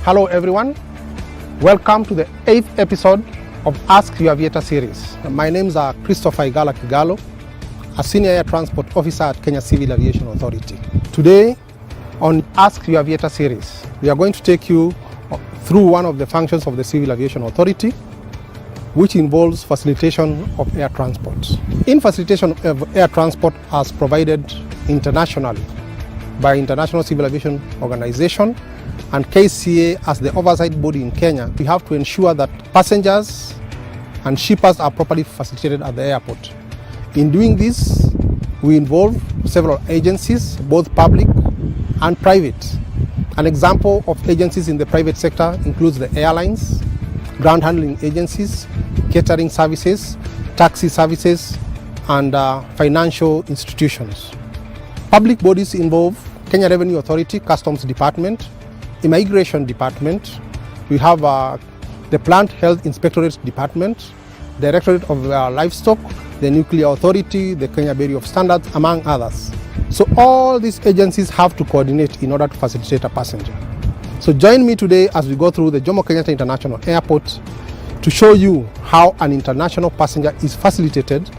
Hello everyone, welcome to the 8th episode of Ask Your Aviator series. My name is Christopher Igala Kigalo, a Senior Air Transport Officer at Kenya Civil Aviation Authority. Today on Ask Your Aviator series, we are going to take you through one of the functions of the Civil Aviation Authority, which involves facilitation of air transport. In facilitation of air transport as provided internationally by International Civil Aviation Organization and Kcaa as the oversight body in Kenya, we have to ensure that passengers and shippers are properly facilitated at the airport. In doing this, we involve several agencies, both public and private. An example of agencies in the private sector includes the airlines, ground handling agencies, catering services, taxi services, and financial institutions. Public bodies involve Kenya Revenue Authority, Customs Department, Immigration Department. We have the Plant Health Inspectorate Department, Directorate of Livestock, the Nuclear Authority, the Kenya Bureau of Standards, among others. So all these agencies have to coordinate in order to facilitate a passenger. So join me today as we go through the Jomo Kenyatta International Airport to show you how an international passenger is facilitated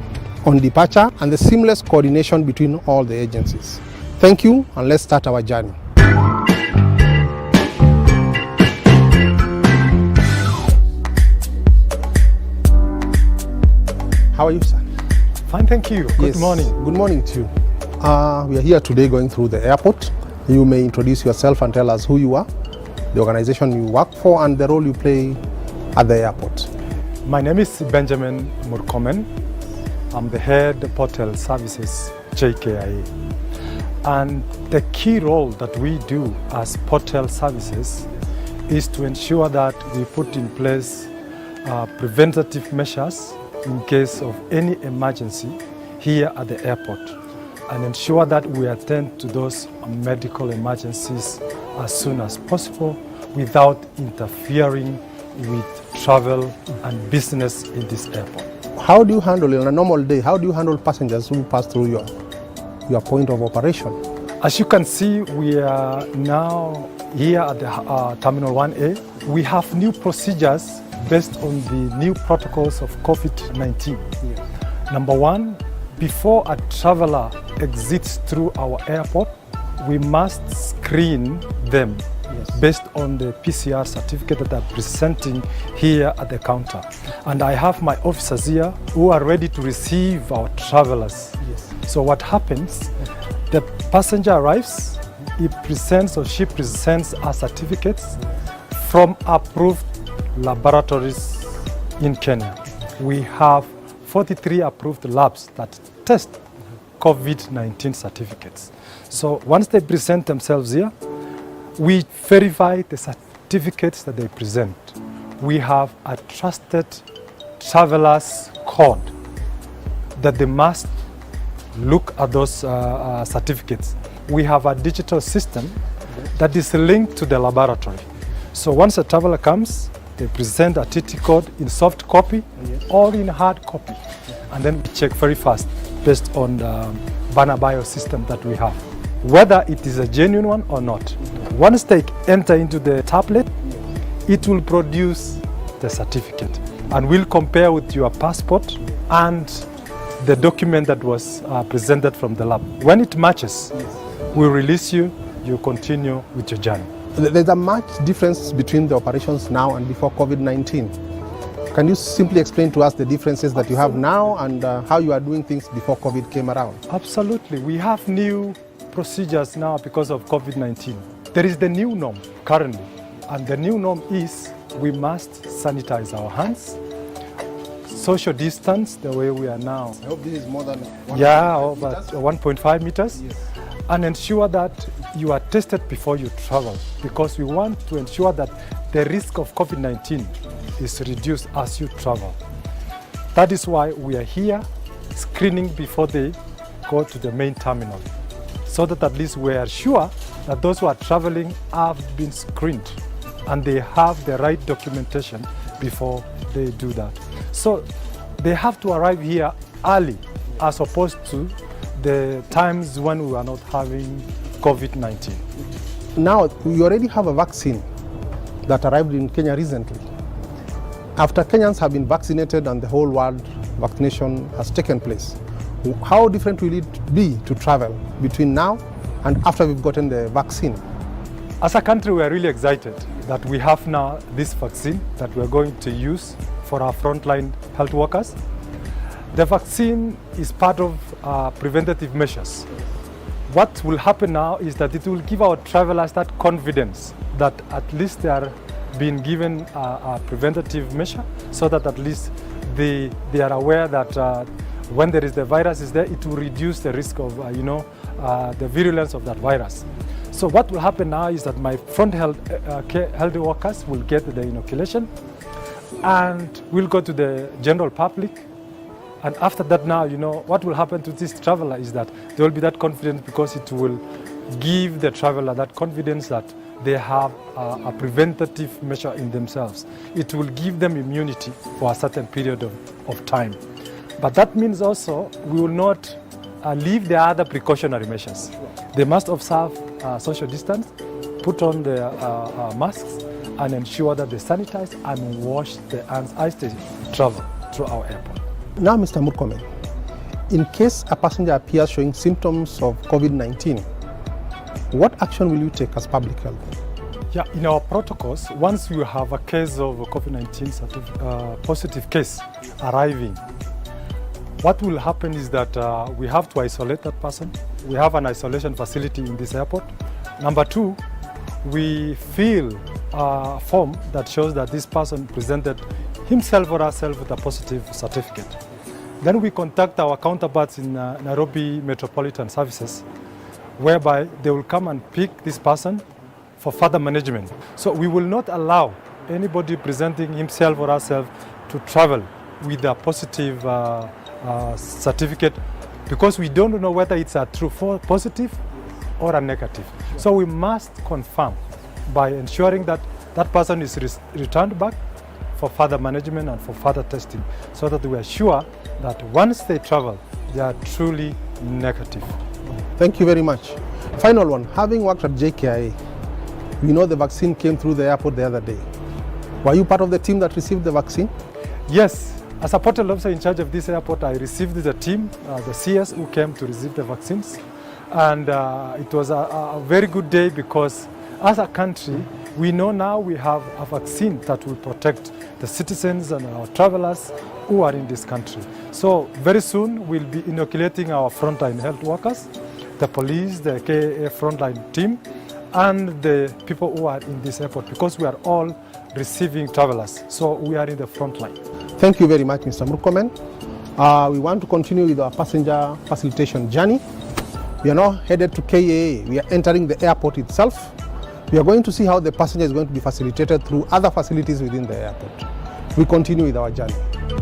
on departure and the seamless coordination between all the agencies. Thank you, and let's start our journey. How are you, sir? Fine, thank you. Good morning. Good morning to you. We are here today going through the airport. You may introduce yourself and tell us who you are, the organization you work for, and the role you play at the airport. My name is Benjamin Murkomen. I'm the head of Hotel Services, JKIA. And the key role that we do as Hotel Services is to ensure that we put in place preventative measures in case of any emergency here at the airport, and ensure that we attend to those medical emergencies as soon as possible without interfering with travel and business in this airport. How do you handle, on a normal day, how do you handle passengers who pass through your point of operation? As you can see, we are now here at the Terminal 1A. We have new procedures based on the new protocols of COVID-19. Yes. Number one, before a traveler exits through our airport, we must screen them based on the PCR certificate that they're presenting here at the counter. And I have my officers here who are ready to receive our travelers. Yes. So what happens, the passenger arrives, he presents or she presents our certificates from approved laboratories in Kenya. We have 43 approved labs that test COVID-19 certificates. So once they present themselves here, we verify the certificates that they present. We have a trusted traveler's code that they must look at those certificates. We have a digital system that is linked to the laboratory. So once a traveler comes, they present a TT code in soft copy or in hard copy. And then we check very fast based on the Banabio system that we have, whether it is a genuine one or not. Once they enter into the tablet, it will produce the certificate and we'll compare with your passport and the document that was presented from the lab. When it matches, we'll release you, you continue with your journey. There's a much difference between the operations now and before COVID-19. Can you simply explain to us the differences that you have now and how you are doing things before COVID came around? Absolutely. We have new procedures now because of COVID-19. There is the new norm currently, and the new norm is we must sanitize our hands, social distance the way we are now. I hope this is more than 1.5 meters. Yes. And ensure that you are tested before you travel, because we want to ensure that the risk of COVID-19 is reduced as you travel. That is why we are here screening before they go to the main terminal, so that at least we are sure that those who are traveling have been screened and they have the right documentation before they do that. So they have to arrive here early as opposed to the times when we are not having COVID-19. Now, you already have a vaccine that arrived in Kenya recently. After Kenyans have been vaccinated and the whole world vaccination has taken place, how different will it be to travel between now and after we've gotten the vaccine? As a country, we are really excited that we have now this vaccine that we're going to use for our frontline health workers. The vaccine is part of preventative measures. What will happen now is that it will give our travelers that confidence that at least they are being given a preventative measure, so that at least they are aware that when there is the virus is there, it will reduce the risk of the virulence of that virus. So what will happen now is that my front health workers will get the inoculation and will go to the general public. And after that now, what will happen to this traveler is that there will be that confidence, because it will give the traveler that confidence that they have a preventative measure in themselves. It will give them immunity for a certain period of time. But that means also we will not leave the other precautionary measures. They must observe social distance, put on their masks, and ensure that they sanitize and wash their hands as they travel through our airport. Now, Mr. Murkomen, in case a passenger appears showing symptoms of COVID-19, what action will you take as public health? Yeah, in our protocols, once you have a case of COVID-19 positive case arriving, what will happen is that we have to isolate that person. We have an isolation facility in this airport. Number two, we fill a form that shows that this person presented himself or herself with a positive certificate. Then we contact our counterparts in Nairobi Metropolitan Services, whereby they will come and pick this person for further management. So we will not allow anybody presenting himself or herself to travel with a positive certificate, because we don't know whether it's a true positive or a negative. So we must confirm by ensuring that that person is returned back for further management and for further testing, so that we are sure that once they travel, they are truly negative. Thank you very much. Final one, having worked at JKIA, we know the vaccine came through the airport the other day. Were you part of the team that received the vaccine? Yes, as a portal officer in charge of this airport, I received the team, the CS who came to receive the vaccines. And it was a very good day, because as a country, we know now we have a vaccine that will protect the citizens and our travelers who are in this country. So very soon we'll be inoculating our frontline health workers, the police, the Kcaa frontline team, and the people who are in this airport, because we are all receiving travelers. So we are in the front line. Thank you very much, Mr. Murkomen. We want to continue with our passenger facilitation journey. We are now headed to Kcaa. We are entering the airport itself. We are going to see how the passenger is going to be facilitated through other facilities within the airport. We continue with our journey.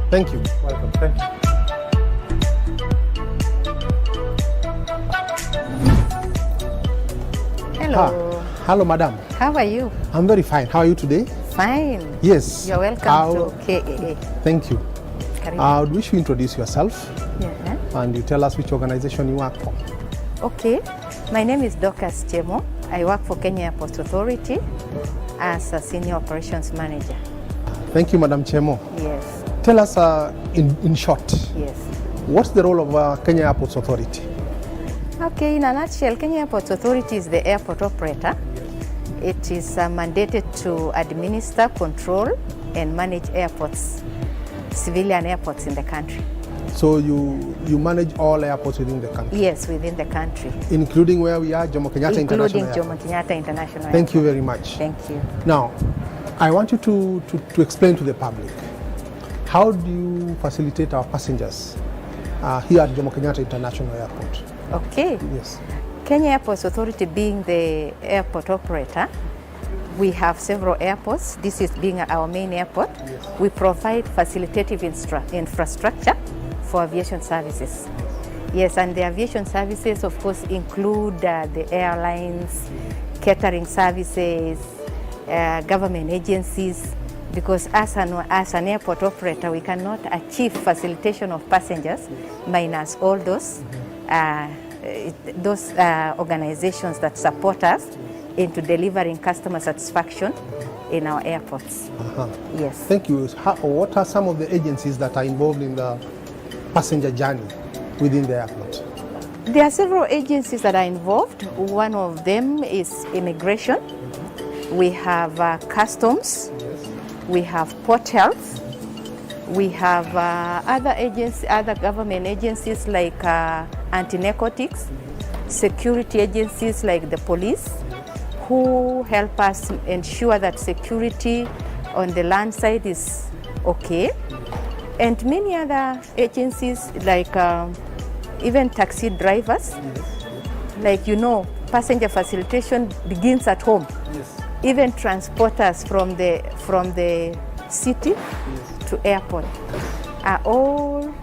Thank you. Welcome. Thank you. Hello. Hello, madam. How are you? I'm very fine. How are you today? Fine. Yes. You're welcome to Kcaa. Thank you. I would wish you introduce yourself, Yeah. and you tell us which organization you work for. Okay. My name is Kcaa Stakeholder. I work for Kenya Airports Authority as a Senior Operations Manager. Thank you, Madam Chemo. Yes. Tell us in short, Yes. what's the role of Kenya Airports Authority? Okay, in a nutshell, Kenya Airports Authority is the airport operator. It is mandated to administer, control, and manage airports, civilian airports in the country. So you manage all airports within the country? Yes, within the country. Including where we are, Jomo Kenyatta International Including Airport. Jomo Kenyatta International Thank you Airport. very much. Thank you. Now, I want you to explain to the public, how do you facilitate our passengers here at Jomo Kenyatta International Airport? Okay. Yes. Kenya Airports Authority being the airport operator, we have several airports. This is being our main airport. Yes. We provide facilitative infrastructure for aviation services. Yes, and the aviation services, of course, include the airlines, catering services, government agencies, because as an airport operator, we cannot achieve facilitation of passengers minus all those organizations that support us into delivering customer satisfaction in our airports. Yes. Thank you. What are some of the agencies that are involved in the passenger journey within the airport? There are several agencies that are involved. One of them is immigration. We have customs. We have port health. We have other government agencies like anti-narcotics, security agencies like the police, who help us ensure that security on the land side is okay. And many other agencies like even taxi drivers, like passenger facilitation begins at home. Yes. Even transporters from the city to airport are all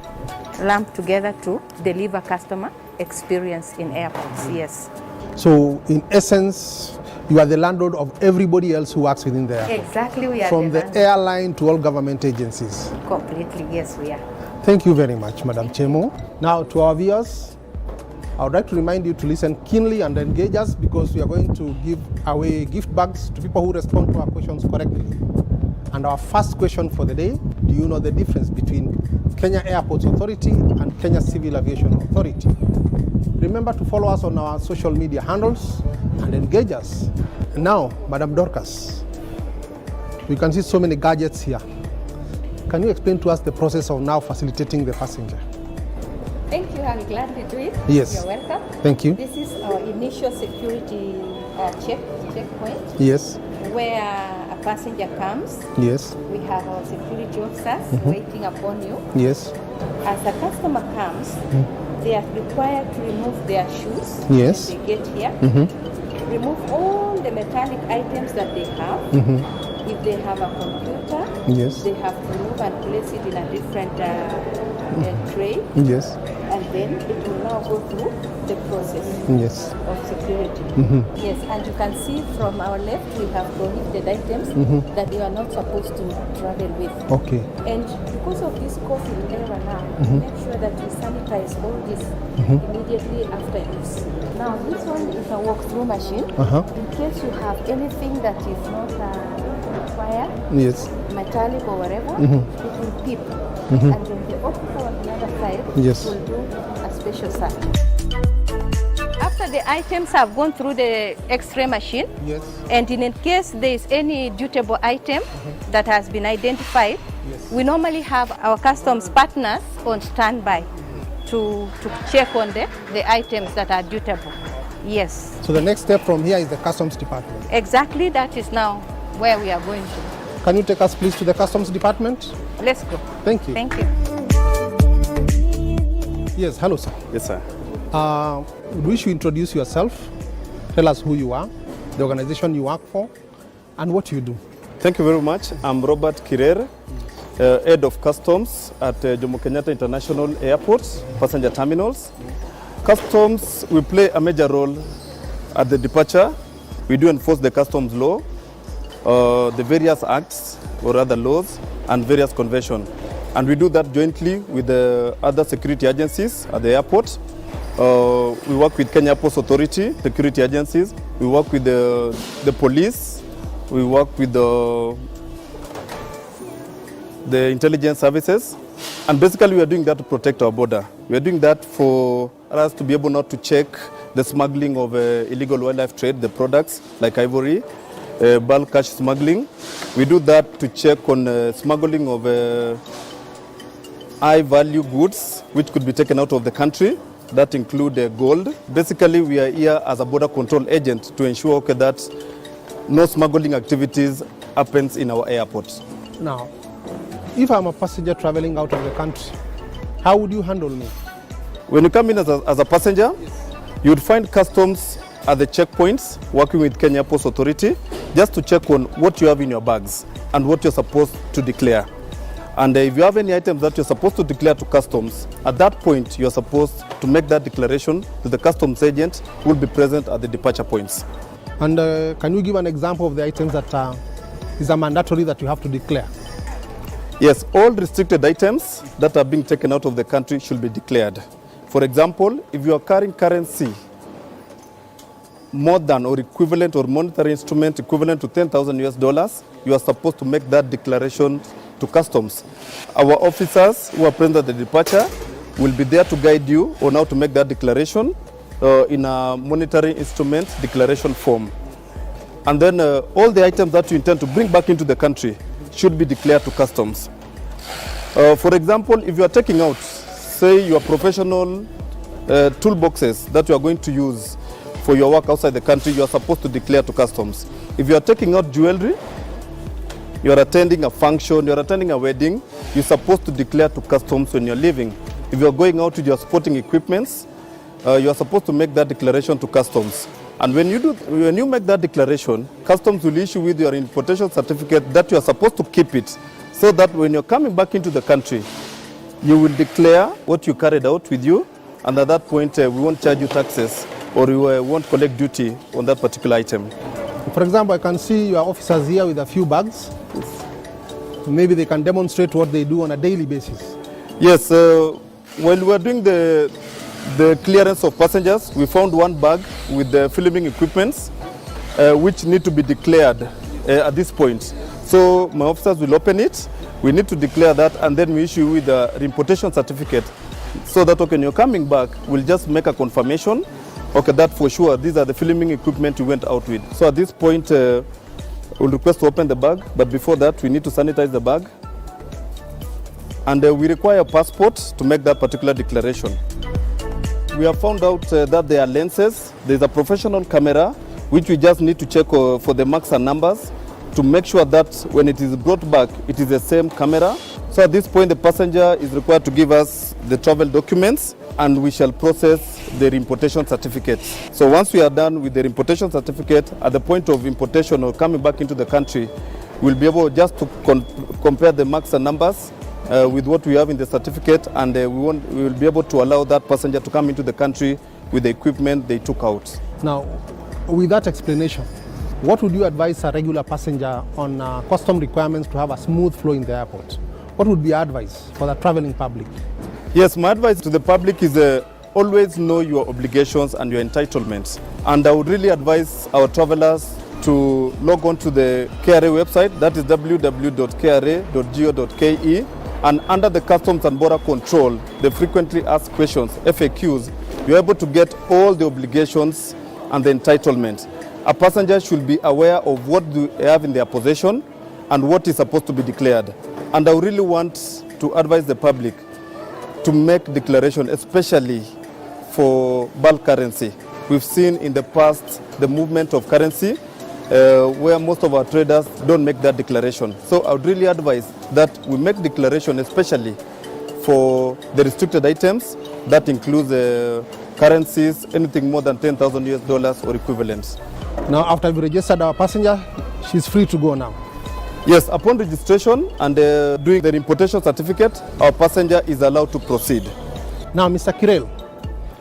lumped together to deliver customer experience in airports. Yes. So in essence, you are the landlord of everybody else who works within the airport. Exactly, we are From the landlord. airline to all government agencies. Completely, yes, we are. Thank you very much, Madam Chemo. Now to our viewers, I would like to remind you to listen keenly and engage us, because we are going to give away gift bags to people who respond to our questions correctly. And our first question for the day: do you know the difference between Kenya Airports Authority and Kenya Civil Aviation Authority? Remember to follow us on our social media handles and engage us. And now, Madam Dorcas, we can see so many gadgets here. Can you explain to us the process of now facilitating the passenger? Thank you, I'm glad to do it. Yes. You're welcome. Thank you. This is our initial security checkpoint, Yes. where a passenger comes. Yes. We have our security officers waiting upon you. Yes. As the customer comes, they are required to remove their shoes Yes. when they get here. Remove all the metallic items that they have. If they have a computer, Yes. they have to remove and place it in a different tray, Yes. and then it will now go through the process Yes. of security. Yes, and you can see from our left we have prohibited items that you are not supposed to travel with. Okay. And because of this COVID era now, make sure that you sanitize all this immediately after use. Now this one is a walk-through machine. In case you have anything that is not required, Yes. metallic or whatever, it will beep. And then the officer on the other side Yes. will do a special search. After the items have gone through the X-ray machine, Yes. and in case there is any dutable item that has been identified, we normally have our customs partners on standby to check on the items that are dutable. Yes. So the next step from here is the customs department. Exactly, that is now where we are going to. Can you take us please to the customs department? Let's go. Thank you. Thank you. Yes, hello sir. Yes, sir. Would wish you introduce yourself, tell us who you are, the organization you work for, and what you do. Thank you very much. I'm Robert Kirer, Head of Customs at Jomo Kenyatta International Airport, passenger terminals. Customs, we play a major role at the departure. We do enforce the customs law, the various acts or other laws, and various conventions. And we do that jointly with the other security agencies at the airport. We work with Kenya Airports Authority, security agencies. We work with the police. We work with the intelligence services. And basically we are doing that to protect our border. We are doing that for us to be able not to check the smuggling of illegal wildlife trade, the products like ivory, bulk cash smuggling. We do that to check on smuggling of high value goods which could be taken out of the country. That include gold. Basically, we are here as a border control agent to ensure that no smuggling activities happens in our airport. Now, if I'm a passenger traveling out of the country, how would you handle me? When you come in as a passenger, you would find customs at the checkpoints working with Kenya Airports Authority just to check on what you have in your bags and what you're supposed to declare. And if you have any items that you're supposed to declare to customs, at that point you're supposed to make that declaration to the customs agent who will be present at the departure points. And can you give an example of the items that is a mandatory that you have to declare? Yes, all restricted items that are being taken out of the country should be declared. For example, if you are carrying currency more than or equivalent or monetary instrument equivalent to $10,000, you are supposed to make that declaration to customs. Our officers who are present at the departure will be there to guide you on how to make that declaration in a monetary instrument declaration form. And then all the items that you intend to bring back into the country should be declared to customs. For example, if you are taking out, say, your professional toolboxes that you are going to use for your work outside the country, you are supposed to declare to customs. If you are taking out jewelry, you are attending a function, you are attending a wedding, you're supposed to declare to customs when you're leaving. If you're going out with your sporting equipments, you are supposed to make that declaration to customs. And when you make that declaration, customs will issue with your importation certificate that you are supposed to keep it, so that when you're coming back into the country, you will declare what you carried out with you, and at that point we won't charge you taxes or we won't collect duty on that particular item. For example, I can see your officers here with a few bags. Maybe they can demonstrate what they do on a daily basis. Yes, while we were doing the clearance of passengers, we found one bag with the filming equipments which need to be declared at this point. So my officers will open it, we need to declare that, and then we issue with the importation certificate, so that when you're coming back, we'll just make a confirmation, okay, that for sure these are the filming equipment you went out with. So at this point, we'll request to open the bag, but before that we need to sanitize the bag, and we require a passport to make that particular declaration. We have found out that there are lenses. There's a professional camera which we just need to check for the marks and numbers to make sure that when it is brought back, it is the same camera. So at this point, the passenger is required to give us the travel documents, and we shall process the importation certificate. So once we are done with the importation certificate, at the point of importation or coming back into the country, we'll be able just to compare the marks and numbers with what we have in the certificate, and we will be able to allow that passenger to come into the country with the equipment they took out. Now, with that explanation, what would you advise a regular passenger on custom requirements to have a smooth flow in the airport? What would be your advice for the traveling public? Yes, my advice to the public is always know your obligations and your entitlements. And I would really advise our travelers to log on to the KRA website, that is www.kra.go.ke, and under the Customs and Border Control, the frequently asked questions, FAQs, you're able to get all the obligations and the entitlements. A passenger should be aware of what they have in their possession and what is supposed to be declared. And I really want to advise the public to make declaration, especially for bulk currency. We've seen in the past the movement of currency where most of our traders don't make that declaration. So I would really advise that we make declaration, especially for the restricted items. That includes currencies, anything more than $10,000 or equivalents. Now, after we registered our passenger, she's free to go now. Yes, upon registration and doing the importation certificate, our passenger is allowed to proceed. Now, Mr. Kirel,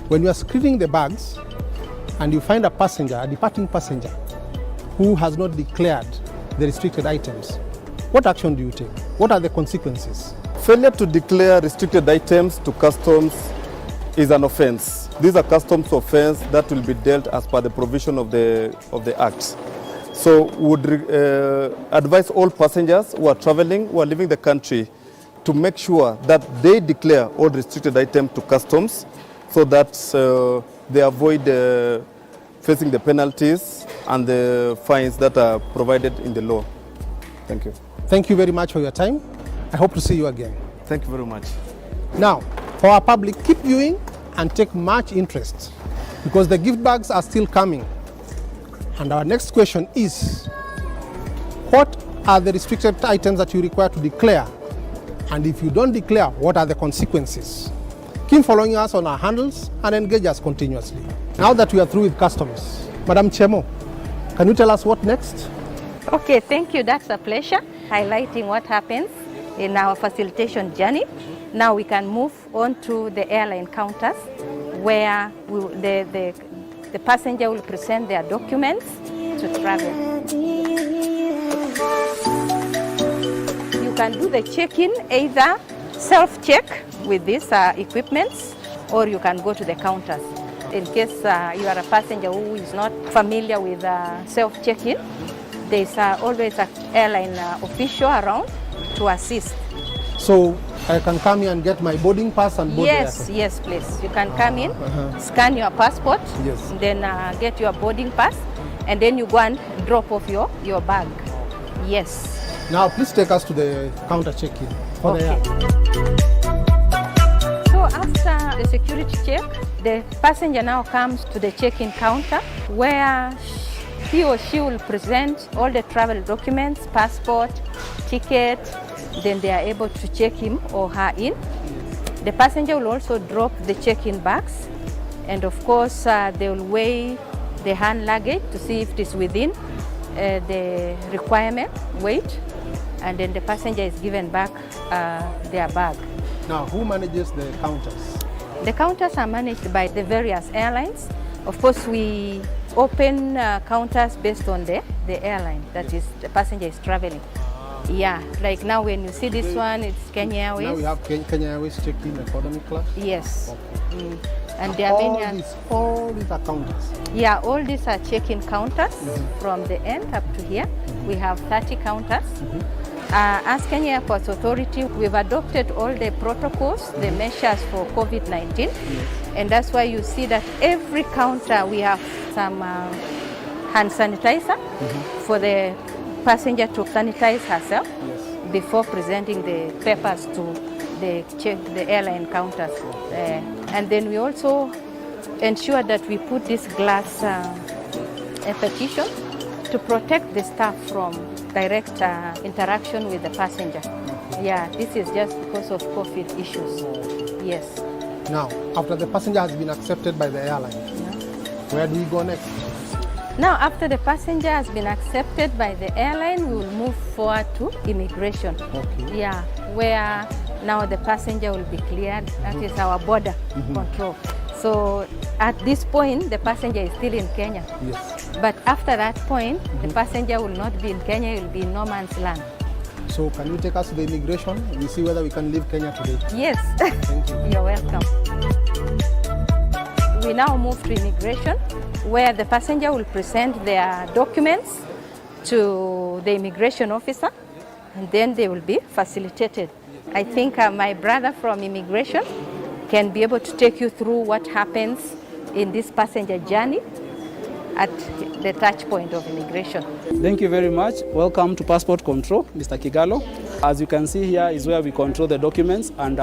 when you are screening the bags and you find a passenger, a departing passenger, who has not declared the restricted items, what action do you take? What are the consequences? Failure to declare restricted items to customs is an offense. These are customs offense that will be dealt as per the provision of the Act. So would advise all passengers who are traveling, who are leaving the country, to make sure that they declare all restricted items to customs, so that they avoid facing the penalties and the fines that are provided in the law. Thank you. Thank you very much for your time. I hope to see you again. Thank you very much. Now, for our public, keep viewing and take much interest, because the gift bags are still coming. And our next question is, what are the restricted items that you require to declare? And if you don't declare, what are the consequences? Keep following us on our handles and engage us continuously. Now that we are through with customs, Madam Chemo, can you tell us what next? Okay, thank you. That's a pleasure, highlighting what happens in our facilitation journey. Now we can move on to the airline counters, where the passenger will present their documents to travel. You can do the check-in either self-check with these equipments, or you can go to the counters. In case you are a passenger who is not familiar with self-check-in, there's always an airline official around to assist. So I can come here and get my boarding pass and board Yes, the yes, please. You can come in, scan your passport, Yes. then get your boarding pass, and then you go and drop off your bag. Yes. Now please take us to the counter check-in. For the Okay. So after the security check, the passenger now comes to the check-in counter where he or she will present all the travel documents, passport, ticket, then they are able to check him or her in. The passenger will also drop the check-in bags, and of course they will weigh the hand luggage to see if it is within the requirement weight, and then the passenger is given back their bag. Now, who manages the counters? The counters are managed by the various airlines. Of course, we open counters based on the airline that is the passenger is traveling. Yeah, like now when you see this one, it's Kenya Airways. Now we have Kenya Airways check-in economy class. Yes. And there are many. All these are counters. Yeah, all these are check-in counters from the end up to here. We have 30 counters. As Kenya Airports Authority, we've adopted all the protocols, the measures for COVID-19. And that's why you see that every counter we have some hand sanitizer for the passenger to sanitize herself before presenting the papers to the airline counters. And then we also ensure that we put this glass partition to protect the staff from direct interaction with the passenger. Yeah, this is just because of COVID issues. Yes. Now, after the passenger has been accepted by the airline, where do we go next? Now, after the passenger has been accepted by the airline, we will move forward to immigration. Okay. Yeah, where now the passenger will be cleared. That is our border control. So at this point, the passenger is still in Kenya. Yes. But after that point, the passenger will not be in Kenya, he will be in no man's land. So can you take us to the immigration? We see whether we can leave Kenya today. Yes. Thank you. You're welcome. We now move to immigration, where the passenger will present their documents to the immigration officer, and then they will be facilitated. I think my brother from immigration can be able to take you through what happens in this passenger journey at the touch point of immigration. Thank you very much. Welcome to Passport Control, Mr. Kigalo. As you can see here is where we control the documents, and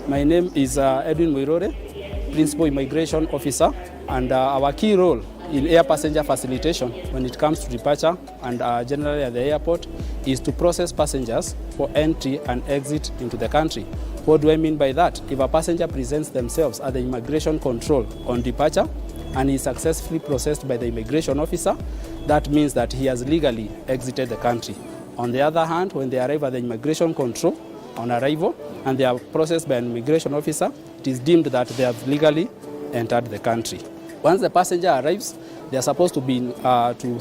my name is Edwin Moirore, Principal Immigration Officer, and our key role in air passenger facilitation when it comes to departure and generally at the airport is to process passengers for entry and exit into the country. What do I mean by that? If a passenger presents themselves at the immigration control on departure and is successfully processed by the immigration officer, that means that he has legally exited the country. On the other hand, when they arrive at the immigration control on arrival and they are processed by an immigration officer, it is deemed that they have legally entered the country. Once the passenger arrives, they are supposed to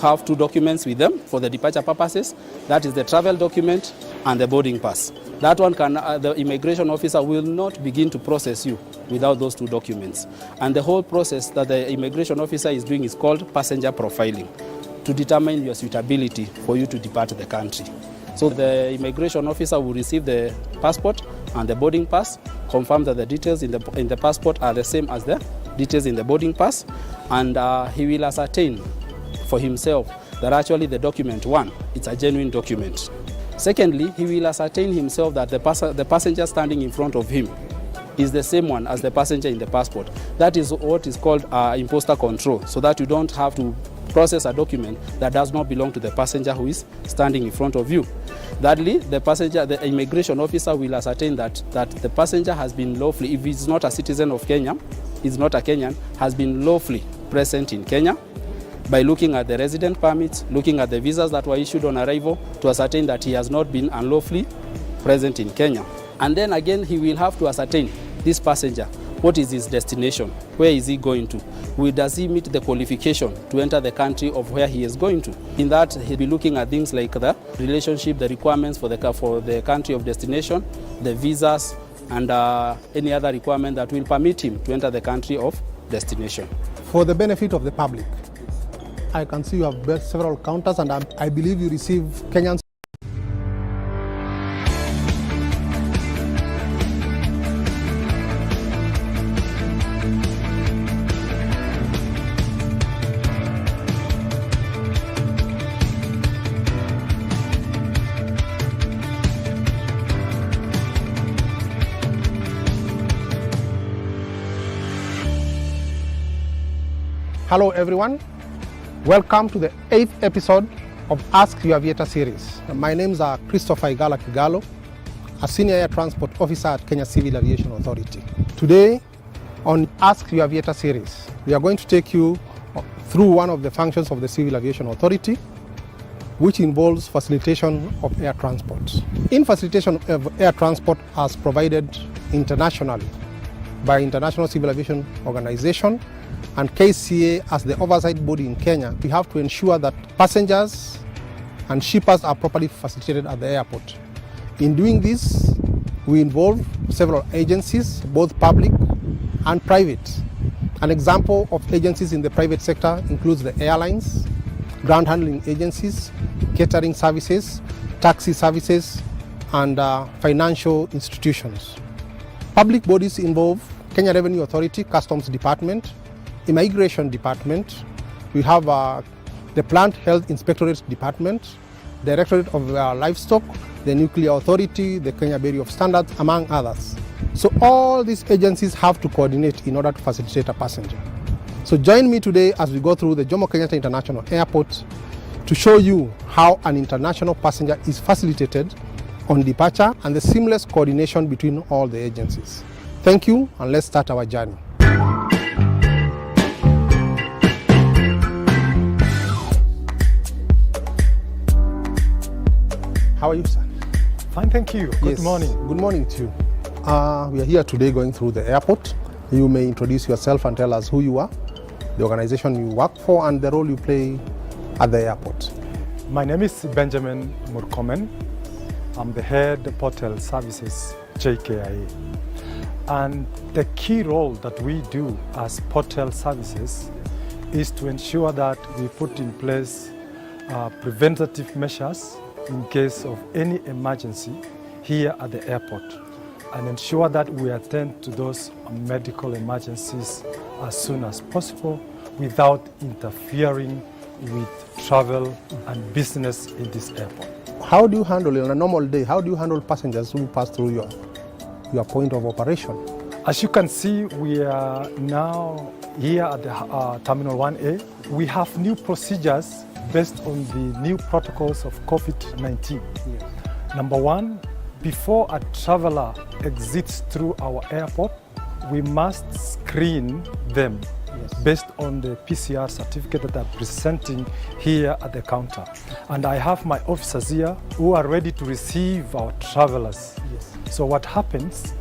have two documents with them for the departure purposes. That is the travel document and the boarding pass. That one the immigration officer will not begin to process you without those two documents. And the whole process that the immigration officer is doing is called passenger profiling, to determine your suitability for you to depart the country. So the immigration officer will receive the passport and the boarding pass, confirm that the details in the passport are the same as the details in the boarding pass, and he will ascertain for himself that actually the document, one, it's a genuine document. Secondly, he will ascertain himself that the passenger standing in front of him is the same one as the passenger in the passport. That is what is called imposter control, so that you don't have to process a document that does not belong to the passenger who is standing in front of you. Thirdly, the immigration officer will ascertain that the passenger has been lawfully, if he's not a citizen of Kenya, is not a Kenyan, has been lawfully present in Kenya by looking at the resident permits, looking at the visas that were issued on arrival to ascertain that he has not been unlawfully present in Kenya. And then again, he will have to ascertain, this passenger, what is his destination? Where is he going to? Does he meet the qualification to enter the country of where he is going to? In that, he'll be looking at things like the relationship, the requirements for the country of destination, the visas, and any other requirement that will permit him to enter the country of destination. For the benefit of the public, I can see you have built several counters, and I believe you receive Kenyans. Hello everyone, welcome to the 8th episode of Ask Your Aviator series. My name is Kcaa Stakeholder, a Senior Air Transport Officer at Kenya Civil Aviation Authority. Today on Ask Your Aviator series, we are going to take you through one of the functions of the Civil Aviation Authority, which involves facilitation of air transport. In facilitation of air transport as provided internationally by International Civil Aviation Organization and Kcaa as the oversight body in Kenya, we have to ensure that passengers and shippers are properly facilitated at the airport. In doing this, we involve several agencies, both public and private. An example of agencies in the private sector includes the airlines, ground handling agencies, catering services, taxi services, and financial institutions. Public bodies involve Kenya Revenue Authority, Customs Department, Immigration Department. We have the Plant Health Inspectorate Department, Directorate of Livestock, the Nuclear Authority, the Kenya Bureau of Standards, among others. So all these agencies have to coordinate in order to facilitate a passenger. So join me today as we go through the Jomo Kenyatta International Airport to show you how an international passenger is facilitated on departure and the seamless coordination between all the agencies. Thank you, and let's start our journey. How are you, sir? Fine, thank you. Good morning. Good morning to you. We are here today going through the airport. You may introduce yourself and tell us who you are, the organization you work for, and the role you play at the airport. My name is Benjamin Murkomen. I'm the head of Hotel Services, JKIA. And the key role that we do as Hotel Services is to ensure that we put in place preventative measures in case of any emergency here at the airport, and ensure that we attend to those medical emergencies as soon as possible without interfering with travel and business in this airport. How do you handle, on a normal day, how do you handle passengers who pass through your point of operation? As you can see, we are now here at the Terminal 1A. We have new procedures based on the new protocols of COVID-19. Yes. Number one, before a traveler exits through our airport, we must screen them based on the PCR certificate that I'm presenting here at the counter. And I have my officers here who are ready to receive our travelers. Yes. So what happens,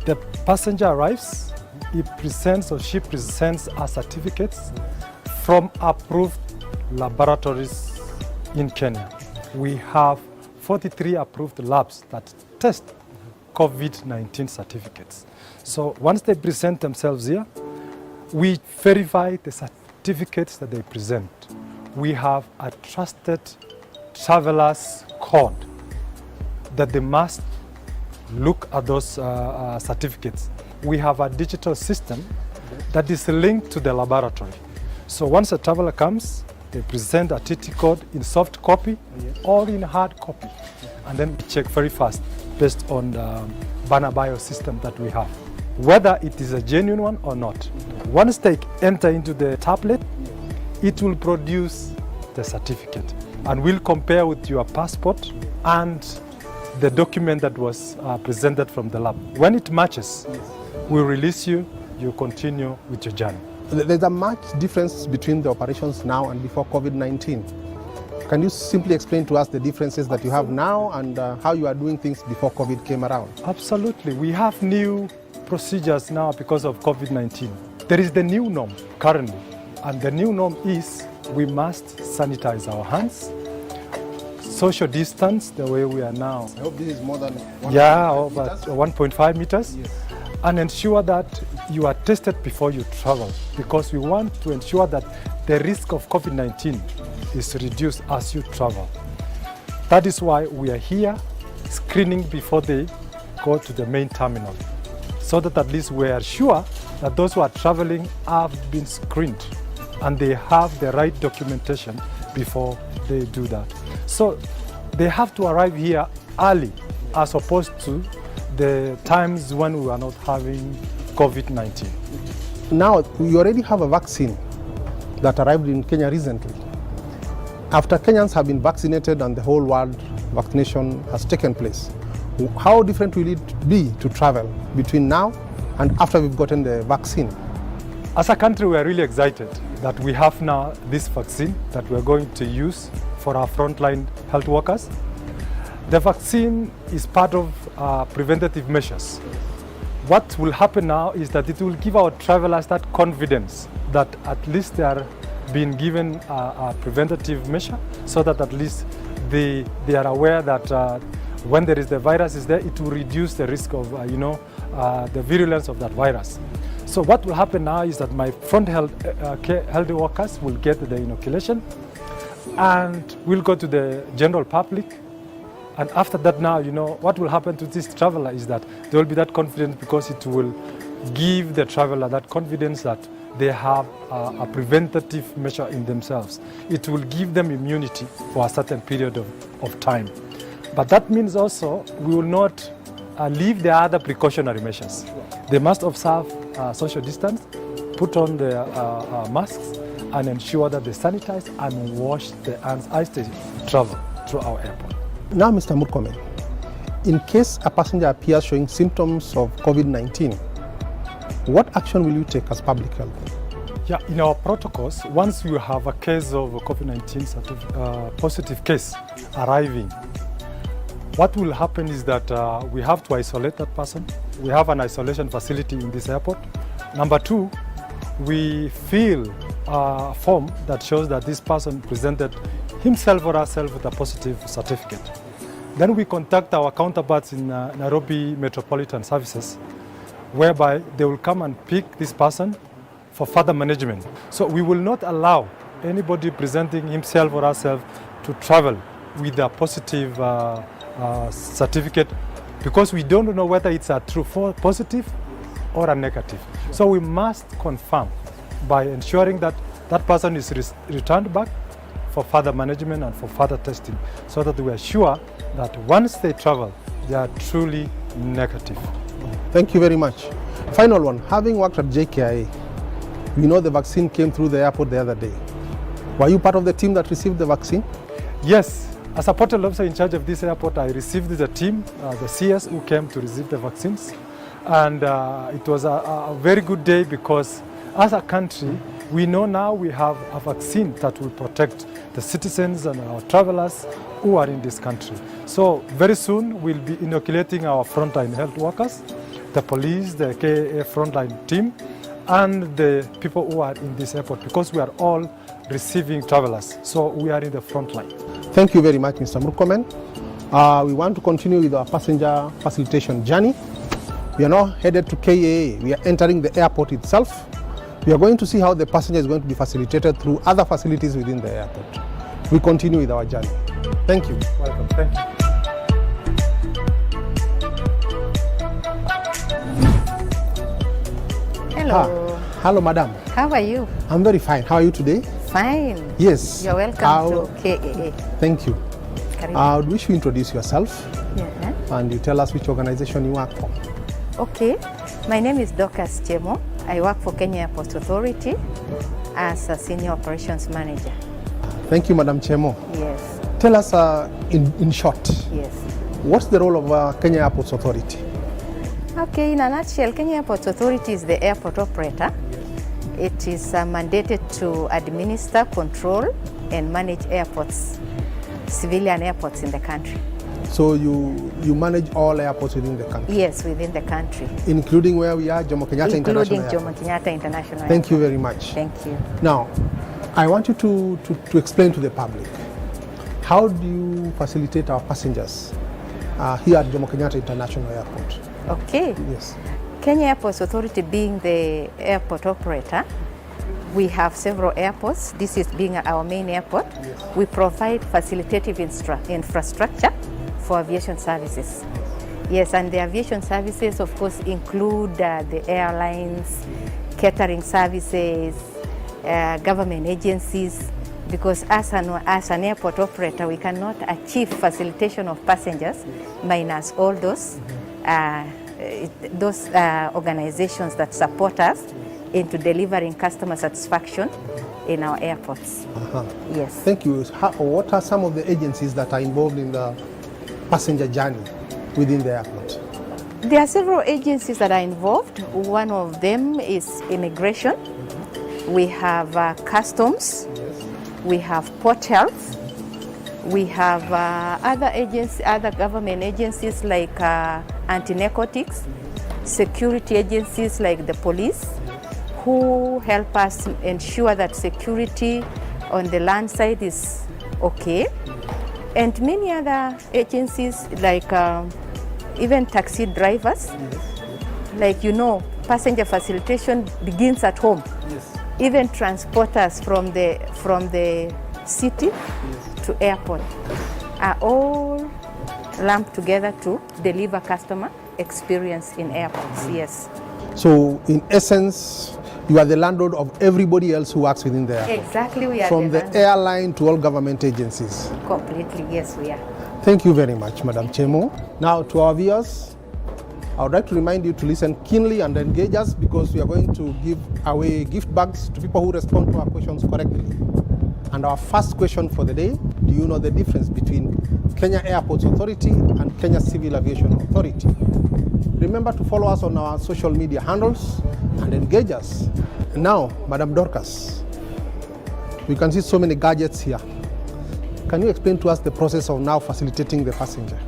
the passenger arrives, he presents or she presents our certificates from approved laboratories in Kenya. We have 43 approved labs that test COVID-19 certificates. So once they present themselves here, we verify the certificates that they present. We have a trusted traveler's code that they must look at those certificates. We have a digital system that is linked to the laboratory. So once a traveler comes, they present a TT code in soft copy or in hard copy. And then we check very fast based on the Banner Bio system that we have, whether it is a genuine one or not. Once they enter into the tablet, it will produce the certificate and we'll compare with your passport and the document that was presented from the lab. When it matches, we'll release you, you continue with your journey. There's a much difference between the operations now and before COVID-19. Can you simply explain to us the differences that you have now and how you are doing things before COVID came around? Absolutely. We have new procedures now because of COVID-19. There is the new norm currently, and the new norm is we must sanitize our hands, social distance the way we are now. I hope this is more than 1.5 meters. Yes. and ensure that you are tested before you travel, because we want to ensure that the risk of COVID-19 is reduced as you travel. That is why we are here screening before they go to the main terminal, so that at least we are sure that those who are traveling have been screened and they have the right documentation before they do that. So they have to arrive here early as opposed to the times when we are not having COVID-19. Now, we already have a vaccine that arrived in Kenya recently. After Kenyans have been vaccinated and the whole world vaccination has taken place, how different will it be to travel between now and after we've gotten the vaccine? As a country, we are really excited that we have now this vaccine that we're going to use for our frontline health workers. The vaccine is part of preventative measures. What will happen now is that it will give our travelers that confidence that at least they are being given a preventative measure, so that at least they are aware that when there is the virus is there, it will reduce the risk of the virulence of that virus. So what will happen now is that my front health workers will get the inoculation, and we'll go to the general public. And after that now, what will happen to this traveler is that there will be that confidence, because it will give the traveler that confidence that they have a preventative measure in themselves. It will give them immunity for a certain period of time. But that means also we will not leave the other precautionary measures. They must observe social distance, put on their masks, and ensure that they sanitize and wash their hands as they travel through our airport. Now, Mr. Murkomen, in case a passenger appears showing symptoms of COVID-19, what action will you take as public health? Yeah, in our protocols, once you have a case of COVID-19 positive case arriving, what will happen is that we have to isolate that person. We have an isolation facility in this airport. Number two, we fill a form that shows that this person presented himself or herself with a positive certificate. Then we contact our counterparts in Nairobi Metropolitan Services, whereby they will come and pick this person for further management. So we will not allow anybody presenting himself or herself to travel with a positive certificate, because we don't know whether it's a true positive or a negative. So we must confirm by ensuring that that person is returned back for further management and for further testing, so that we are sure that once they travel, they are truly negative. Thank you very much. Final one, having worked at JKIA, we know the vaccine came through the airport the other day. Were you part of the team that received the vaccine? Yes, as a portal officer in charge of this airport, I received the team, the CS who came to receive the vaccines. And it was a very good day, because as a country, we know now we have a vaccine that will protect the citizens and our travelers who are in this country. So very soon we'll be inoculating our frontline health workers, the police, the Kcaa frontline team, and the people who are in this airport, because we are all receiving travelers. So we are in the front line. Thank you very much, Mr. Murkomen. We want to continue with our passenger facilitation journey. We are now headed to Kcaa. We are entering the airport itself. We are going to see how the passenger is going to be facilitated through other facilities within the airport. We continue with our journey. Thank you. Welcome. Thank you. Hello. Hello, madam. How are you? I'm very fine. How are you today? Fine. Yes. You're welcome to Kcaa. Thank you. Karibu. I would wish you introduce yourself Yeah. and you tell us which organization you work for. Okay. My name is Kcaa Chemo. I work for Kenya Airport Authority as a Senior Operations Manager. Thank you, Madam Chemo. Yes. Tell us in short, Yes. what's the role of Kenya Airports Authority? Okay, in a nutshell, Kenya Airport Authority is the airport operator. It is mandated to administer, control, and manage airports, civilian airports in the country. So you manage all airports within the country? Yes, within the country. Including where we are, Jomo Kenyatta International Including Airport. Jomo Kenyatta International Thank you Airport. very much. Thank you. Now, I want you to explain to the public, how do you facilitate our passengers here at Jomo Kenyatta International Airport? Okay. Yes. Kenya Airports Authority being the airport operator, we have several airports. This is being our main airport. Yes. We provide facilitative infrastructure for aviation services. Yes, and the aviation services, of course, include the airlines, catering services, government agencies, because as an airport operator, we cannot achieve facilitation of passengers minus all those organizations that support us into delivering customer satisfaction in our airports. Yes. Thank you. What are some of the agencies that are involved in the passenger journey within the airport? There are several agencies that are involved. One of them is immigration. We have customs. We have port health. We have other government agencies like anti-narcotics, security agencies like the police, who help us ensure that security on the land side is okay. And many other agencies like even taxi drivers, like passenger facilitation begins at home. Yes. Even transporters from the city to airport are all lumped together to deliver customer experience in airports. Yes. So in essence, you are the landlord of everybody else who works within the airport. Exactly, we are from the airline to all government agencies. Completely, yes, we are. Thank you very much, Madam Chemo. Now to our viewers, I would like to remind you to listen keenly and engage us, because we are going to give away gift bags to people who respond to our questions correctly. And our first question for the day: do you know the difference between Kenya Airports Authority and Kenya Civil Aviation Authority? Remember to follow us on our social media handles and engage us. And now, Madam Dorcas, we can see so many gadgets here. Can you explain to us the process of now facilitating the passenger?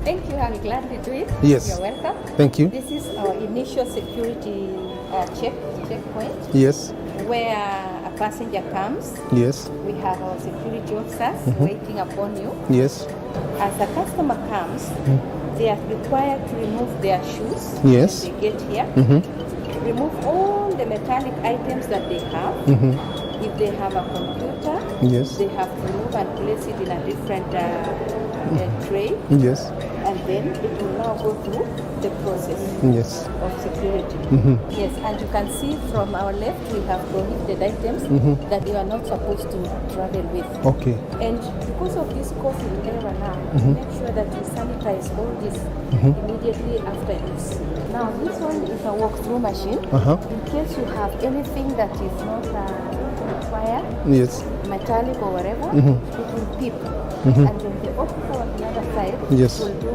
Thank you, I'll gladly do it. Yes. You're welcome. Thank you. This is our initial security checkpoint. Yes. Where a passenger comes. Yes. We have our security officers waiting upon you. Yes. As a customer comes, they are required to remove their shoes. Yes. When they get here. Remove all the metallic items that they have. If they have a computer, yes, they have to remove and place it in a different tray. Yes. And then it will now go through the process yes, of security. Yes, and you can see from our left we have prohibited items that you are not supposed to travel with. Okay. And because of this COVID era now, make sure that you sanitize all this immediately after use. Now this one is a walk-through machine. In case you have anything that is not required, yes, metallic or whatever, it will beep. And then the officer on the other side will do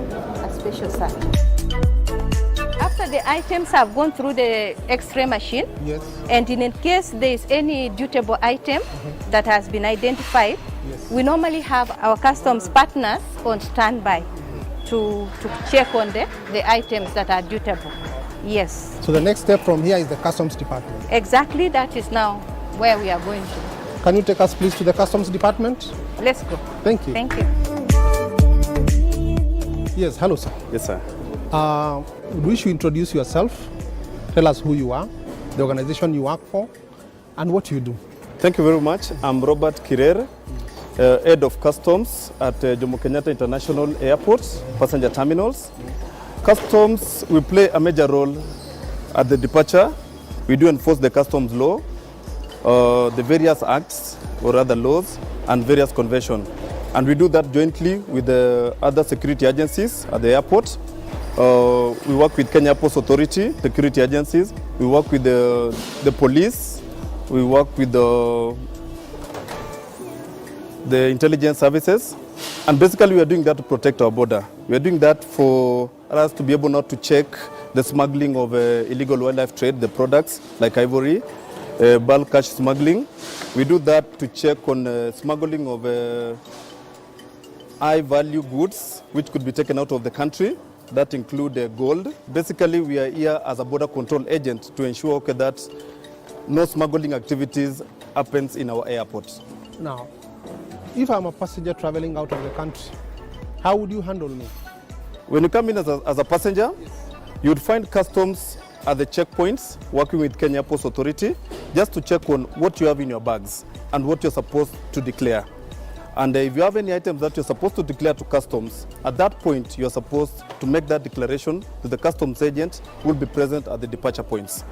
a special search. After the items have gone through the X-ray machine, yes, and in case there is any dutable item that has been identified, yes, we normally have our customs partners on standby to check on the items that are dutable. Yes. So the next step from here is the customs department. Exactly, that is now where we are going to. Can you take us please to the customs department? Let's go. Thank you. Thank you. Yes, hello sir. Yes, sir. Wish you introduce yourself, tell us who you are, the organization you work for, and what you do. Thank you very much. I'm Robert Kirer, Head of Customs at Jomo Kenyatta International Airport, passenger terminals. Customs, we play a major role at the departure. We do enforce the customs law, the various acts or other laws, and various conventions. And we do that jointly with the other security agencies at the airport. We work with Kenya Airports Authority, security agencies. We work with the police. We work with the intelligence services. And basically we are doing that to protect our border. We are doing that for us to be able not to check the smuggling of illegal wildlife trade, the products like ivory, bulk cash smuggling. We do that to check on smuggling of high-value goods which could be taken out of the country. That include gold. Basically, we are here as a border control agent to ensure that no smuggling activities happens in our airport. Now, if I'm a passenger traveling out of the country, how would you handle me? When you come in as a passenger, yes, You would find customs at the checkpoints working with Kenya Ports Authority just to check on what you have in your bags and what you're supposed to declare. And if you have any items that you're supposed to declare to customs, at that point you're supposed to make that declaration to the customs agent who will be present at the departure points.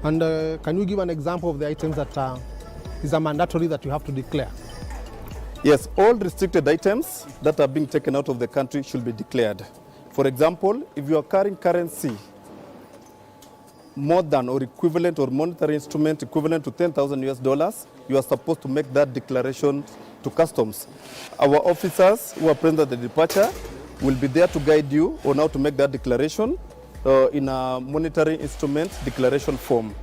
And can you give an example of the items that is a mandatory that you have to declare? Yes, all restricted items that are being taken out of the country should be declared. For example, if you are carrying currency more than or equivalent or monetary instrument equivalent to 10,000 US dollars, you are supposed to make that declaration to customs. Our officers who are present at the departure will be there to guide you on how to make that declaration in a monetary instrument declaration form.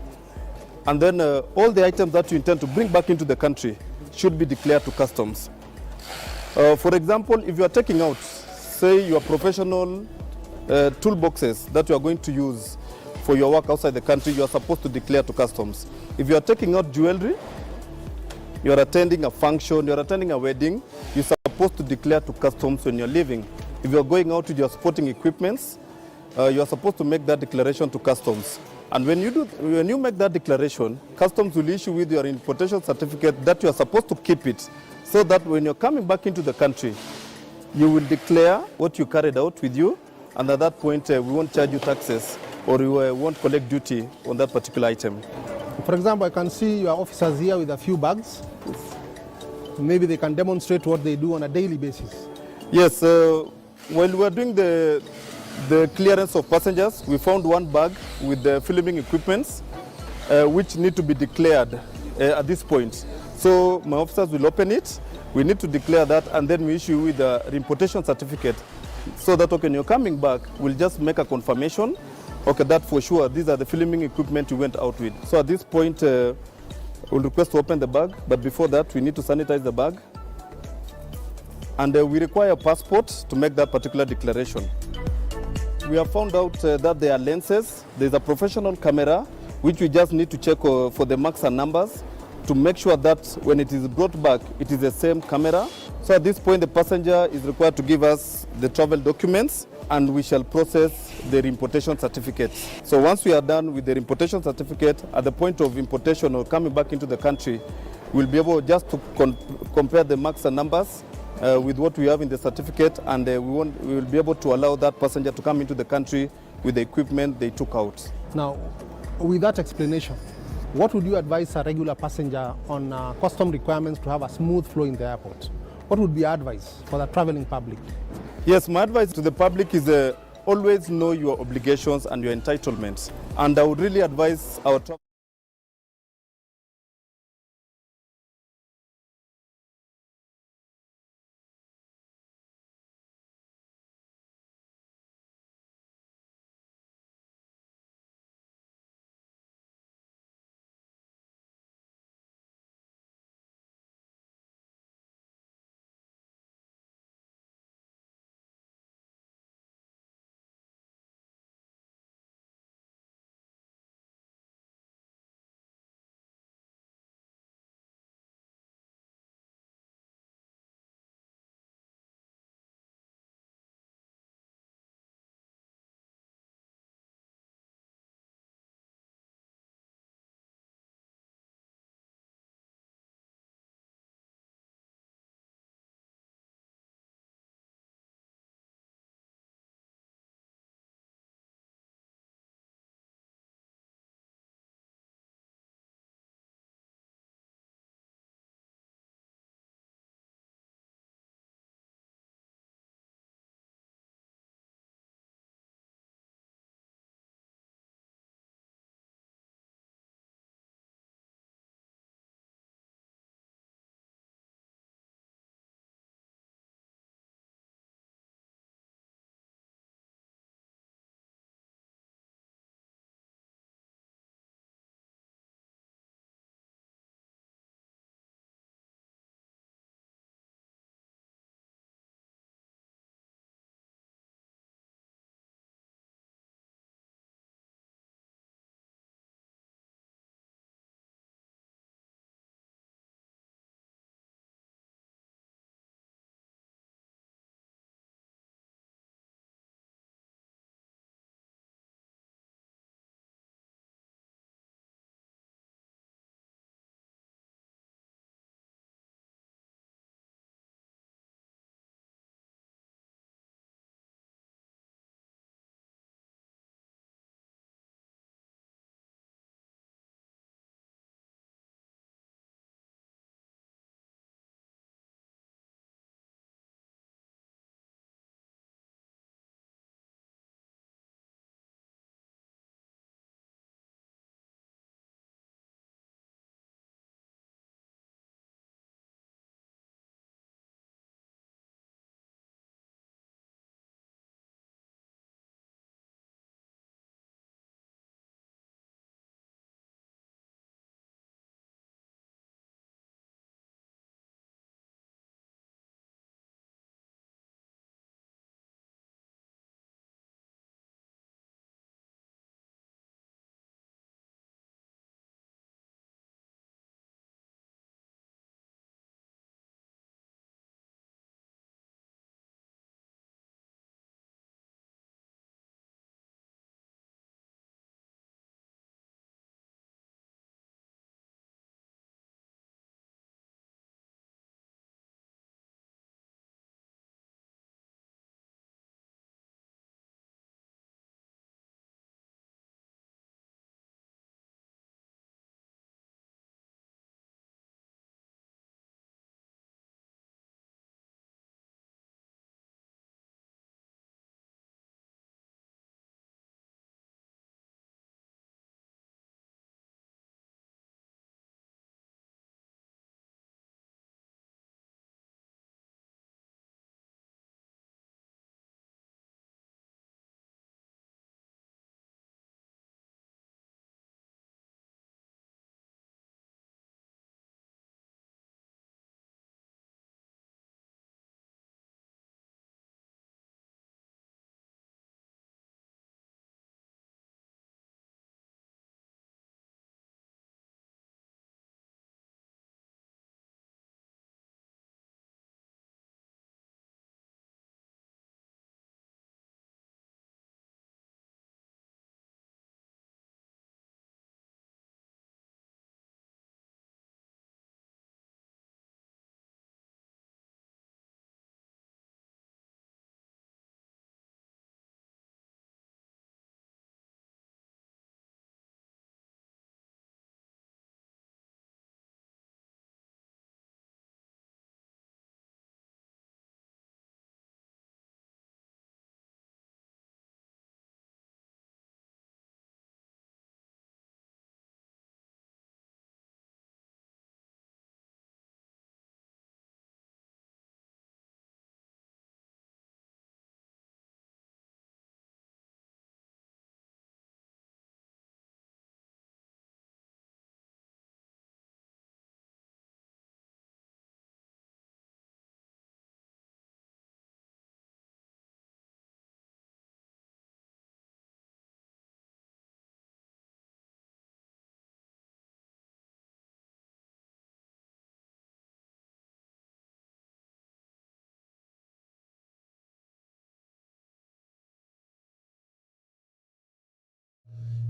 And then all the items that you intend to bring back into the country should be declared to customs. For example, if you are taking out, say, your professional toolboxes that you are going to use for your work outside the country, you are supposed to declare to customs. If you are taking out jewelry, you are attending a function, you are attending a wedding, you're supposed to declare to customs when you're leaving. If you're going out with your sporting equipments, you are supposed to make that declaration to customs. And when you make that declaration, customs will issue with your importation certificate that you are supposed to keep it, so that when you're coming back into the country, you will declare what you carried out with you, and at that point we won't charge you taxes or we won't collect duty on that particular item. For example, I can see your officers here with a few bags. Maybe they can demonstrate what they do on a daily basis. Yes, when we were doing the clearance of passengers, we found one bag with the filming equipments which need to be declared at this point. So my officers will open it, we need to declare that, and then we issue with a importation certificate, so that when you're coming back, we'll just make a confirmation, okay, that for sure these are the filming equipment you went out with. So at this point, we'll request to open the bag, but before that we need to sanitize the bag, and we require a passport to make that particular declaration. We have found out that there are lenses. There's a professional camera which we just need to check for the marks and numbers to make sure that when it is brought back, it is the same camera. So at this point, the passenger is required to give us the travel documents, and we shall process their importation certificate. So once we are done with their importation certificate, at the point of importation or coming back into the country, we'll be able just to compare the marks and numbers with what we have in the certificate, and we will be able to allow that passenger to come into the country with the equipment they took out. Now, with that explanation, what would you advise a regular passenger on custom requirements to have a smooth flow in the airport? What would be your advice for the traveling public? Yes, my advice to the public is always know your obligations and your entitlements. And I would really advise our travel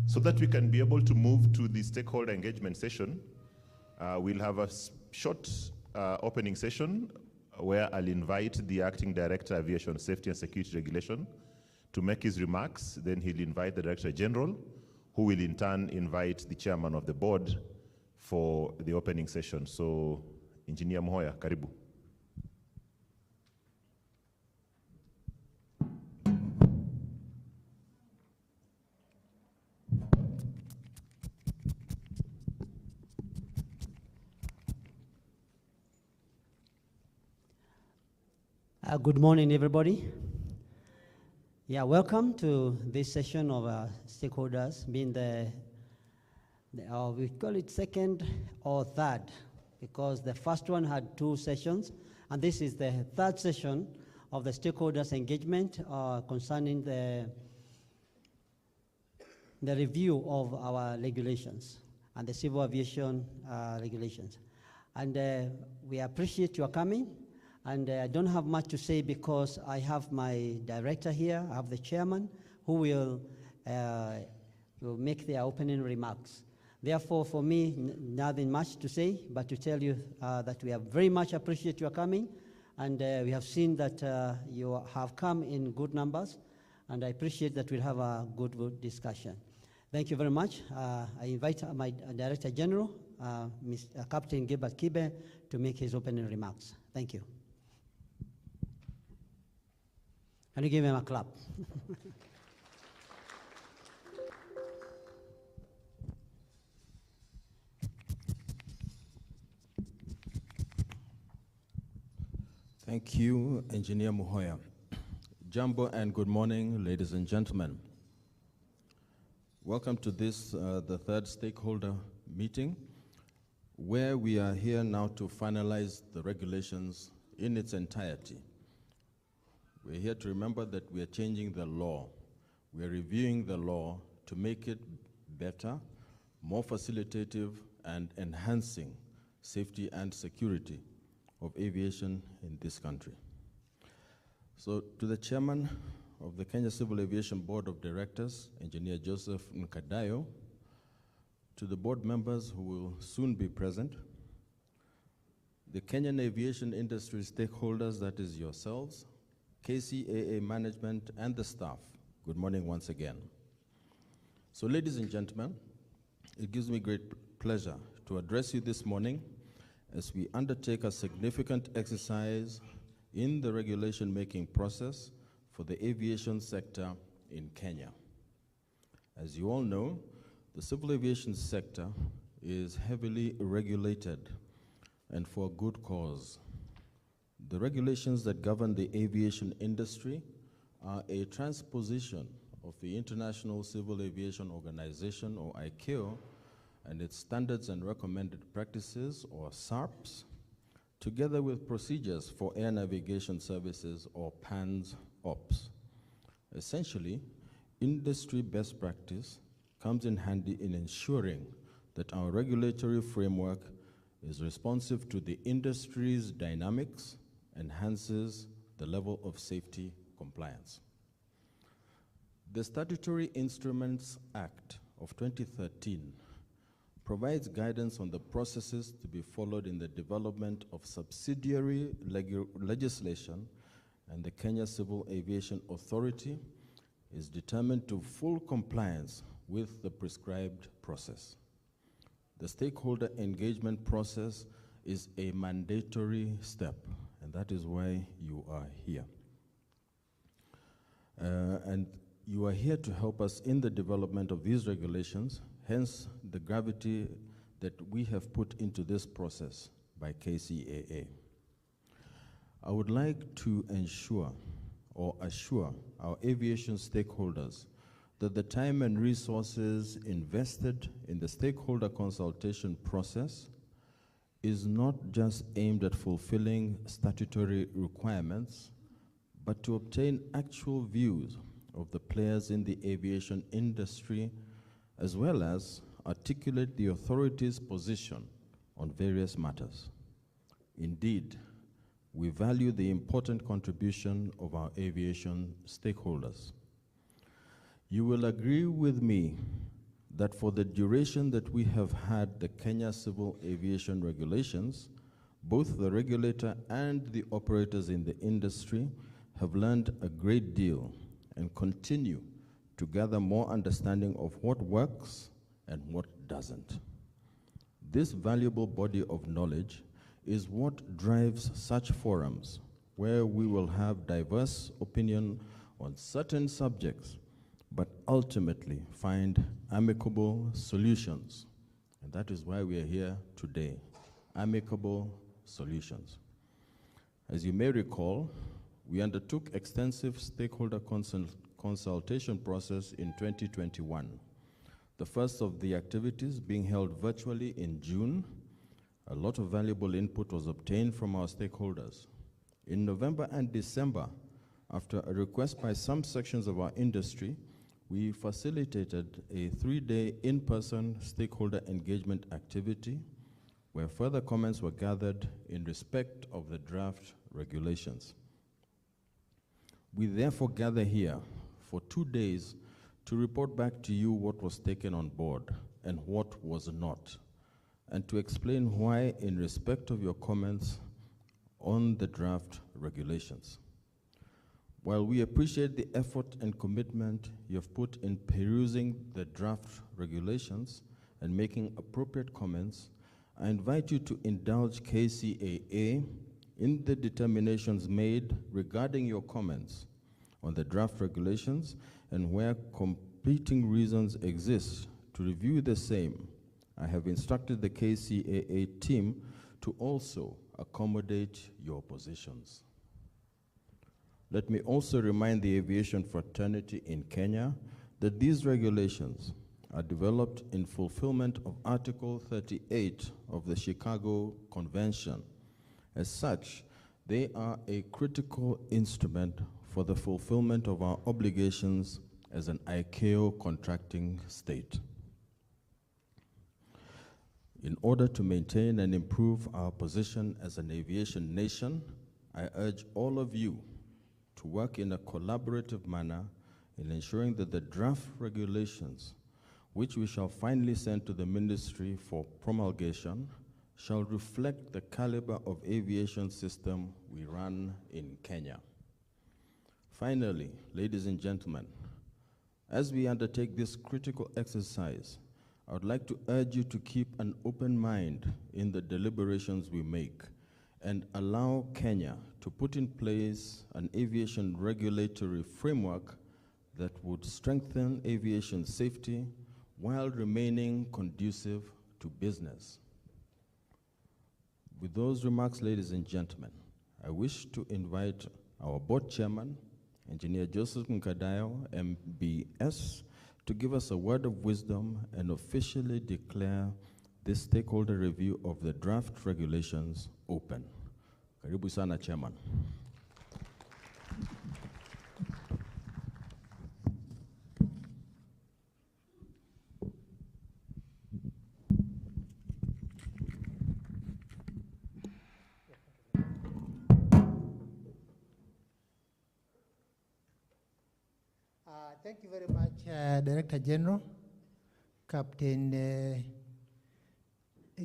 So that we can be able to move to the stakeholder engagement session, we'll have a short opening session where I'll invite the Acting Director Aviation Safety and Security Regulation to make his remarks. Then he'll invite the Director General, who will in turn invite the Chairman of the Board for the opening session. So, Engineer Muhoya, karibu. Good morning, everybody. Yeah, welcome to this session of stakeholders, being we call it second or third, because the first one had 2 sessions, and this is the 3rd session of the stakeholders engagement concerning the review of our regulations and the civil aviation regulations. And we appreciate your coming. And I don't have much to say because I have my director here, I have the chairman, who will make their opening remarks. Therefore, for me, nothing much to say, but to tell you that we very much appreciate your coming, and we have seen that you have come in good numbers, and I appreciate that we'll have a good discussion. Thank you very much. I invite my Director General, Captain Gilbert Kibe, to make his opening remarks. Thank you. Can you give him a clap? Thank you, Engineer Muhoya. Jambo and good morning, ladies and gentlemen. Welcome to this, the 3rd stakeholder meeting, where we are here now to finalize the regulations in its entirety. We're here to remember that we are changing the law. We are reviewing the law to make it better, more facilitative, and enhancing safety and security of aviation in this country. So to the Chairman of the Kenya Civil Aviation Board of Directors, Engineer Joseph Nkadayo, to the board members who will soon be present, the Kenyan aviation industry stakeholders, that is yourselves, Kcaa management, and the staff, good morning once again. So ladies and gentlemen, it gives me great pleasure to address you this morning as we undertake a significant exercise in the regulation making process for the aviation sector in Kenya. As you all know, the civil aviation sector is heavily regulated, and for good cause. The regulations that govern the aviation industry are a transposition of the International Civil Aviation Organization, or ICAO, and its standards and recommended practices, or SARPs, together with procedures for air navigation services, or PANS-OPS. Essentially, industry best practice comes in handy in ensuring that our regulatory framework is responsive to the industry's dynamics, enhances the level of safety compliance. The Statutory Instruments Act of 2013 provides guidance on the processes to be followed in the development of subsidiary legislation, and the Kenya Civil Aviation Authority is determined to full compliance with the prescribed process. The stakeholder engagement process is a mandatory step, and that is why you are here. And you are here to help us in the development of these regulations, hence the gravity that we have put into this process by Kcaa. I would like to ensure or assure our aviation stakeholders that the time and resources invested in the stakeholder consultation process is not just aimed at fulfilling statutory requirements, but to obtain actual views of the players in the aviation industry, as well as articulate the authority's position on various matters. Indeed, we value the important contribution of our aviation stakeholders. You will agree with me that for the duration that we have had the Kenya Civil Aviation Regulations, both the regulator and the operators in the industry have learned a great deal and continue to gather more understanding of what works and what doesn't. This valuable body of knowledge is what drives such forums where we will have diverse opinion on certain subjects, but ultimately find amicable solutions. And that is why we are here today, amicable solutions. As you may recall, we undertook extensive stakeholder consultation process in 2021. The first of the activities being held virtually in June. A lot of valuable input was obtained from our stakeholders. In November and December, after a request by some sections of our industry, we facilitated a 3-day in-person stakeholder engagement activity where further comments were gathered in respect of the draft regulations. We therefore gather here for 2 days to report back to you what was taken on board and what was not, and to explain why in respect of your comments on the draft regulations. While we appreciate the effort and commitment you have put in perusing the draft regulations and making appropriate comments, I invite you to indulge KCAA in the determinations made regarding your comments on the draft regulations, and where competing reasons exist to review the same, I have instructed the KCAA team to also accommodate your positions. Let me also remind the aviation fraternity in Kenya that these regulations are developed in fulfillment of Article 38 of the Chicago Convention. As such, they are a critical instrument for the fulfillment of our obligations as an ICAO contracting state. In order to maintain and improve our position as an aviation nation, I urge all of you to work in a collaborative manner in ensuring that the draft regulations, which we shall finally send to the ministry for promulgation, shall reflect the caliber of aviation system we run in Kenya. Finally, ladies and gentlemen, as we undertake this critical exercise, I would like to urge you to keep an open mind in the deliberations we make and allow Kenya to put in place an aviation regulatory framework that would strengthen aviation safety while remaining conducive to business. With those remarks, ladies and gentlemen, I wish to invite our board chairman, Engineer Joseph Nkadayo, MBS, to give us a word of wisdom and officially declare this stakeholder review of the draft regulations open. Karibu sana, Chairman. Thank you very much, Director General, Captain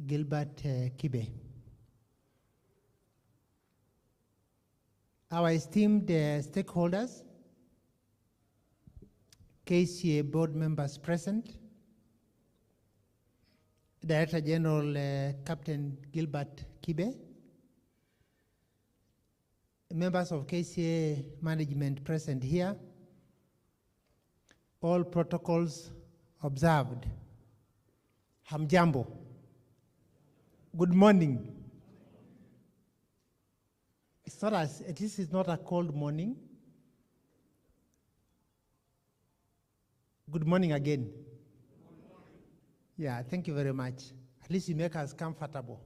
Gilbert Kibe. Our esteemed stakeholders, KCA board members present, Director General Captain Gilbert Kibe, members of KCA management present here, all protocols observed. Hamjambo. Good morning. This is not a cold morning. Good morning again. Yeah, thank you very much. At least you make us comfortable.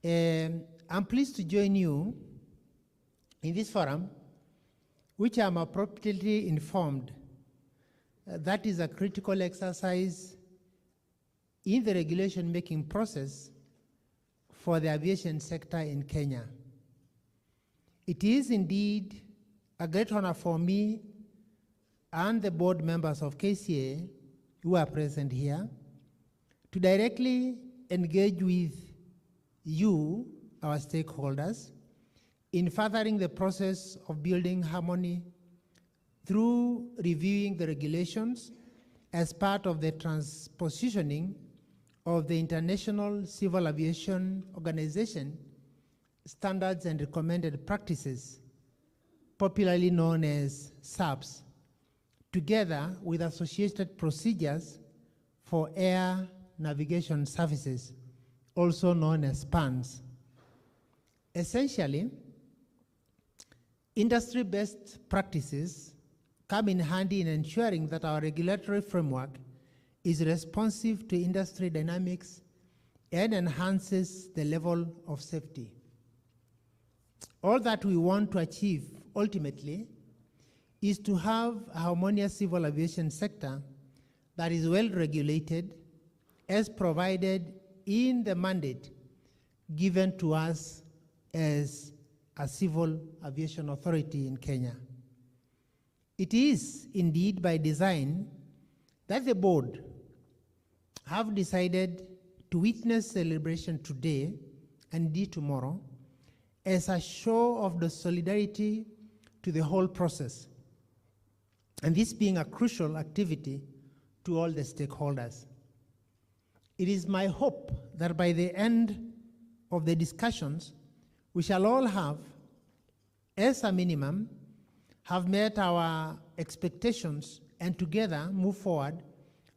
I'm pleased to join you in this forum, which I'm appropriately informed that is a critical exercise in the regulation making process for the aviation sector in Kenya. It is indeed a great honor for me and the board members of KCA who are present here, to directly engage with you, our stakeholders, in furthering the process of building harmony through reviewing the regulations as part of the transpositioning of the International Civil Aviation Organization Standards and Recommended Practices, popularly known as SAPs, together with associated procedures for air navigation services, also known as PANS. Essentially, industry-based practices come in handy in ensuring that our regulatory framework is responsive to industry dynamics and enhances the level of safety. All that we want to achieve ultimately is to have a harmonious civil aviation sector that is well regulated as provided in the mandate given to us as a civil aviation authority in Kenya. It is indeed by design that the board have decided to witness celebration today and indeed tomorrow as a show of the solidarity to the whole process, and this being a crucial activity to all the stakeholders. It is my hope that by the end of the discussions, we shall all have, as a minimum, have met our expectations and together move forward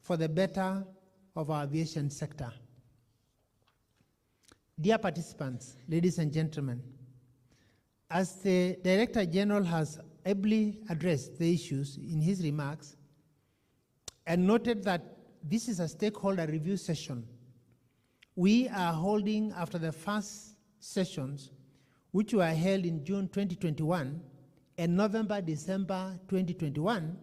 for the better of our aviation sector. Dear participants, ladies and gentlemen, as the Director General has ably addressed the issues in his remarks and noted that this is a stakeholder review session, we are holding after the first sessions, which were held in June 2021 and November, December 2021,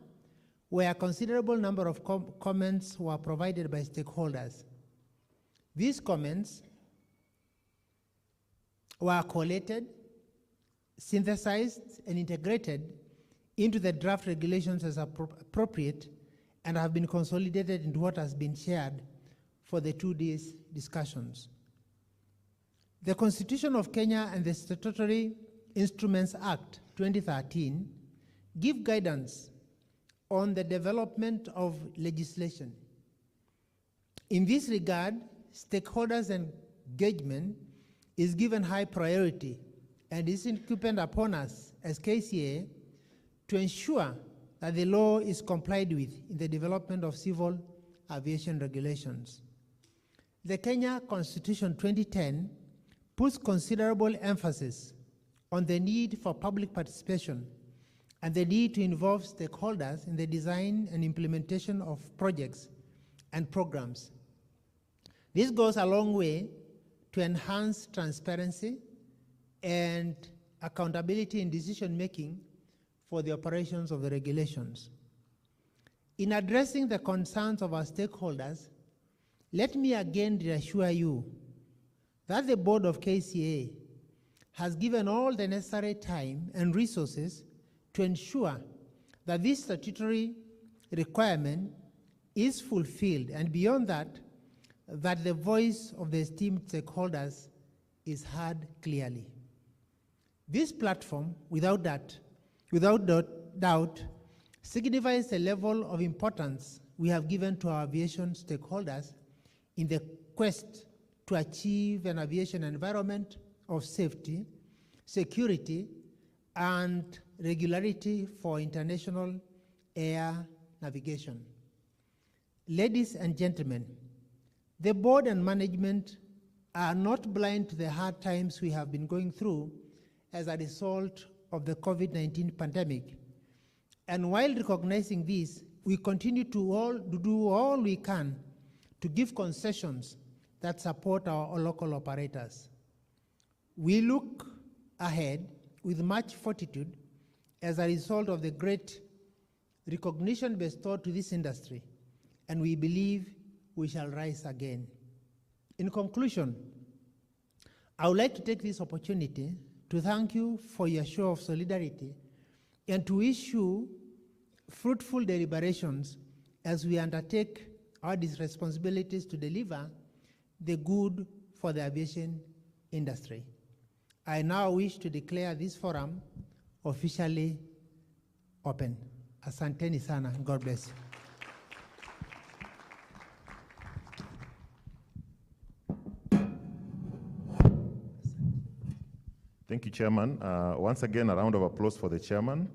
where a considerable number of comments were provided by stakeholders. These comments were collated, synthesized, and integrated into the draft regulations as appropriate and have been consolidated into what has been shared for the 2 days discussions. The Constitution of Kenya and the Statutory Instruments Act 2013 give guidance on the development of legislation. In this regard, stakeholders' engagement is given high priority and is incumbent upon us as Kcaa to ensure that the law is complied with in the development of civil aviation regulations. The Kenya Constitution 2010 puts considerable emphasis on the need for public participation and the need to involve stakeholders in the design and implementation of projects and programs. This goes a long way to enhance transparency and accountability in decision-making for the operations of the regulations. In addressing the concerns of our stakeholders, let me again reassure you that the board of Kcaa has given all the necessary time and resources to ensure that this statutory requirement is fulfilled, and beyond that, that the voice of the esteemed stakeholders is heard clearly. This platform, without doubt, signifies the level of importance we have given to our aviation stakeholders in the quest to achieve an aviation environment of safety, security, and regularity for international air navigation. Ladies and gentlemen, the board and management are not blind to the hard times we have been going through as a result of the COVID-19 pandemic. And while recognizing this, we continue to do all we can to give concessions that support our local operators. We look ahead with much fortitude as a result of the great recognition bestowed to this industry, and we believe we shall rise again. In conclusion, I would like to take this opportunity to thank you for your show of solidarity and to wish you fruitful deliberations as we undertake or its responsibilities to deliver the good for the aviation industry. I now wish to declare this forum officially open. Asanteni sana. God bless you. Thank you, Chairman. Once again, a round of applause for the Chairman.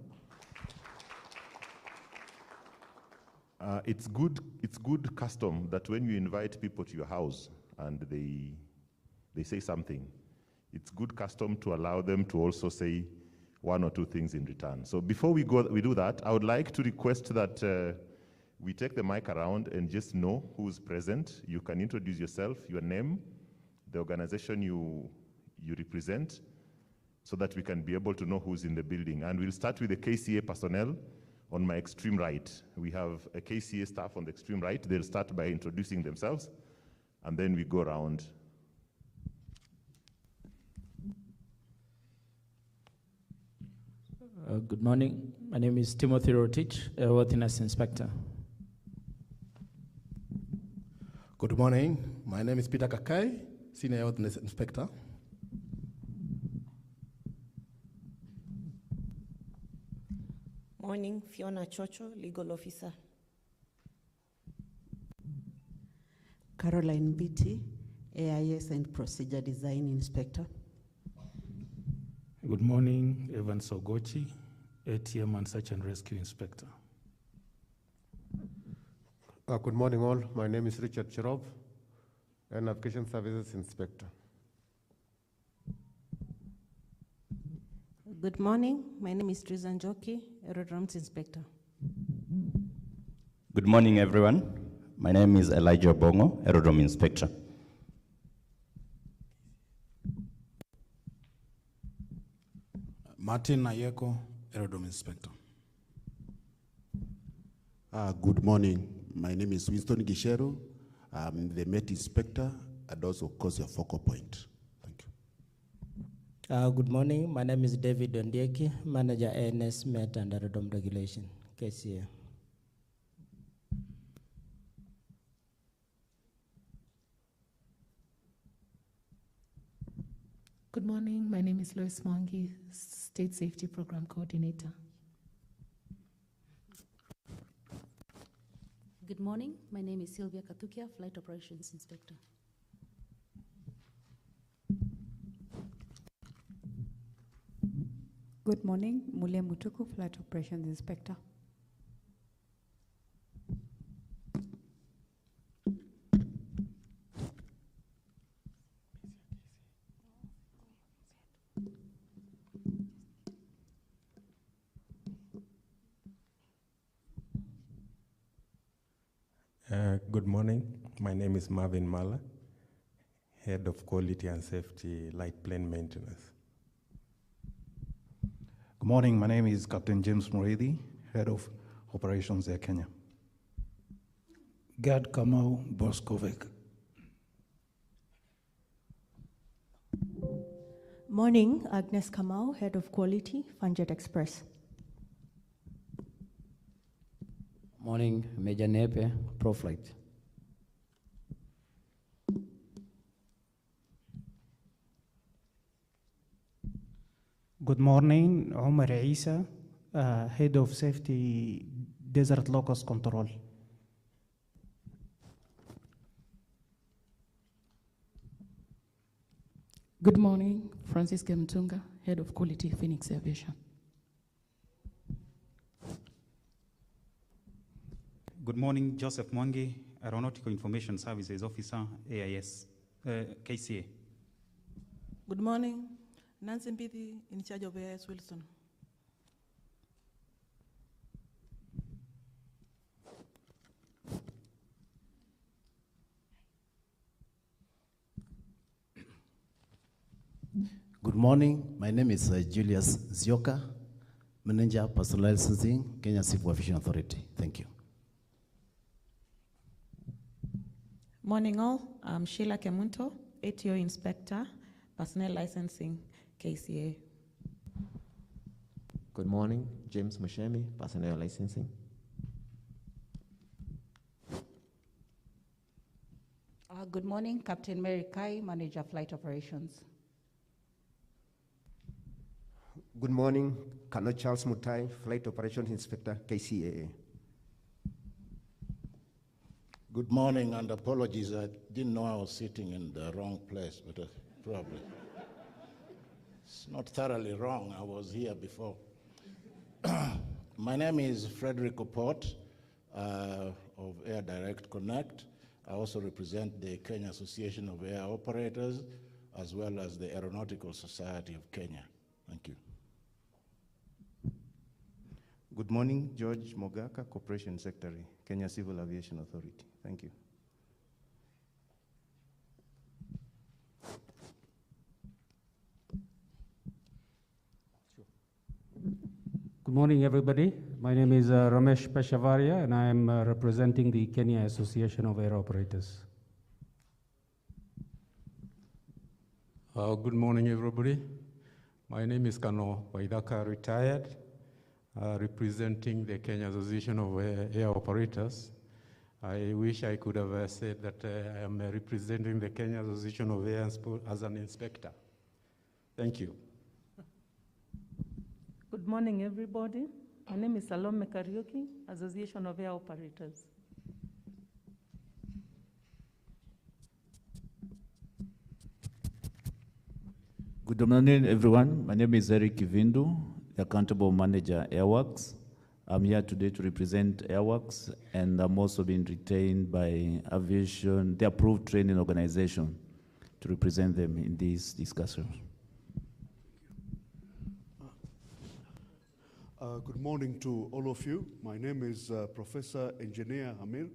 It's good custom that when you invite people to your house and they say something, it's good custom to allow them to also say one or two things in return. So before we do that, I would like to request that we take the mic around and just know who's present. You can introduce yourself, your name, the organization you represent, so that we can be able to know who's in the building. And we'll start with the Kcaa personnel on my extreme right. We have a Kcaa staff on the extreme right. They'll start by introducing themselves, and then we go around. Good morning. My name is Timothy Rotich, Airworthiness Inspector. Good morning. My name is Peter Kcaa, Senior Airworthiness Inspector. Morning, Fiona Chocho, Legal Officer. Caroline Beatty, AIS and Procedure Design Inspector. Good morning, Evan Sogochi, ATM and Search and Rescue Inspector. Good morning all, my name is Richard Chirov, Air Navigation Services Inspector. Good morning, my name is Teresa Njoki, Aerodromes Inspector. Good morning everyone, my name is Elijah Bongo, Aerodrome Inspector. Martin Ayeko, Aerodrome Inspector. Good morning. My name is Winston Gishero. I'm the Met Inspector and also, of course, your focal point. Thank you. Good morning. My name is David Ondieki, Manager ANS Met and Aerodrome Regulation, Kcaa. Good morning. My name is Lois Mwangi, State Safety Program Coordinator. Good morning. My name is Sylvia Katukia, Flight Operations Inspector. Good morning. Mulia Mutuku, Flight Operations Inspector. Good morning. My name is Marvin Mala, Head of Quality and Safety Light Plane Maintenance. Good morning. My name is Captain James Muridi, Head of Operations Air Kenya. Gad Kamau Boskovec. Morning, Agnes Kamau, Head of Quality, Funjet Express. Morning, Major Nepe, ProFlight. Good morning, Omar Isa, Head of Safety, Desert Locust Control. Good morning, Francis Gemtunga, Head of Quality, Phoenix Aviation. Good morning, Joseph Mwangi, Aeronautical Information Services Officer, AIS, Kcaa. Good morning, Nancy Mbithi, in charge of AIS Wilson. Good morning, my name is Julius Zioka, Manager, Personal Licensing, Kenya Civil Aviation Authority. Thank you. Morning all, I'm Sheila Kemunto, ATO Inspector, Personnel Licensing, Kcaa. Good morning, James Mushemi, Personnel Licensing. Good morning, Captain Mary Kai, Manager Flight Operations. Good morning, Colonel Charles Mutai, Flight Operations Inspector, Kcaa. Good morning, and apologies, I didn't know I was sitting in the wrong place, but probably. It's not thoroughly wrong, I was here before. My name is Frederick Oport of Air Direct Connect. I also represent the Kenya Association of Air Operators, as well as the Aeronautical Society of Kenya. Thank you. Good morning, George Mogaka, Corporation Secretary, Kenya Civil Aviation Authority. Thank you. Good morning, everybody. My name is Ramesh Peshavaria, and I am representing the Kenya Association of Air Operators. Good morning, everybody. My name is Kano Waidaka, retired, representing the Kenya Association of Air Operators. I wish I could have said that I am representing the Kenya Association of Air as an inspector. Thank you. Good morning, everybody. My name is Salome Kariuki, Association of Air Operators. Good morning, everyone. My name is Eric Kivindu, the Accountable Manager, Airworks. I'm here today to represent Airworks, and I'm also being retained by Aviation, the approved training organization, to represent them in this discussion. Good morning to all of you. My name is Professor Engineer Hamir.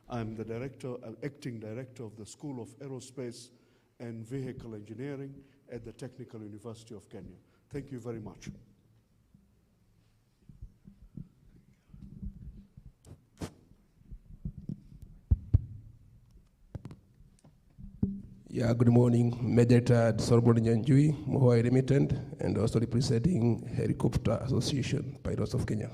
I'm the acting director of the School of Aerospace and Vehicle Engineering at the Technical University of Kenya. Thank you very much. Yeah, good morning. Major Tad Sorbonne Nyanjui, Mohoi Limited, and also representing Helicopter Association, Pilots of Kenya.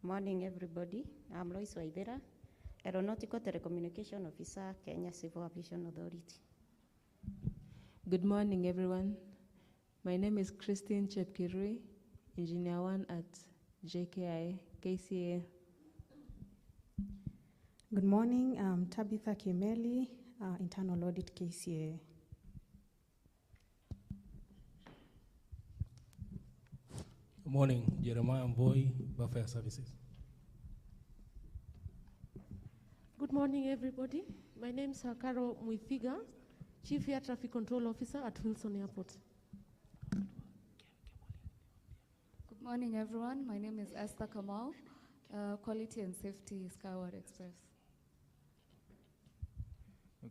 Morning, everybody. I'm Lois Waidera, Aeronautical Telecommunication Officer, Kenya Civil Aviation Authority. Good morning, everyone. My name is Christine Chepkirui, Engineer 1 at JKI, Kcaa. Good morning, I'm Tabitha Kimeli, Internal Audit, Kcaa. Good morning, Jeremiah Mboy, Welfare Services. Good morning, everybody. My name is Hakaro Muithiga, Chief Air Traffic Control Officer at Wilson Airport. Good morning, everyone. My name is Esther Kamau, Quality and Safety, Skyward Express.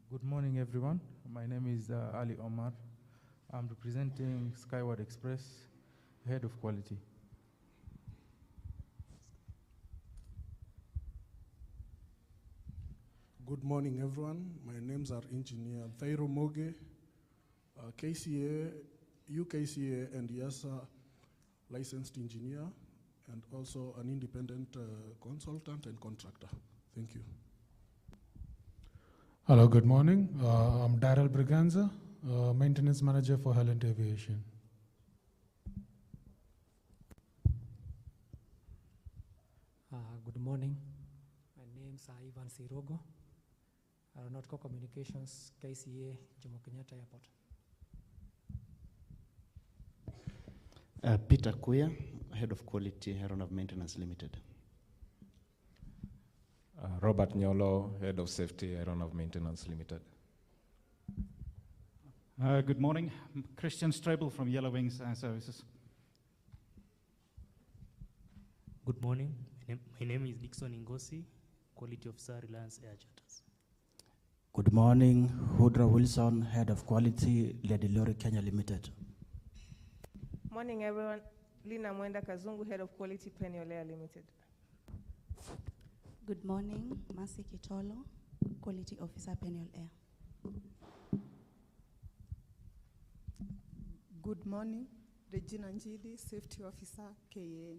Good morning, everyone. My name is Ali Omar. I'm representing Skyward Express, Head of Quality. Good morning, everyone. My names are Engineer Thairo Moge, Kcaa, UKCA, and YASA licensed engineer, and also an independent consultant and contractor. Thank you. Hello, good morning. I'm Daryl Briganza, Maintenance Manager for Helent Aviation. Good morning. My name is Ivan Sirogo, Aeronautical Communications, Kcaa, Jomo Kenyatta Airport. Peter Kuya, Head of Quality, Aeronav Maintenance Limited. Robert Nyolo, Head of Safety, Aeronav Maintenance Limited. Good morning. I'm Christian Strabel from Yellow Wings Air Services. Good morning. My name is Dixon Ngosi, Quality Officer, Reliance Air Charters. Good morning, Hudra Wilson, Head of Quality, Lady Lori Kenya Limited. Morning, everyone. Lina Mwenda Kazungu, Head of Quality, Peniel Air Limited. Good morning, Masi Kitolo, Quality Officer, Peniel Air. Good morning, Regina Njidi, Safety Officer, KA.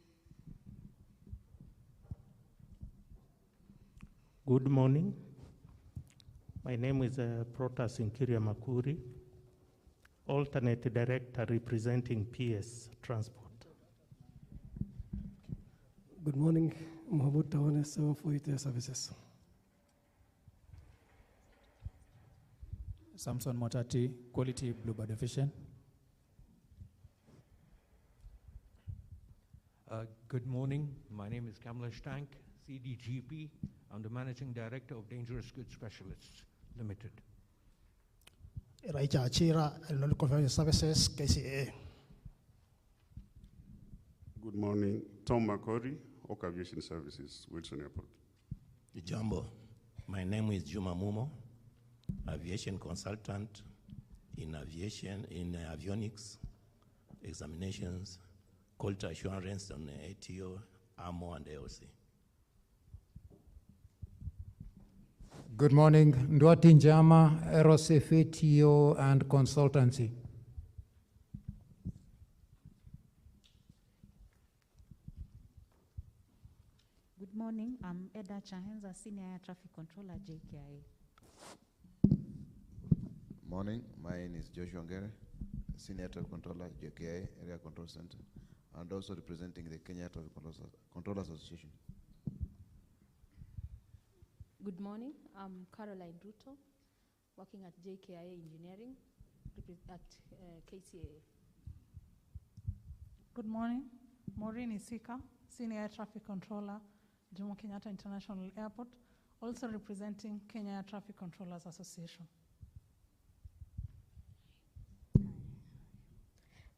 Good morning. My name is Protas Inkiria Makuri, Alternate Director representing PS Transport. Good morning, Mohammed Tawane, 748 Services. Samson Motati, Quality Bluebird Efficient. Good morning. My name is Kamlesh Tank, CDGP. I'm the Managing Director of Dangerous Goods Specialists Limited. Raicha Achira, Qualification Services, Kcaa. Good morning. Tom Makori, Oak Aviation Services, Wilson Airport. Jambo. My name is Juma Mumo, aviation consultant in aviation, in avionics, examinations, quality assurance on ATO, AMO, and AOC. Good morning, Ndwati Njama, Aerospace, TO, and Consultancy. Good morning, I'm Eda Chahenza, Senior Air Traffic Controller, JKIA. Morning, my name is Joshua Ngere, Senior Air Traffic Controller, JKIA, Area Control Center, and also representing the Kenya Air Traffic Controllers Association. Good morning, I'm Caroline Ruto, working at JKIA Engineering at Kcaa. Good morning, Maureen Isika, Senior Air Traffic Controller, Jomo Kenyatta International Airport, also representing Kenya Air Traffic Controllers Association.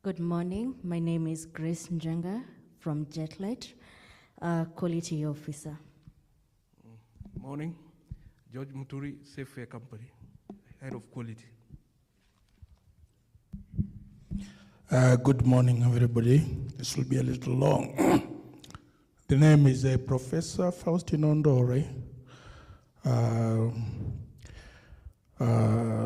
Good morning, my name is Grace Njenga from Jetlight, Quality Officer. Morning, George Muturi, Safe Air Company, Head of Quality. Good morning, everybody. This will be a little long. The name is Professor Faustino Ndore.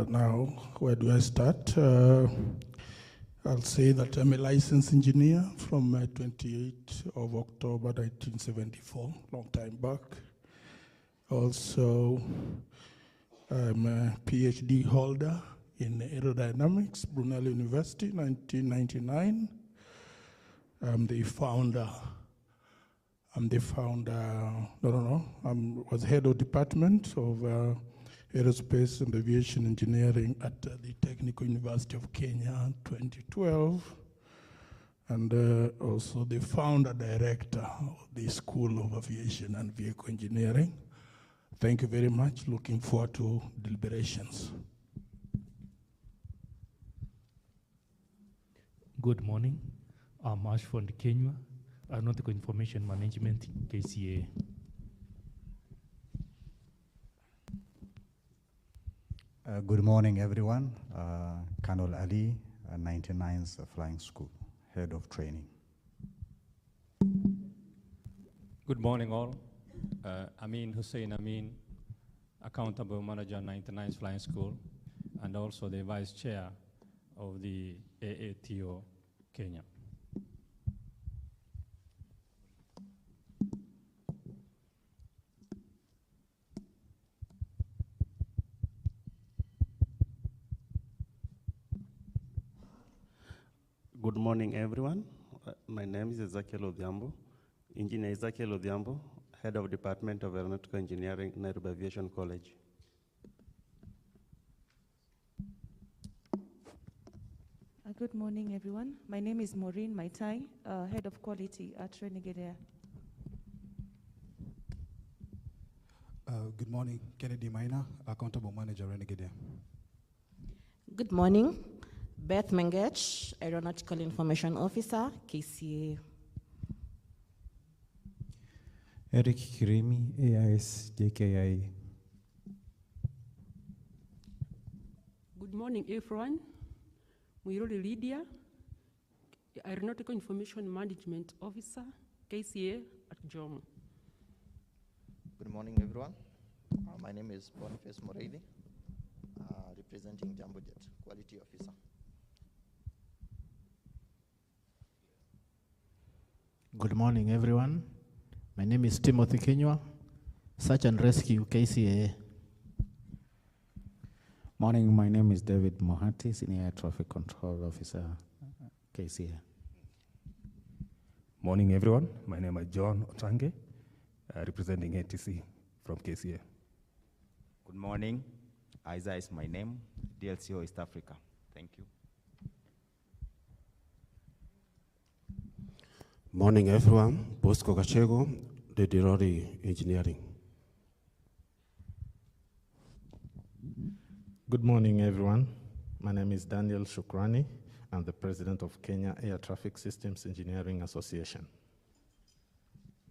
Now, where do I start? I'll say that I'm a licensed engineer from 28th of October 1974, long time back. Also, I'm a PhD holder in aerodynamics, Brunel University, 1999. I'm the founder, I was head of department of aerospace and aviation engineering at the Technical University of Kenya, 2012. And also the founder director of the School of Aviation and Vehicle Engineering. Thank you very much. Looking forward to deliberations. Good morning. I'm Ashford Kenywa, Aeronautical Information Management, Kcaa. Good morning, everyone. Colonel Ali, 99th Flying School, Head of Training. Good morning, all. Amin Hussein Amin, Accountable Manager, 99th Flying School, and also the Vice Chair of the AATO Kenya. Good morning, everyone. My name is Ezekiel Odhiambo, Engineer Ezekiel Odhiambo, Head of Department of Aeronautical Engineering, Nairobi Aviation College. Good morning, everyone. My name is Maureen Maitai, Head of Quality at Renegade Air. Good morning, Kennedy Maina, Accountable Manager, Renegade Air. Good morning, Beth Mengech, Aeronautical Information Officer, Kcaa. Eric Kirimi, AIS JKIA. Good morning, everyone. Muirori Lydia, Aeronautical Information Management Officer, Kcaa at Jomo. Good morning, everyone. My name is Boniface Moreidi, representing Jambo Jet, Quality Officer. Good morning, everyone. My name is Timothy Kinywa, Search and Rescue, Kcaa. Morning, my name is David Mohati, Senior Air Traffic Control Officer, Kcaa. Morning, everyone. My name is John Otange, representing ATC from Kcaa. Good morning. Isa is my name, DLCO East Africa. Thank you. Morning, everyone. Bosco Gachego, the Dirori Engineering. Good morning, everyone. My name is Daniel Shukrani. I'm the president of Kenya Air Traffic Systems Engineering Association.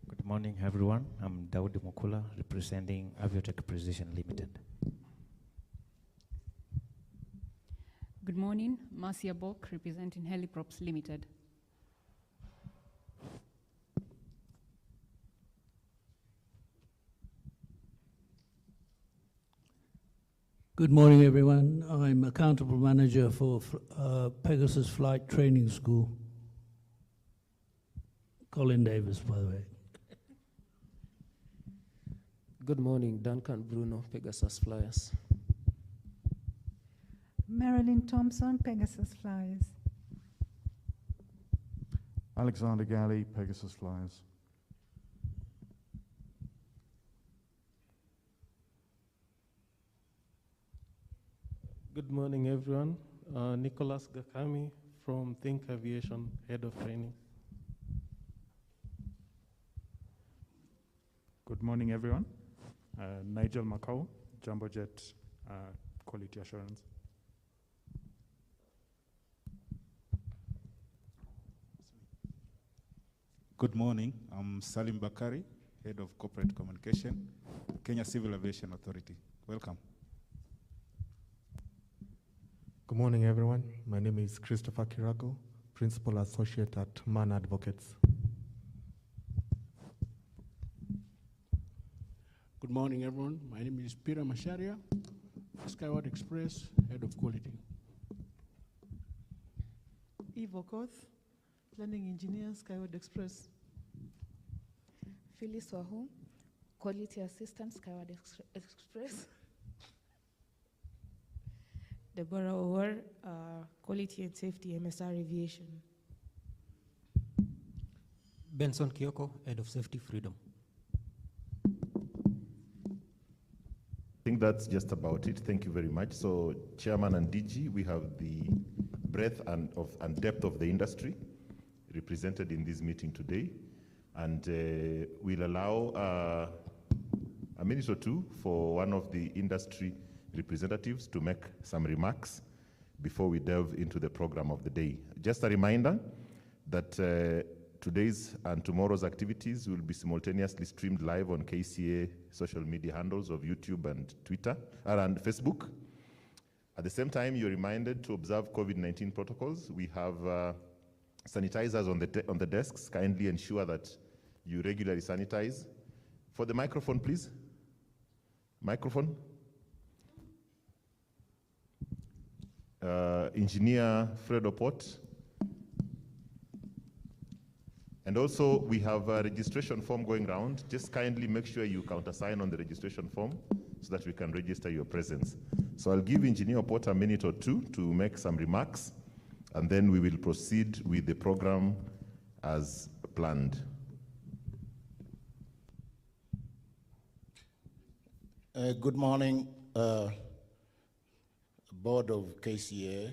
Good morning, everyone. I'm Daudi Mukula, representing Aviotech Precision Limited. Good morning, Marcia Bok, representing Heliprops Limited. Good morning, everyone. I'm accountable manager for Pegasus Flight Training School. Colin Davis, by the way. Good morning, Duncan Bruno, Pegasus Flyers. Marilyn Thompson, Pegasus Flyers. Alexander Galley, Pegasus Flyers. Good morning, everyone. Nicholas Gakami from Think Aviation, Head of Training. Good morning, everyone. Nigel Macau, Jumbojet Quality Assurance. Good morning. I'm Salim Bakari, Head of Corporate Communication, Kenya Civil Aviation Authority. Welcome. Good morning, everyone. My name is Christopher Kirago, Principal Associate at MAN Advocates. Good morning, everyone. My name is Peter Masharia, Skyward Express, Head of Quality. Eve Okoth, Planning Engineer, Skyward Express. Phyllis Wahu, Quality Assistant, Skyward Express. Deborah Owar, Quality and Safety, MSR Aviation. Benson Kioko, Head of Safety Freedom. I think that's just about it. Thank you very much. So, Chairman and DG, we have the breadth and depth of the industry represented in this meeting today, and we'll allow a minute or two for one of the industry representatives to make some remarks before we delve into the program of the day. Just a reminder that today's and tomorrow's activities will be simultaneously streamed live on Kcaa social media handles of YouTube and Twitter and Facebook. At the same time, you're reminded to observe COVID-19 protocols. We have sanitizers on the desks. Kindly ensure that you regularly sanitize. For the microphone, please. Microphone. Engineer Fred Opot. And also, we have a registration form going around. Just kindly make sure you countersign on the registration form so that we can register your presence. So I'll give Engineer Opot a minute or two to make some remarks, and then we will proceed with the program as planned. Good morning, Board of Kcaa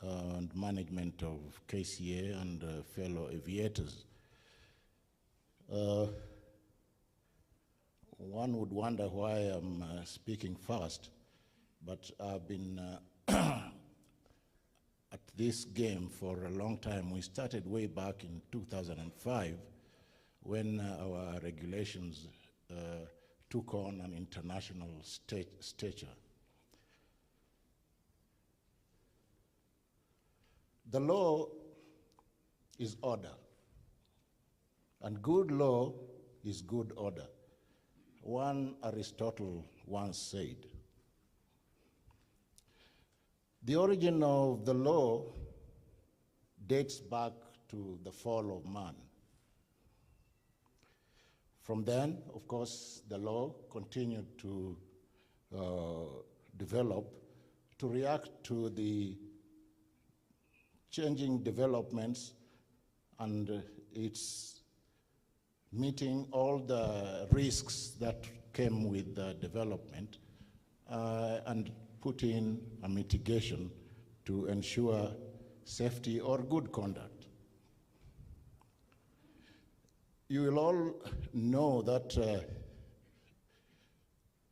and management of Kcaa and fellow aviators. One would wonder why I'm speaking fast, but I've been at this game for a long time. We started way back in 2005 when our regulations took on an international stature. The law is order, and good law is good order. One Aristotle once said, the origin of the law dates back to the fall of man. From then, of course, the law continued to develop to react to the changing developments, and it's meeting all the risks that came with the development and put in a mitigation to ensure safety or good conduct. You will all know that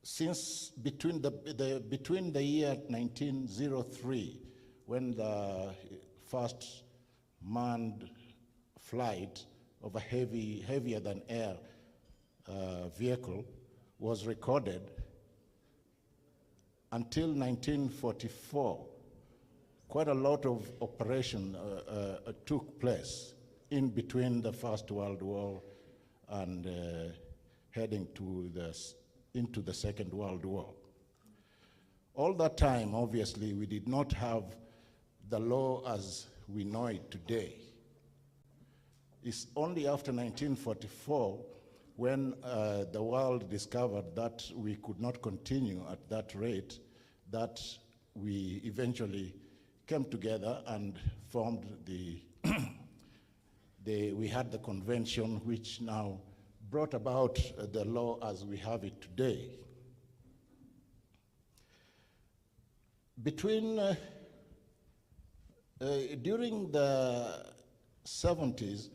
since between the year 1903, when the first manned flight of a heavier than air vehicle was recorded, until 1944, quite a lot of operation took place in between the First World War and heading into the Second World War. All that time, obviously, we did not have the law as we know it today. It's only after 1944 when the world discovered that we could not continue at that rate that we eventually came together and formed we had the convention, which now brought about the law as we have it today. During the 70s,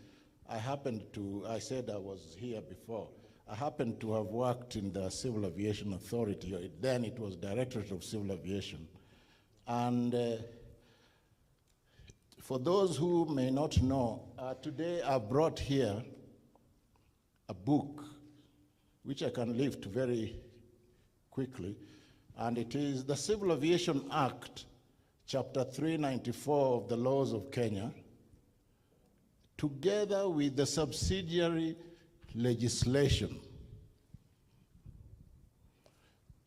I said I was here before, I happened to have worked in the Civil Aviation Authority, then it was Directorate of Civil Aviation. And for those who may not know, today I brought here a book which I can lift very quickly, and it is the Civil Aviation Act, Chapter 394 of the Laws of Kenya, together with the subsidiary legislation.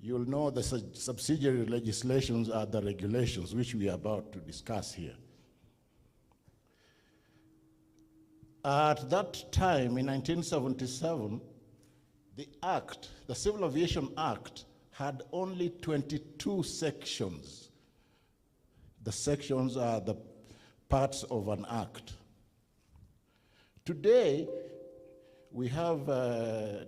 You'll know the subsidiary legislations are the regulations which we are about to discuss here. At that time, in 1977, the Civil Aviation Act had only 22 sections. The sections are the parts of an act. Today, we have the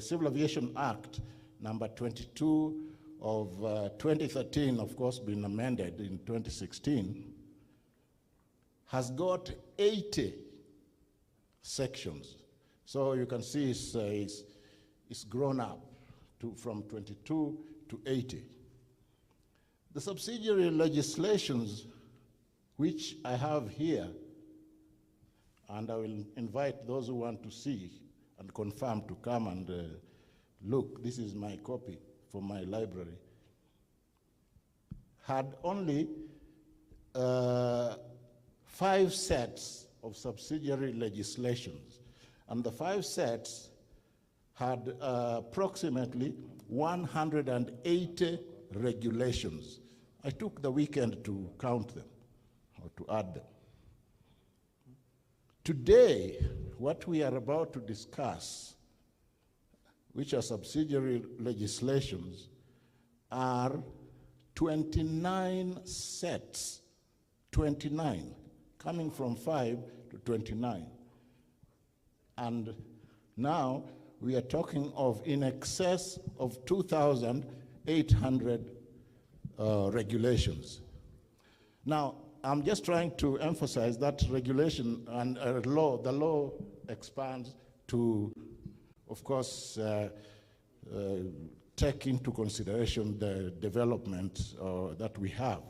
Civil Aviation Act, number 22 of 2013, of course, been amended in 2016, has got 80 sections. So you can see it's grown up from 22 to 80. The subsidiary legislations, which I have here, and I will invite those who want to see and confirm to come and look. This is my copy from my library. Had only 5 sets of subsidiary legislations, and the 5 sets had approximately 180 regulations. I took the weekend to count them, or to add them. Today, what we are about to discuss, which are subsidiary legislations, are 29 sets, 29, coming from 5 to 29. And now we are talking of in excess of 2,800 regulations. Now, I'm just trying to emphasize that regulation and the law expands to, of course, take into consideration the development that we have.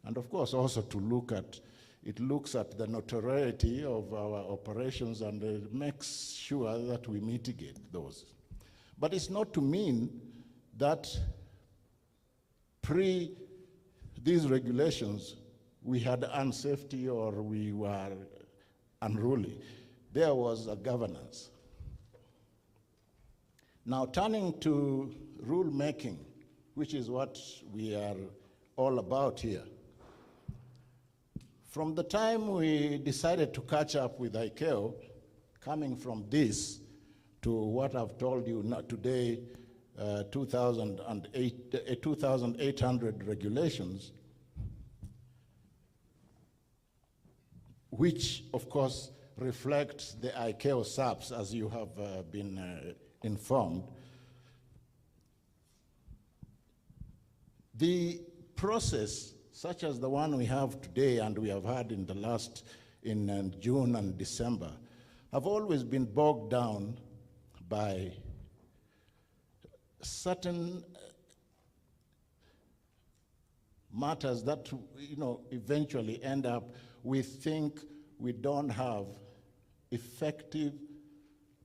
And of course, also to look at, it looks at the notoriety of our operations and makes sure that we mitigate those. But it's not to mean that pre these regulations, we had unsafety or we were unruly. There was a governance. Now turning to rule making, which is what we are all about here. From the time we decided to catch up with ICAO, coming from this, to what I've told you today, 2,800 regulations, which of course reflects the ICAO SAPs, as you have been informed. The process, such as the one we have today and we have had in June and December, have always been bogged down by certain matters that, eventually end up, we think we don't have effective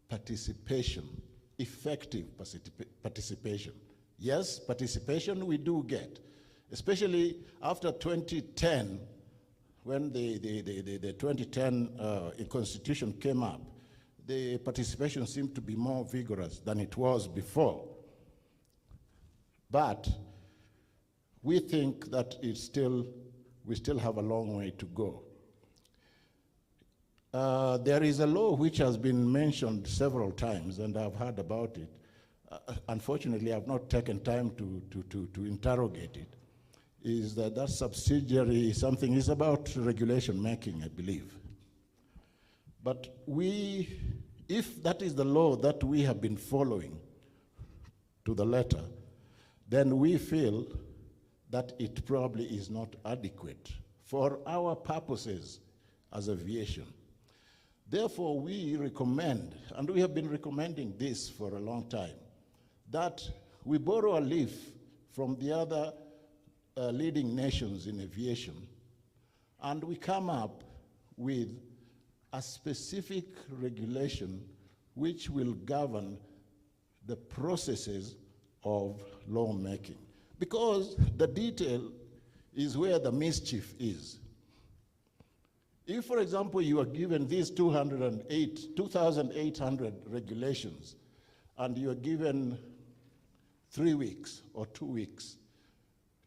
participation. Yes, participation we do get, especially after 2010, when the 2010 Constitution came up. The participation seemed to be more vigorous than it was before. But we think that we still have a long way to go. There is a law which has been mentioned several times, and I've heard about it. Unfortunately, I've not taken time to interrogate it. Is that subsidiary something is about regulation making, I believe. But if that is the law that we have been following to the letter, then we feel that it probably is not adequate for our purposes as aviation. Therefore, we recommend, and we have been recommending this for a long time, that we borrow a leaf from the other leading nations in aviation, and we come up with a specific regulation which will govern the processes of lawmaking. Because the detail is where the mischief is. If, for example, you are given these 2,800 regulations, and you are given 3 weeks or 2 weeks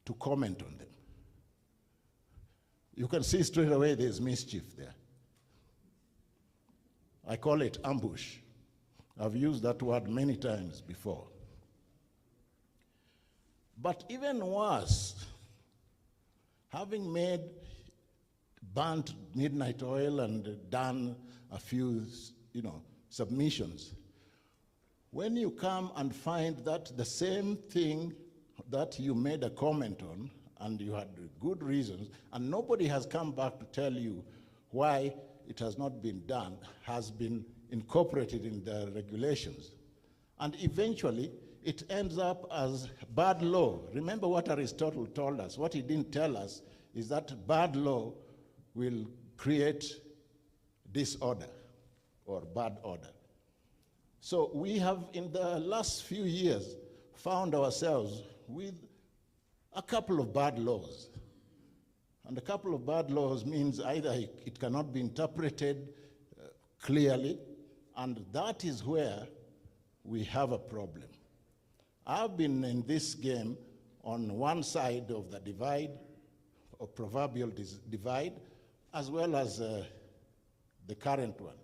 to comment on them, you can see straight away there's mischief there. I call it ambush. I've used that word many times before. But even worse, having burnt midnight oil and done a few, submissions, when you come and find that the same thing that you made a comment on, and you had good reasons, and nobody has come back to tell you why it has not been done, has been incorporated in the regulations. And eventually, it ends up as bad law. Remember what Aristotle told us. What he didn't tell us is that bad law will create disorder or bad order. So we have, in the last few years, found ourselves with a couple of bad laws. And a couple of bad laws means either it cannot be interpreted clearly, and that is where we have a problem. I've been in this game on one side of the divide, or proverbial divide, as well as the current one.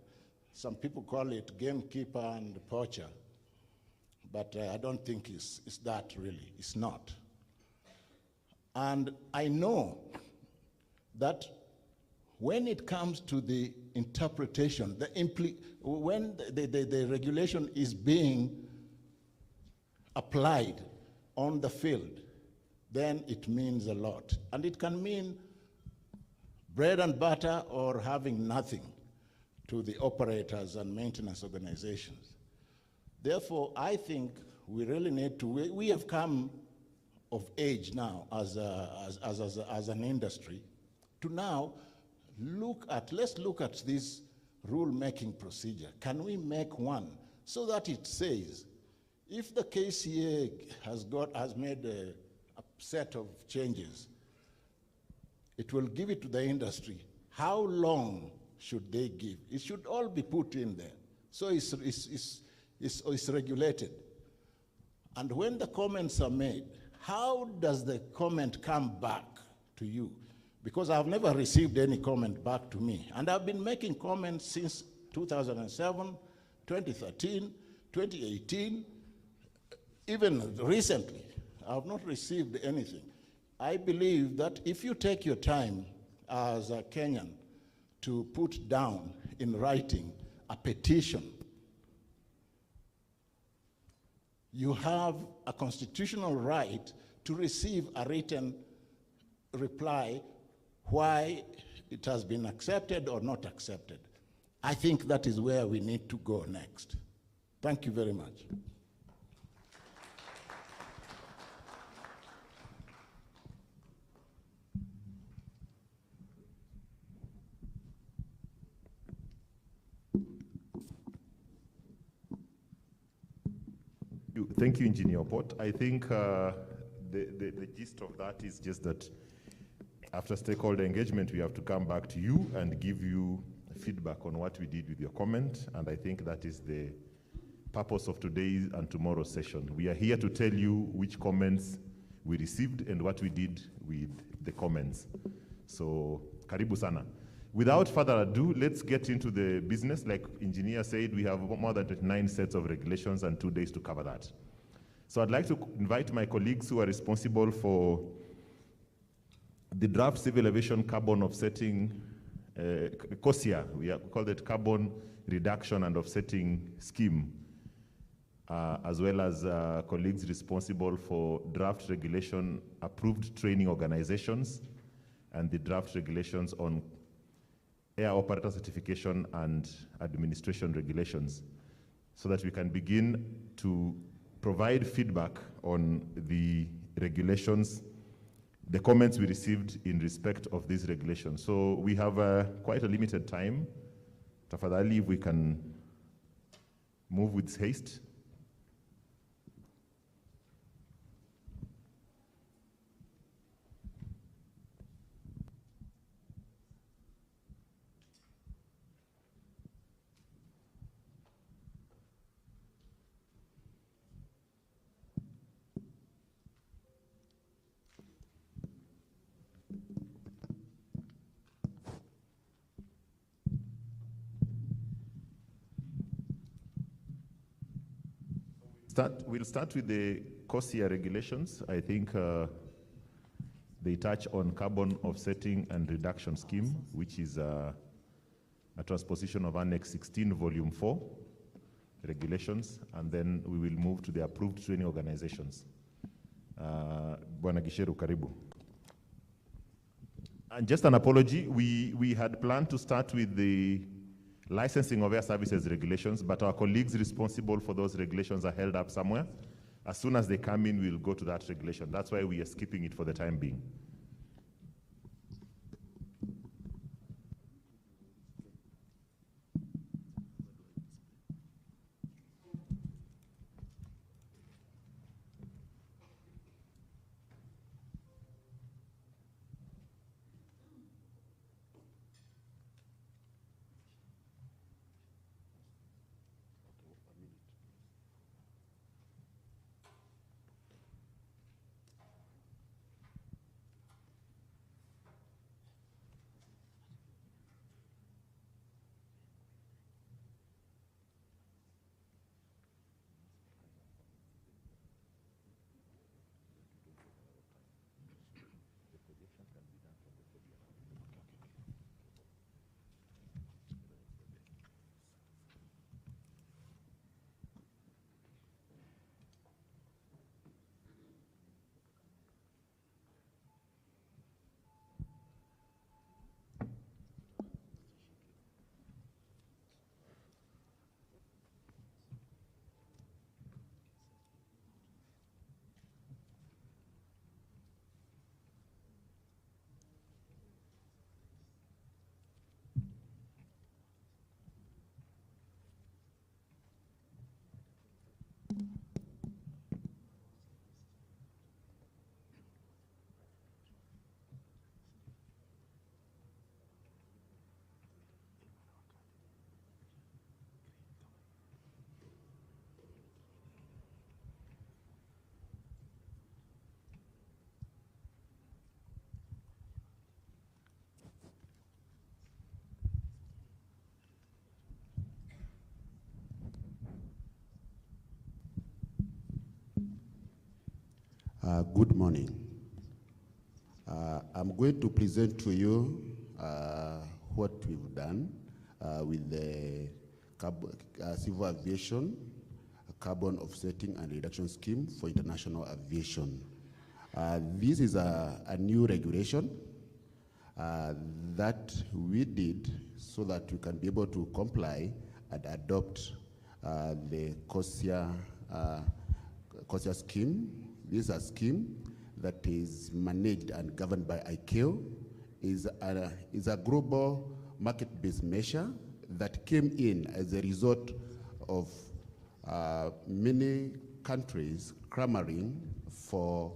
Some people call it gamekeeper and poacher, but I don't think it's that really. It's not. And I know that when it comes to the interpretation, when the regulation is being applied on the field, then it means a lot. And it can mean bread and butter or having nothing to the operators and maintenance organizations. Therefore, I think we really need to, we have come of age now as an industry to now let's look at this rule-making procedure. Can we make one so that it says, if the Kcaa has made a set of changes, it will give it to the industry. How long should they give? It should all be put in there. So it's regulated. And when the comments are made, how does the comment come back to you? Because I've never received any comment back to me. And I've been making comments since 2007, 2013, 2018, even recently, I have not received anything. I believe that if you take your time as a Kenyan to put down in writing a petition, you have a constitutional right to receive a written reply why it has been accepted or not accepted. I think that is where we need to go next. Thank you very much. Thank you, Engineer Port. I think the gist of that is just that after stakeholder engagement, we have to come back to you and give you feedback on what we did with your comment, and I think that is the purpose of today's and tomorrow's session. We are here to tell you which comments we received and what we did with the comments. So, karibu sana. Without further ado, let's get into the business. Like engineer said, we have more than 29 sets of regulations and 2 days to cover that. So I'd like to invite my colleagues who are responsible for the draft civil aviation carbon offsetting, Kcaa, we call it carbon reduction and offsetting scheme, as well as colleagues responsible for draft regulation approved training organizations and the draft regulations on air operator certification and administration regulations, so that we can begin to provide feedback on the regulations, the comments we received in respect of these regulations. So we have quite a limited time. Tafadhali, if we can move with haste. We'll start with the Kcaa regulations. I think they touch on carbon offsetting and reduction scheme, which is a transposition of Annex 16, Volume 4 regulations, and then we will move to the approved training organizations. Bwana Gisheru, karibu. And just an apology, we had planned to start with the licensing of air services regulations, but our colleagues responsible for those regulations are held up somewhere. As soon as they come in, we'll go to that regulation. That's why we are skipping it for the time being. Good morning. I'm going to present to you what we've done with the civil aviation carbon offsetting and reduction scheme for international aviation. This is a new regulation that we did so that we can be able to comply and adopt the Kcaa scheme. This is a scheme that is managed and governed by ICAO. Is a global market-based measure that came in as a result of many countries clamoring for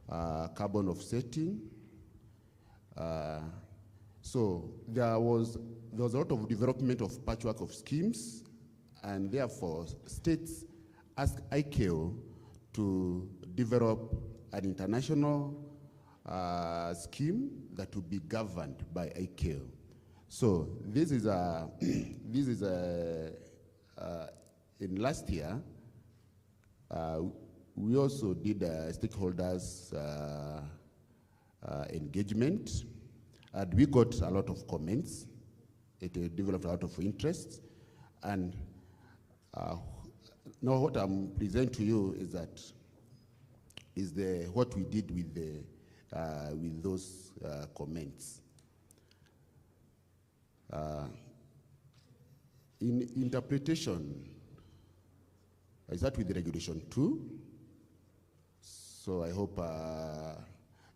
carbon offsetting. So there was a lot of development of patchwork of schemes, and therefore states asked ICAO to develop an international scheme that will be governed by ICAO. So this is in last year, we also did a stakeholders engagement, and we got a lot of comments. It developed a lot of interest, and now what I'm presenting to you is what we did with those comments. In interpretation, I start with the regulation 2. So I hope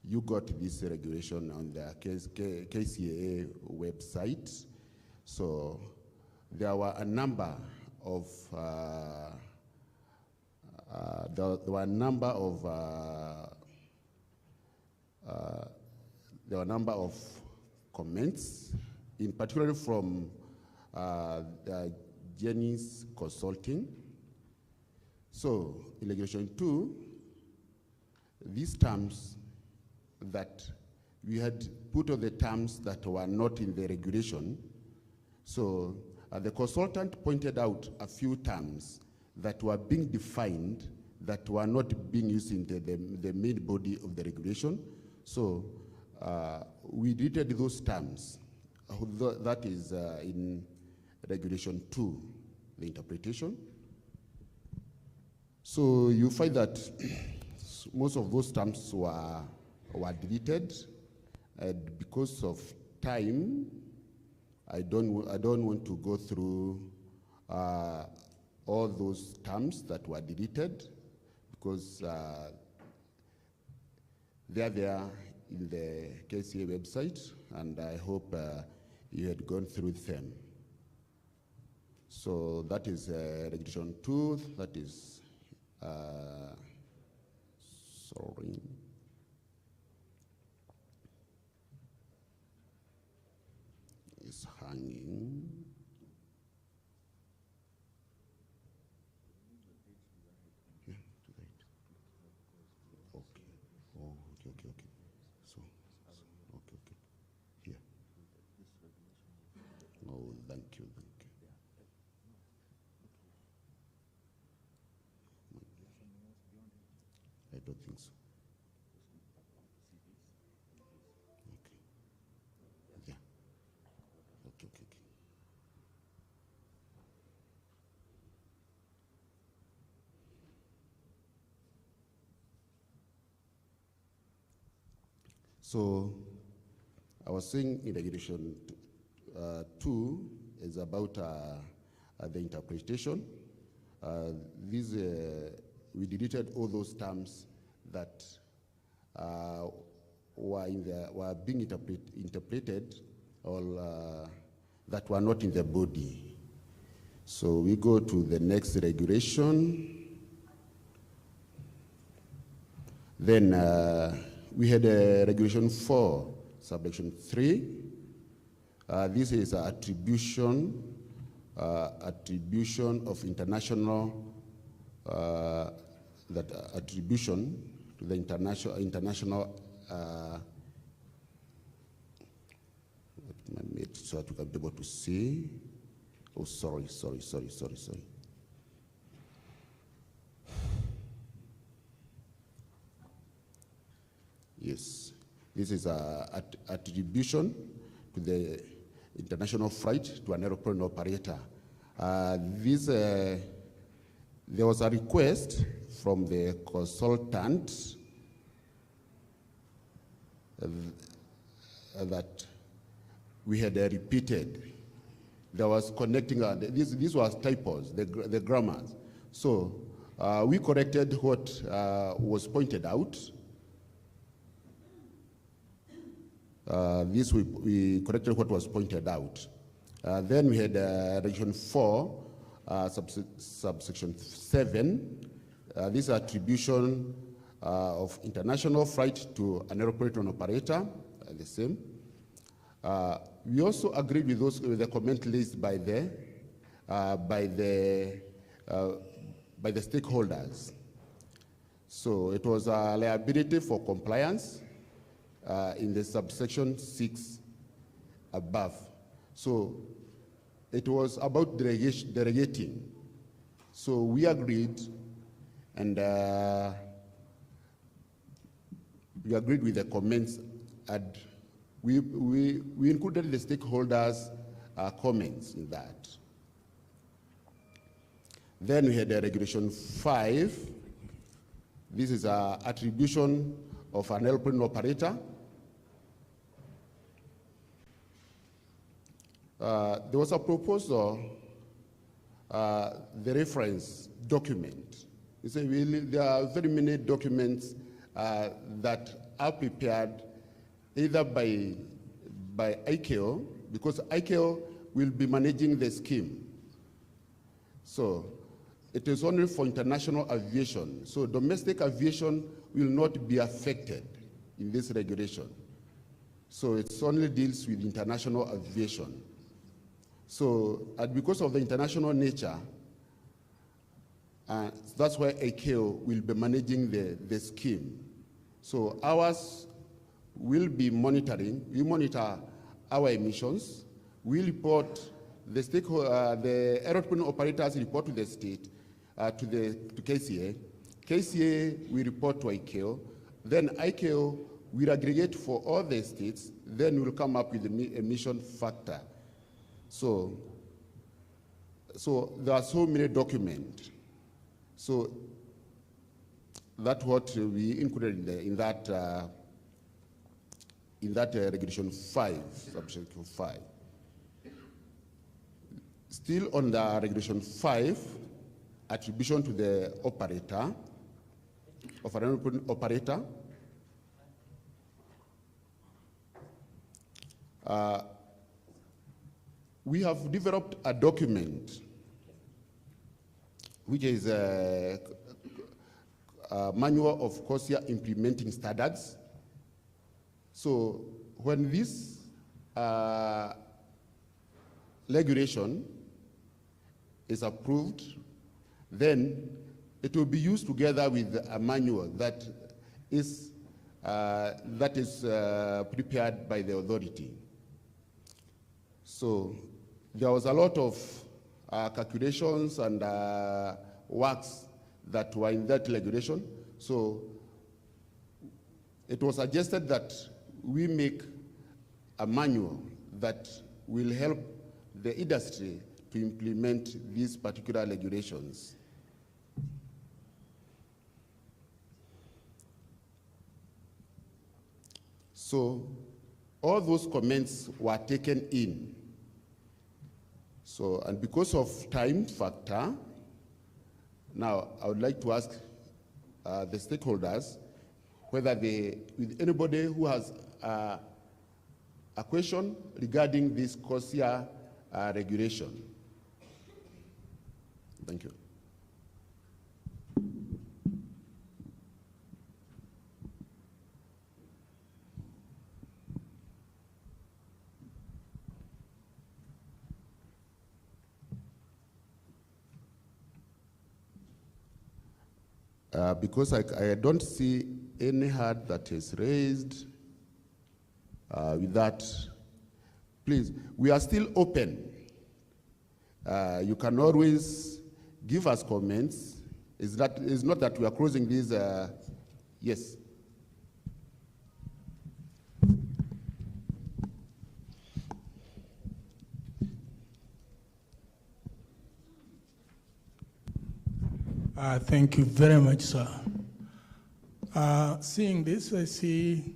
you got this regulation on the Kcaa website. So there were a number of comments, in particular from Jenny's Consulting. So in regulation 2, these terms that we had put on the terms that were not in the regulation. So the consultant pointed out a few terms that were being defined that were not being used in the main body of the regulation. So we deleted those terms. That is in regulation 2, the interpretation. So you find that most of those terms were deleted, and because of time, I don't want to go through all those terms that were deleted, because they're there in the Kcaa website, and I hope you had gone through them. So that is regulation 2, that is, sorry. It's hanging. Yeah, okay. Oh, okay. So, okay. Here. Oh, thank you. I don't think so. Okay. Yeah. Okay. So I was saying in regulation 2 is about the interpretation. We deleted all those terms that were being interpreted or that were not in the body. So we go to the next regulation. Then we had regulation 4, subsection 3. This is attribution of international attribution to the international so that we can be able to see. Oh, sorry. This is attribution to the international flight to an airplane operator. There was a request from the consultant that we had repeated. There was connecting, these was typos, the grammars. So we corrected what was pointed out. We corrected what was pointed out. Then we had Regulation 4, subsection 7. This attribution of international flight to an airport operator, the same. We also agreed with the comment list by the stakeholders. So it was a liability for compliance in the subsection 6 above. So it was about delegating. So we agreed, and we agreed with the comments, and we included the stakeholders' comments in that. Then we had Regulation 5. This is an attribution of an airplane operator. There was a proposal, the reference document. You see, there are very many documents that are prepared either by ICAO, because ICAO will be managing the scheme. So it is only for international aviation. So domestic aviation will not be affected in this regulation. So it only deals with international aviation. So because of the international nature, that's why ICAO will be managing the scheme. So ours will be monitoring. We monitor our emissions. We report the airplane operators report to the state, to Kcaa. Kcaa will report to ICAO. Then ICAO will aggregate for all the states. Then we'll come up with the emission factor. So there are so many documents. So that's what we included in that Regulation 5, subsection 5. Still on the Regulation 5, attribution to the operator, of an airplane operator. We have developed a document which is a manual of Kcaa implementing standards. So when this regulation is approved, then it will be used together with a manual that is prepared by the authority. So there was a lot of calculations and works that were in that regulation. So it was suggested that we make a manual that will help the industry to implement these particular regulations. So all those comments were taken in. So, and because of time factor, now I would like to ask the stakeholders whether with anybody who has a question regarding this Kcaa regulation. Thank you. Because I don't see any hand that is raised with that, please, we are still open. You can always give us comments. It's not that we are closing these, yes. Thank you very much, sir. Seeing this, I see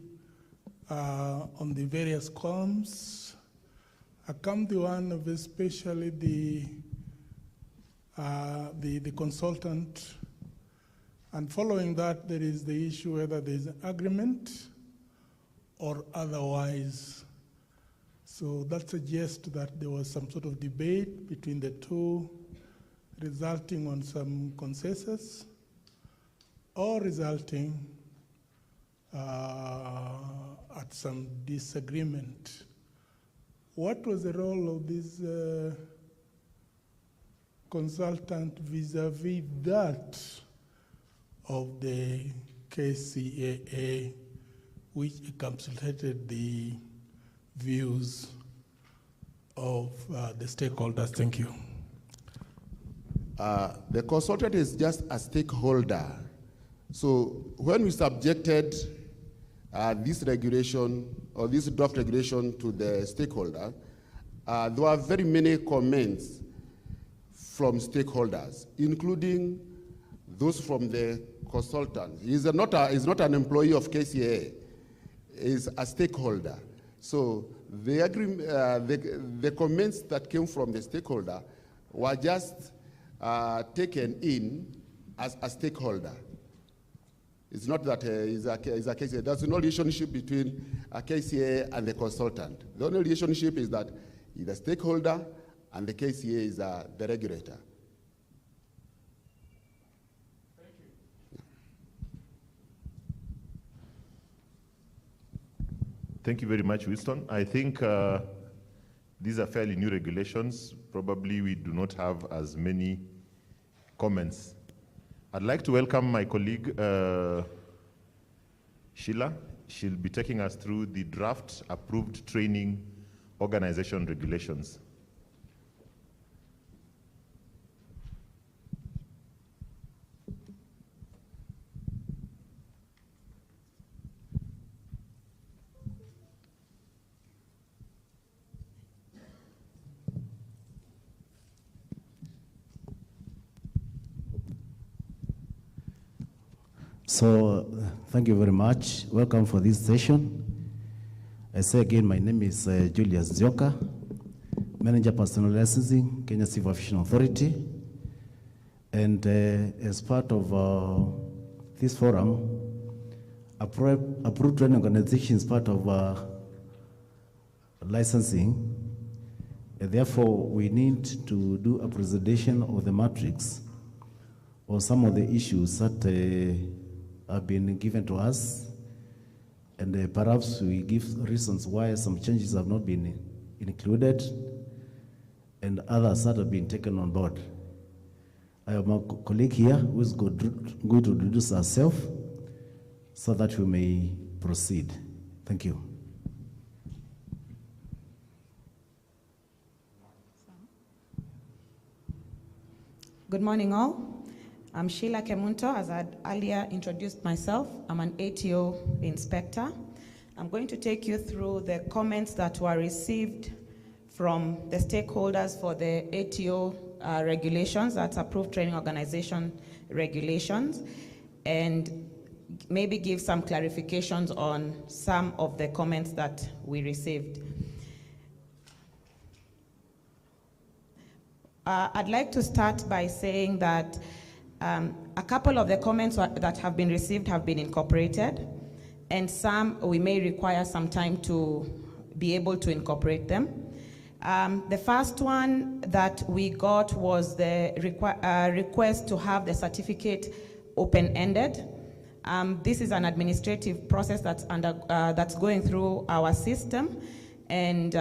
on the various columns, I come to one of especially the consultant, and following that, there is the issue whether there's an agreement or otherwise. So that suggests that there was some sort of debate between the two, resulting on some consensus or resulting at some disagreement. What was the role of this consultant vis-a-vis that of the Kcaa, which encapsulated the views of the stakeholders? Thank you. The consultant is just a stakeholder. So when we subjected this regulation or this draft regulation to the stakeholder, there were very many comments from stakeholders, including those from the consultant. He's not an employee of Kcaa, he's a stakeholder. So the comments that came from the stakeholder were just taken in as a stakeholder. It's not that he's a Kcaa. There's no relationship between a Kcaa and the consultant. The only relationship is that he's a stakeholder and the Kcaa is the regulator. Thank you very much, Winston. I think these are fairly new regulations. Probably we do not have as many comments. I'd like to welcome my colleague, Sheila. She'll be taking us through the draft approved training organization regulations. So, thank you very much. Welcome for this session. I say again, my name is Julius Zioka, Manager Personal Licensing, Kenya Civil Aviation Authority. And as part of this forum, approved training organization is part of licensing. And therefore, we need to do a presentation of the matrix or some of the issues that have been given to us, and perhaps we give reasons why some changes have not been included and others that have been taken on board. I have my colleague here who is going to introduce herself so that we may proceed. Thank you. Good morning, all. I'm Sheila Kemunto. As I had earlier introduced myself, I'm an ATO inspector. I'm going to take you through the comments that were received from the stakeholders for the ATO regulations, that's approved training organization regulations, and maybe give some clarifications on some of the comments that we received. I'd like to start by saying that a couple of the comments that have been received have been incorporated, and some we may require some time to be able to incorporate them. The first one that we got was the request to have the certificate open-ended. This is an administrative process that's going through our system, and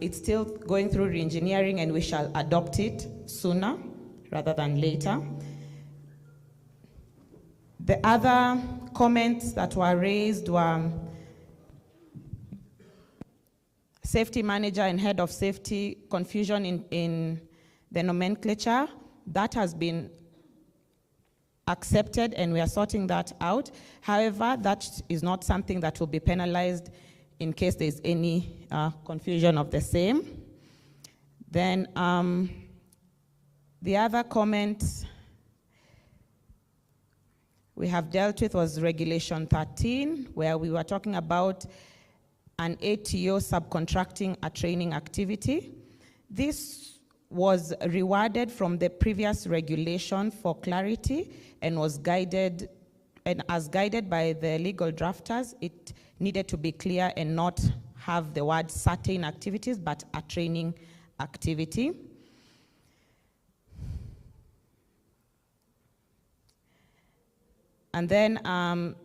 it's still going through re-engineering, and we shall adopt it sooner rather than later. The other comments that were raised were safety manager and head of safety confusion in the nomenclature. That has been accepted and we are sorting that out. However, that is not something that will be penalized in case there's any confusion of the same. Then the other comment we have dealt with was Regulation 13, where we were talking about an ATO subcontracting a training activity. This was rewarded from the previous regulation for clarity and was guided, and as guided by the legal drafters, it needed to be clear and not have the word certain activities, but a training activity. And then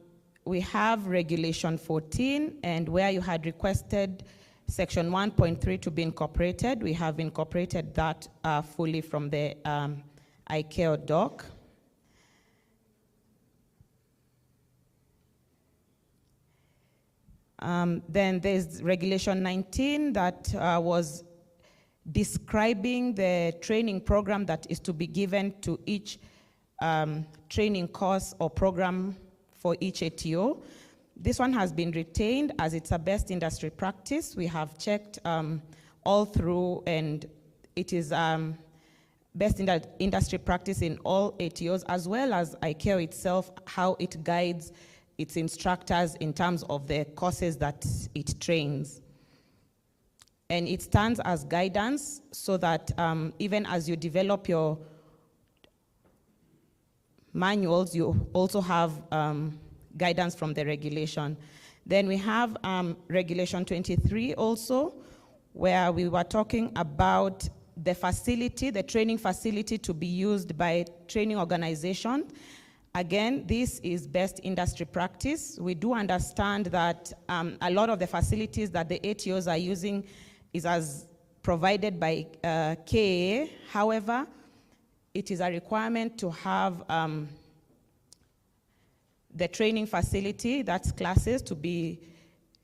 we have Regulation 14, and where you had requested Section 1.3 to be incorporated, we have incorporated that fully from the ICAO doc. Then there's Regulation 19 that was describing the training program that is to be given to each training course or program for each ATO. This one has been retained as it's a best industry practice. We have checked all through, and it is best industry practice in all ATOs, as well as ICAO itself, how it guides its instructors in terms of the courses that it trains. And it stands as guidance so that even as you develop your manuals, you also have guidance from the regulation. Then we have Regulation 23 also, where we were talking about the facility, the training facility to be used by training organizations. Again, this is best industry practice. We do understand that a lot of the facilities that the ATOs are using is as provided by Kcaa. However, it is a requirement to have the training facility, that's classes, to be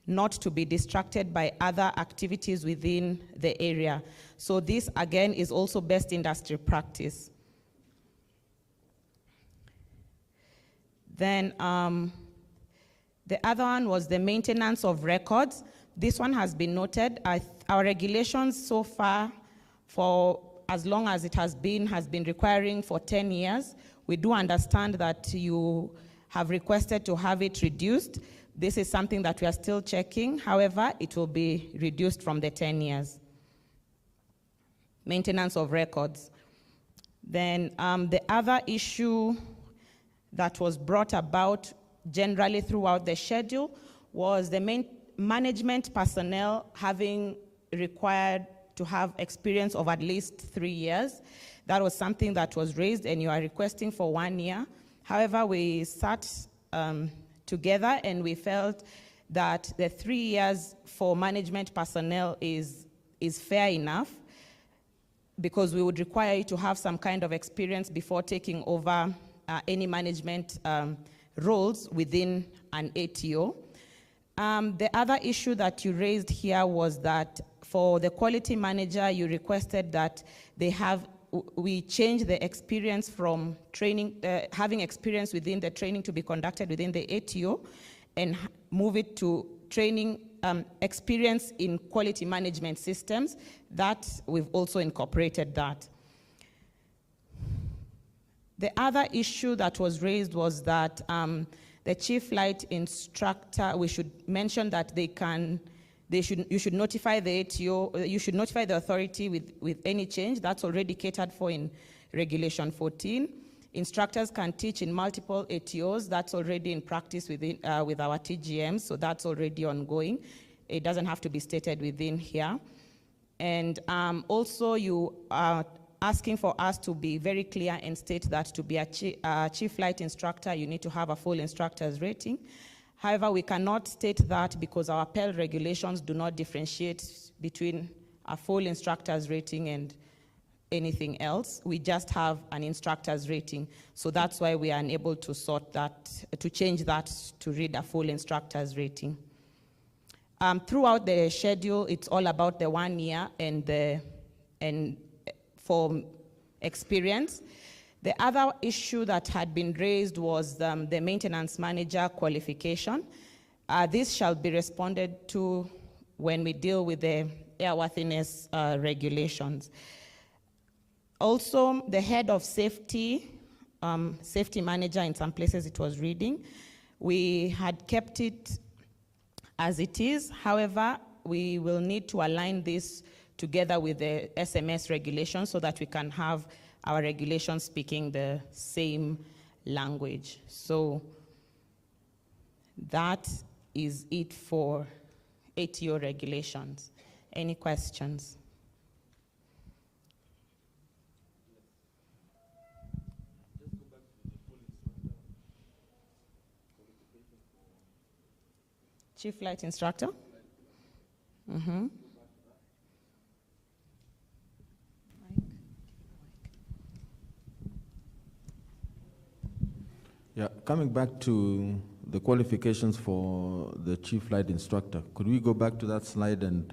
not to be distracted by other activities within the area. So this, again, is also best industry practice. Then the other one was the maintenance of records. This one has been noted. Our regulations so far, for as long as it has been requiring for 10 years. We do understand that you have requested to have it reduced. This is something that we are still checking. However, it will be reduced from the 10 years. Maintenance of records. Then the other issue that was brought about generally throughout the schedule was the management personnel having required to have experience of at least 3 years. That was something that was raised, and you are requesting for 1 year. However, we sat together and we felt that the 3 years for management personnel is fair enough, because we would require you to have some kind of experience before taking over any management roles within an ATO. The other issue that you raised here was that for the quality manager, you requested that we change the experience from training, having experience within the training to be conducted within the ATO, and move it to training experience in quality management systems. That we've also incorporated that. The other issue that was raised was that the chief flight instructor, we should mention that you should notify the ATO, you should notify the authority with any change. That's already catered for in Regulation 14. Instructors can teach in multiple ATOs. That's already in practice with our TGMs, so that's already ongoing. It doesn't have to be stated within here. And also you are asking for us to be very clear and state that to be a chief flight instructor, you need to have a full instructor's rating. However, we cannot state that because our Pell regulations do not differentiate between a full instructor's rating and anything else. We just have an instructor's rating. So that's why we are unable to sort that, to change that to read a full instructor's rating. Throughout the schedule, it's all about the 1 year and for experience. The other issue that had been raised was the maintenance manager qualification. This shall be responded to when we deal with the airworthiness regulations. Also, the head of safety safety manager, in some places it was reading. We had kept it as it is. However, we will need to align this together with the SMS regulations so that we can have our regulations speaking the same language. So that is it for ATO regulations. Any questions? Chief flight instructor? Mm-hmm. Yeah, coming back to the qualifications for the chief flight instructor, could we go back to that slide and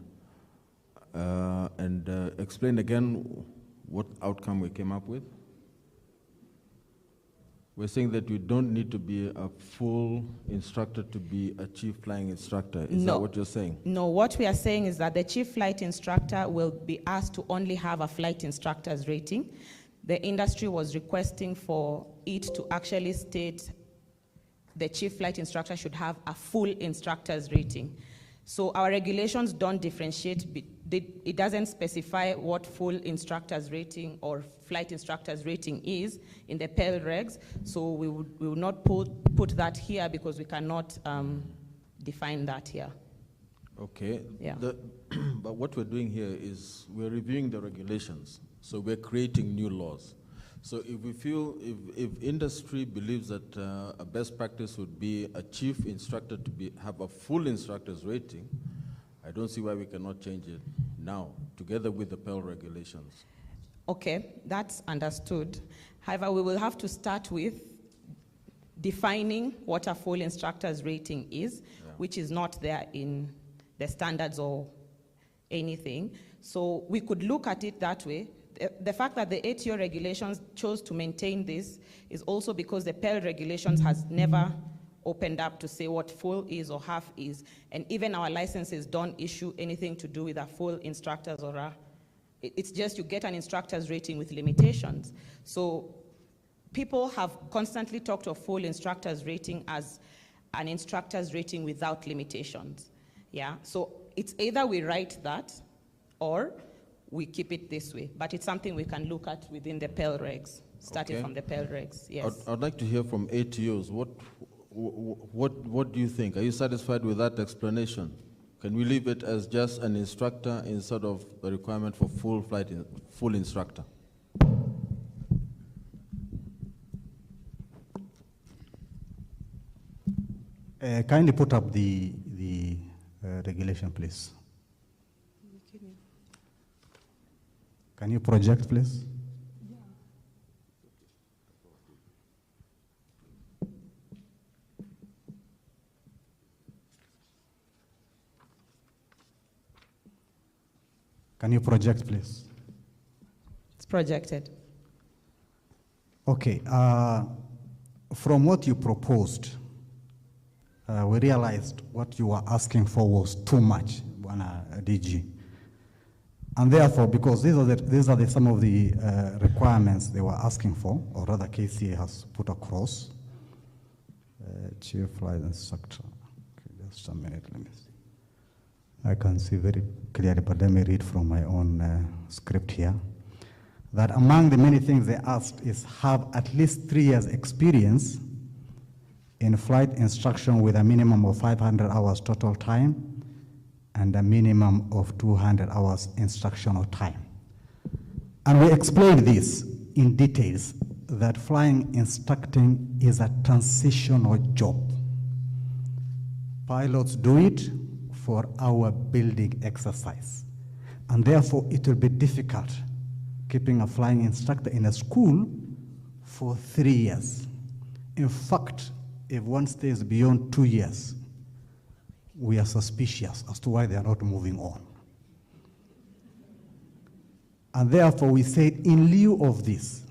explain again what outcome we came up with? We're saying that you don't need to be a full instructor to be a chief flying instructor. Is that what you're saying? No, what we are saying is that the chief flight instructor will be asked to only have a flight instructor's rating. The industry was requesting for it to actually state the chief flight instructor should have a full instructor's rating. So our regulations don't differentiate, it doesn't specify what full instructor's rating or flight instructor's rating is in the PEL regs. So we would not put that here because we cannot define that here. Okay. Yeah. But what we're doing here is we're reviewing the regulations. So we're creating new laws. So if we feel, if industry believes that a best practice would be a chief instructor to have a full instructor's rating, I don't see why we cannot change it now, together with the PEL regulations. Okay, that's understood. However, we will have to start with defining what a full instructor's rating is, which is not there in the standards or anything. So we could look at it that way. The fact that the ATO regulations chose to maintain this is also because the PEL regulations has never opened up to say what full is or half is, and even our licenses don't issue anything to do with a full instructor's or a, it's just you get an instructor's rating with limitations. So people have constantly talked of full instructor's rating as an instructor's rating without limitations. Yeah, so it's either we write that or we keep it this way, but it's something we can look at within the PEL regs, starting from the PEL regs, yes. I'd like to hear from ATOs. What do you think? Are you satisfied with that explanation? Can we leave it as just an instructor instead of a requirement for full instructor? Kindly put up the regulation, please. Can you project, please? Can you project, please? It's projected. Okay. From what you proposed, we realized what you were asking for was too much, DG. And therefore, because these are some of the requirements they were asking for, or rather Kcaa has put across. Chief flight instructor. Okay, just a minute, let me see. I can see very clearly, but let me read from my own script here. That among the many things they asked is have at least 3 years experience in flight instruction with a minimum of 500 hours total time and a minimum of 200 hours instructional time. And we explained this in details, that flying instructing is a transitional job. Pilots do it for our building exercise. And therefore, it will be difficult keeping a flying instructor in a school for 3 years. In fact, if one stays beyond 2 years, we are suspicious as to why they are not moving on. And therefore, we said in lieu of this,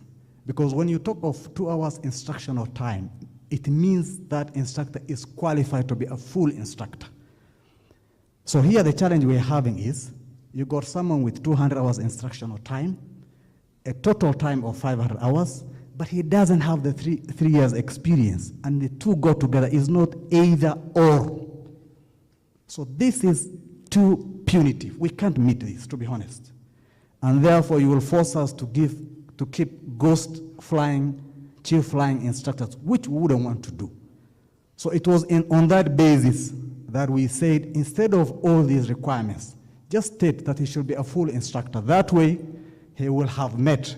because when you talk of 2 hours instructional time, it means that instructor is qualified to be a full instructor. So here the challenge we're having is, you got someone with 200 hours instructional time, a total time of 500 hours, but he doesn't have the three years experience, and the two go together is not either or. So this is too punitive. We can't meet this, to be honest. And therefore, you will force us to keep ghost flying, chief flying instructors, which we wouldn't want to do. So it was on that basis that we said, instead of all these requirements, just state that he should be a full instructor. That way, he will have met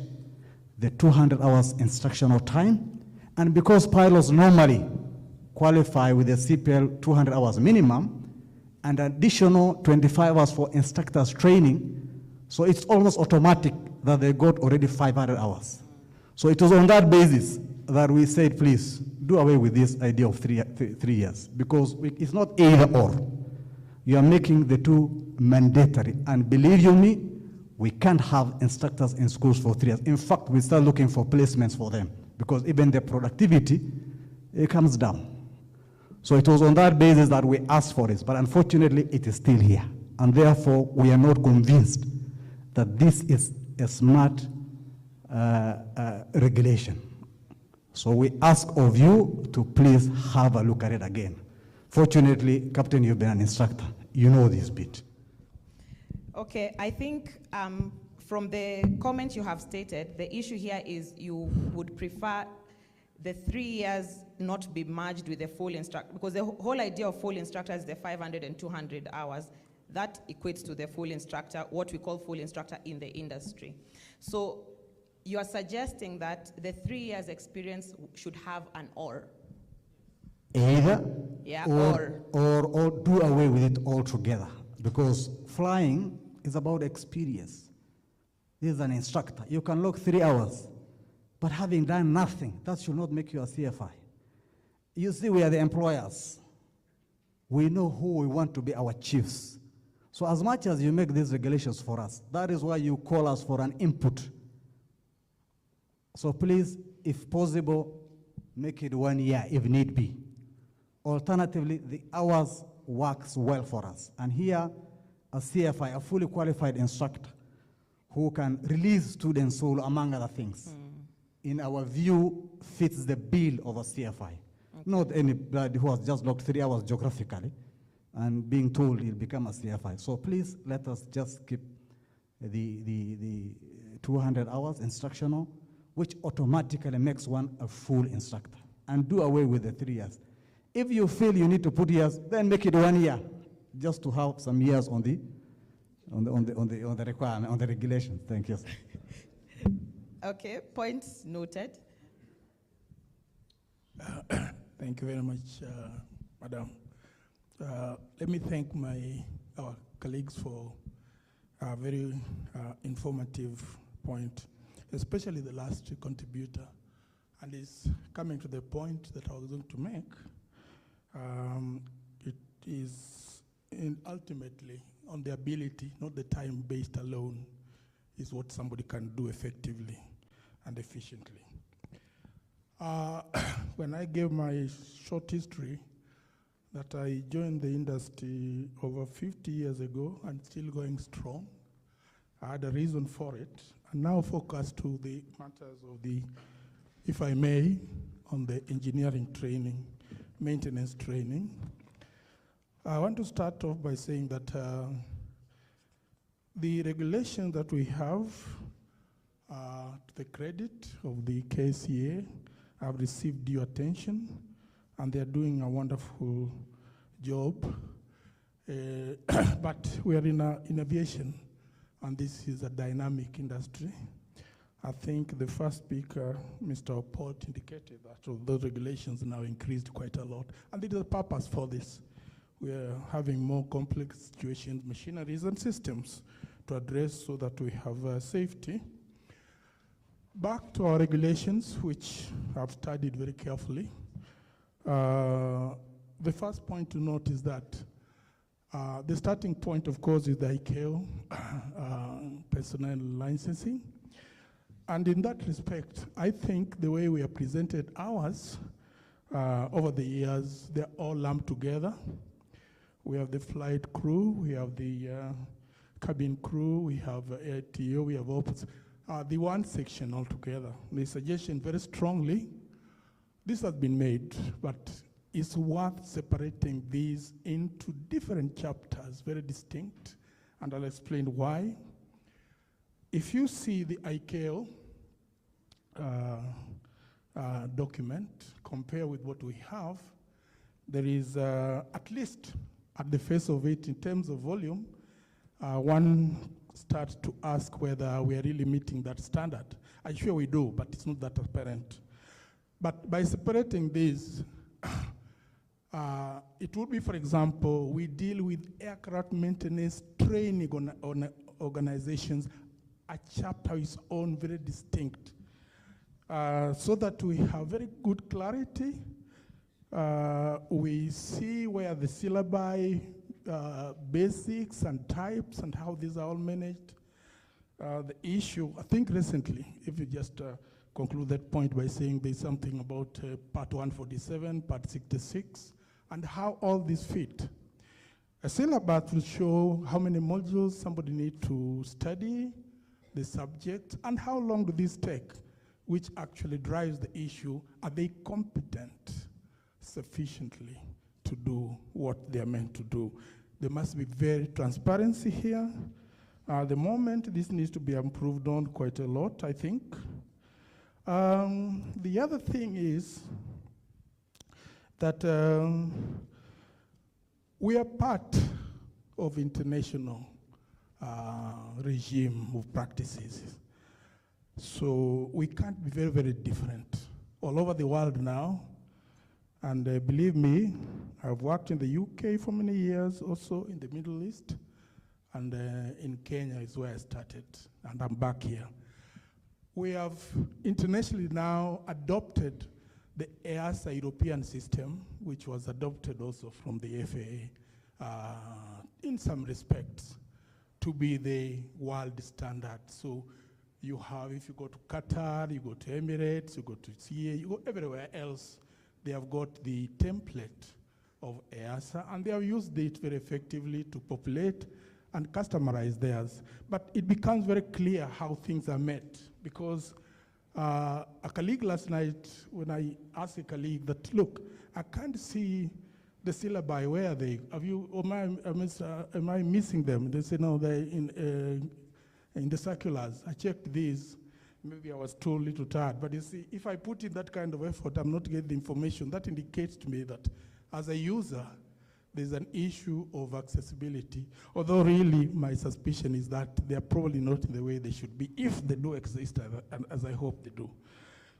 the 200 hours instructional time. And because pilots normally qualify with the CPL 200 hours minimum, and additional 25 hours for instructors training, so it's almost automatic that they got already 500 hours. So it was on that basis that we said, please, do away with this idea of three years, because it's not either or. You are making the two mandatory, and believe you me, we can't have instructors in schools for 3 years. In fact, we start looking for placements for them, because even their productivity, it comes down. So it was on that basis that we asked for this, but unfortunately, it is still here. And therefore, we are not convinced that this is a smart regulation. So we ask of you to please have a look at it again. Fortunately, Captain, you've been an instructor. You know this bit. Okay, I think from the comment you have stated, the issue here is you would prefer the 3 years not be merged with the full instructor, because the whole idea of full instructor is the 500 and 200 hours. That equates to the full instructor, what we call full instructor in the industry. So you are suggesting that the 3 years experience should have an or. Either, yeah, or do away with it altogether, because flying is about experience. This is an instructor. You can log 3 hours, but having done nothing, that should not make you a CFI. You see, we are the employers. We know who we want to be our chiefs. So as much as you make these regulations for us, that is why you call us for an input. So please, if possible, make it 1 year if need be. Alternatively, the hours works well for us. And here, a CFI, a fully qualified instructor, who can release students' soul, among other things, in our view, fits the bill of a CFI. Not anybody who has just logged 3 hours geographically and being told he'll become a CFI. So please let us just keep the 200 hours instructional, which automatically makes one a full instructor, and do away with the 3 years. If you feel you need to put years, then make it 1 year, just to have some years on the requirement, on the regulations. Thank you. Okay, points noted. Thank you very much, Madam. Let me thank our colleagues for a very informative point, especially the last contributor. And it's coming to the point that I was going to make. It is ultimately on the ability, not the time-based alone, is what somebody can do effectively and efficiently. When I gave my short history, that I joined the industry over 50 years ago and still going strong, I had a reason for it, and now focus to the matters of the, if I may, on the engineering training, maintenance training. I want to start off by saying that the regulations that we have, to the credit of the Kcaa, have received due attention, and they're doing a wonderful job. But we are in aviation, and this is a dynamic industry. I think the first speaker, Mr. Port, indicated that those regulations now increased quite a lot, and there is a purpose for this. We are having more complex situations, machineries, and systems to address so that we have safety. Back to our regulations, which I've studied very carefully. The first point to note is that the starting point, of course, is the ICAO personnel licensing. And in that respect, I think the way we have presented ours over the years, they're all lumped together. We have the flight crew, we have the cabin crew, we have ATO, we have ops. the one section altogether. The suggestion very strongly, this has been made, but it's worth separating these into different chapters, very distinct, and I'll explain why. If you see the ICAO document, compare with what we have, there is, at least at the face of it, in terms of volume, one starts to ask whether we are really meeting that standard. I'm sure we do, but it's not that apparent. But by separating these, it would be, for example, we deal with aircraft maintenance training organizations. A chapter is own, very distinct, so that we have very good clarity. We see where the syllabi, basics and types and how these are all managed. The issue, I think recently, if you just conclude that point by saying there's something about part 147, part 66, and how all these fit. A syllabus will show how many modules somebody needs to study, the subject, and how long do these take, which actually drives the issue. Are they competent sufficiently to do what they are meant to do? There must be very transparency here. At the moment, this needs to be improved on quite a lot, I think. The other thing is that we are part of international regime of practices. So we can't be very, very different. All over the world now, and believe me, I've worked in the UK for many years, also in the Middle East, and in Kenya is where I started, and I'm back here. We have internationally now adopted the EASA European system, which was adopted also from the FAA in some respects to be the world standard. So you have, if you go to Qatar, you go to Emirates, you go to CA, you go everywhere else, they have got the template of EASA, and they have used it very effectively to populate and customize theirs. But it becomes very clear how things are met, because a colleague last night, when I asked a colleague that, look, I can't see the syllabi, where are they? Have you, am I missing them? They say, no, they're in the circulars. I checked these. Maybe I was too little tired. But you see, if I put in that kind of effort, I'm not getting the information. That indicates to me that as a user, there's an issue of accessibility. Although really, my suspicion is that they're probably not in the way they should be, if they do exist, as I hope they do.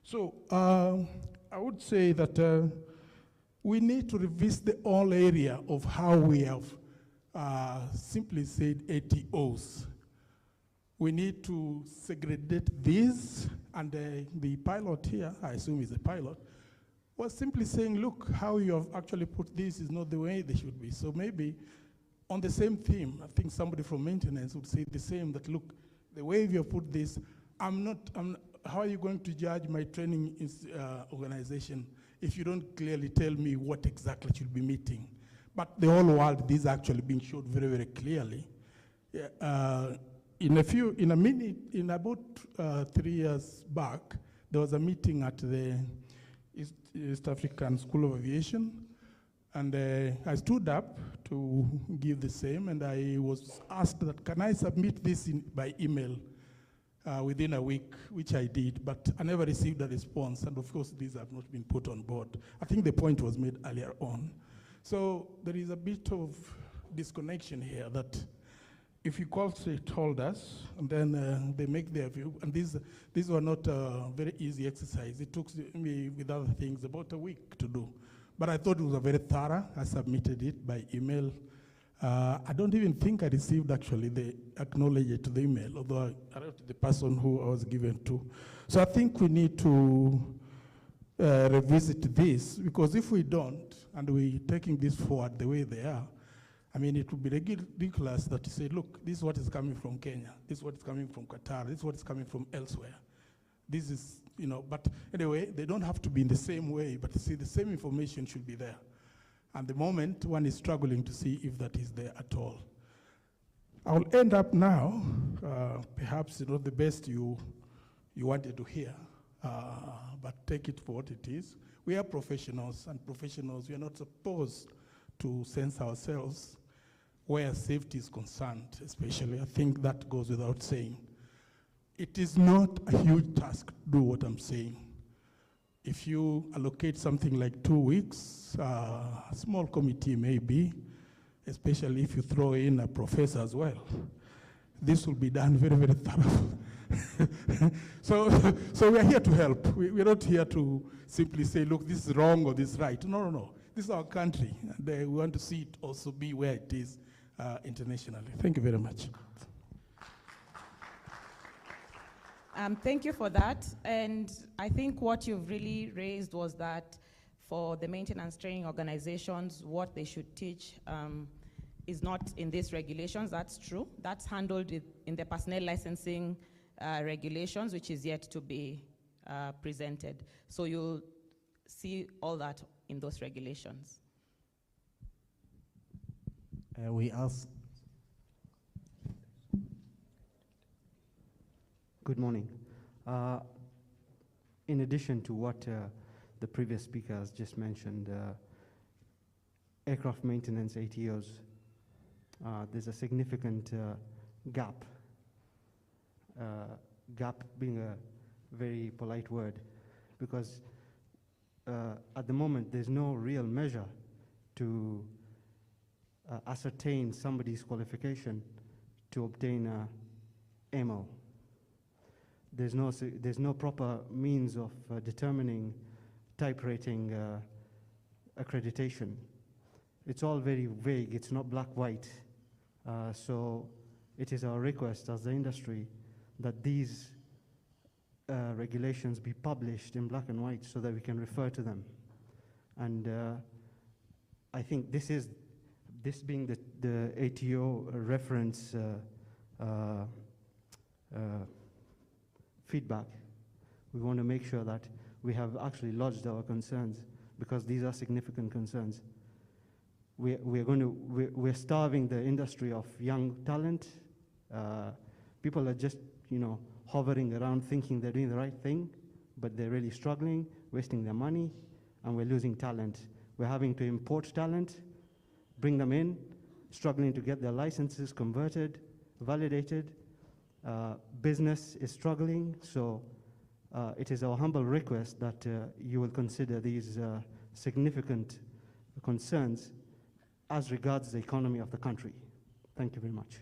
So I would say that we need to revisit the whole area of how we have simply said ATOs. We need to segregate these, and the pilot here, I assume is a pilot, was simply saying, look, how you have actually put this is not the way they should be. So maybe on the same theme, I think somebody from maintenance would say the same, that look, the way you have put this, how are you going to judge my training organization if you don't clearly tell me what exactly should be meeting? But the whole world, this is actually being showed very, very clearly. In about 3 years back, there was a meeting at the East African School of Aviation, and I stood up to give the same, and I was asked that, can I submit this by email within a week, which I did, but I never received a response, and of course these have not been put on board. I think the point was made earlier on. So there is a bit of disconnection here, that if you call stakeholders, and then they make their view, and these were not a very easy exercise. It took me, with other things, about a week to do. But I thought it was a very thorough. I submitted it by email. I don't even think I received, actually, the acknowledgement to the email, although I wrote to the person who I was given to. So I think we need to revisit this, because if we don't, and we're taking this forward the way they are, I mean, it would be ridiculous that you say, look, this is what is coming from Kenya, this is what is coming from Qatar, this is what is coming from elsewhere. This is, but anyway, they don't have to be in the same way, but you see, the same information should be there. And the moment one is struggling to see if that is there at all. I'll end up now, perhaps the best you you wanted to hear, but take it for what it is. We are professionals, and professionals, we are not supposed to censor ourselves where safety is concerned, especially. I think that goes without saying. It is not a huge task to do what I'm saying. If you allocate something like 2 weeks, a small committee maybe, especially if you throw in a professor as well, this will be done very, very thorough. So we are here to help. We're not here to simply say, look, this is wrong or this is right. No, no, no. This is our country, and we want to see it also be where it is internationally. Thank you very much. Thank you for that. And I think what you've really raised was that for the maintenance training organizations, what they should teach is not in these regulations. That's true. That's handled in the personnel licensing regulations, which is yet to be presented. So you'll see all that in those regulations. We ask. Good morning. In addition to what the previous speaker has just mentioned, aircraft maintenance ATOs, there's a significant gap. Gap being a very polite word, because at the moment there's no real measure to ascertain somebody's qualification to obtain a MO. There's no proper means of determining type rating accreditation. It's all very vague. It's not black-white. So it is our request as the industry that these regulations be published in black and white so that we can refer to them. And I think this being the ATO reference feedback, we want to make sure that we have actually lodged our concerns, because these are significant concerns. We're starving the industry of young talent. People are just, hovering around thinking they're doing the right thing, but they're really struggling, wasting their money, and we're losing talent. We're having to import talent, bring them in, struggling to get their licenses converted, validated. Business is struggling, so it is our humble request that you will consider these significant concerns as regards the economy of the country. Thank you very much.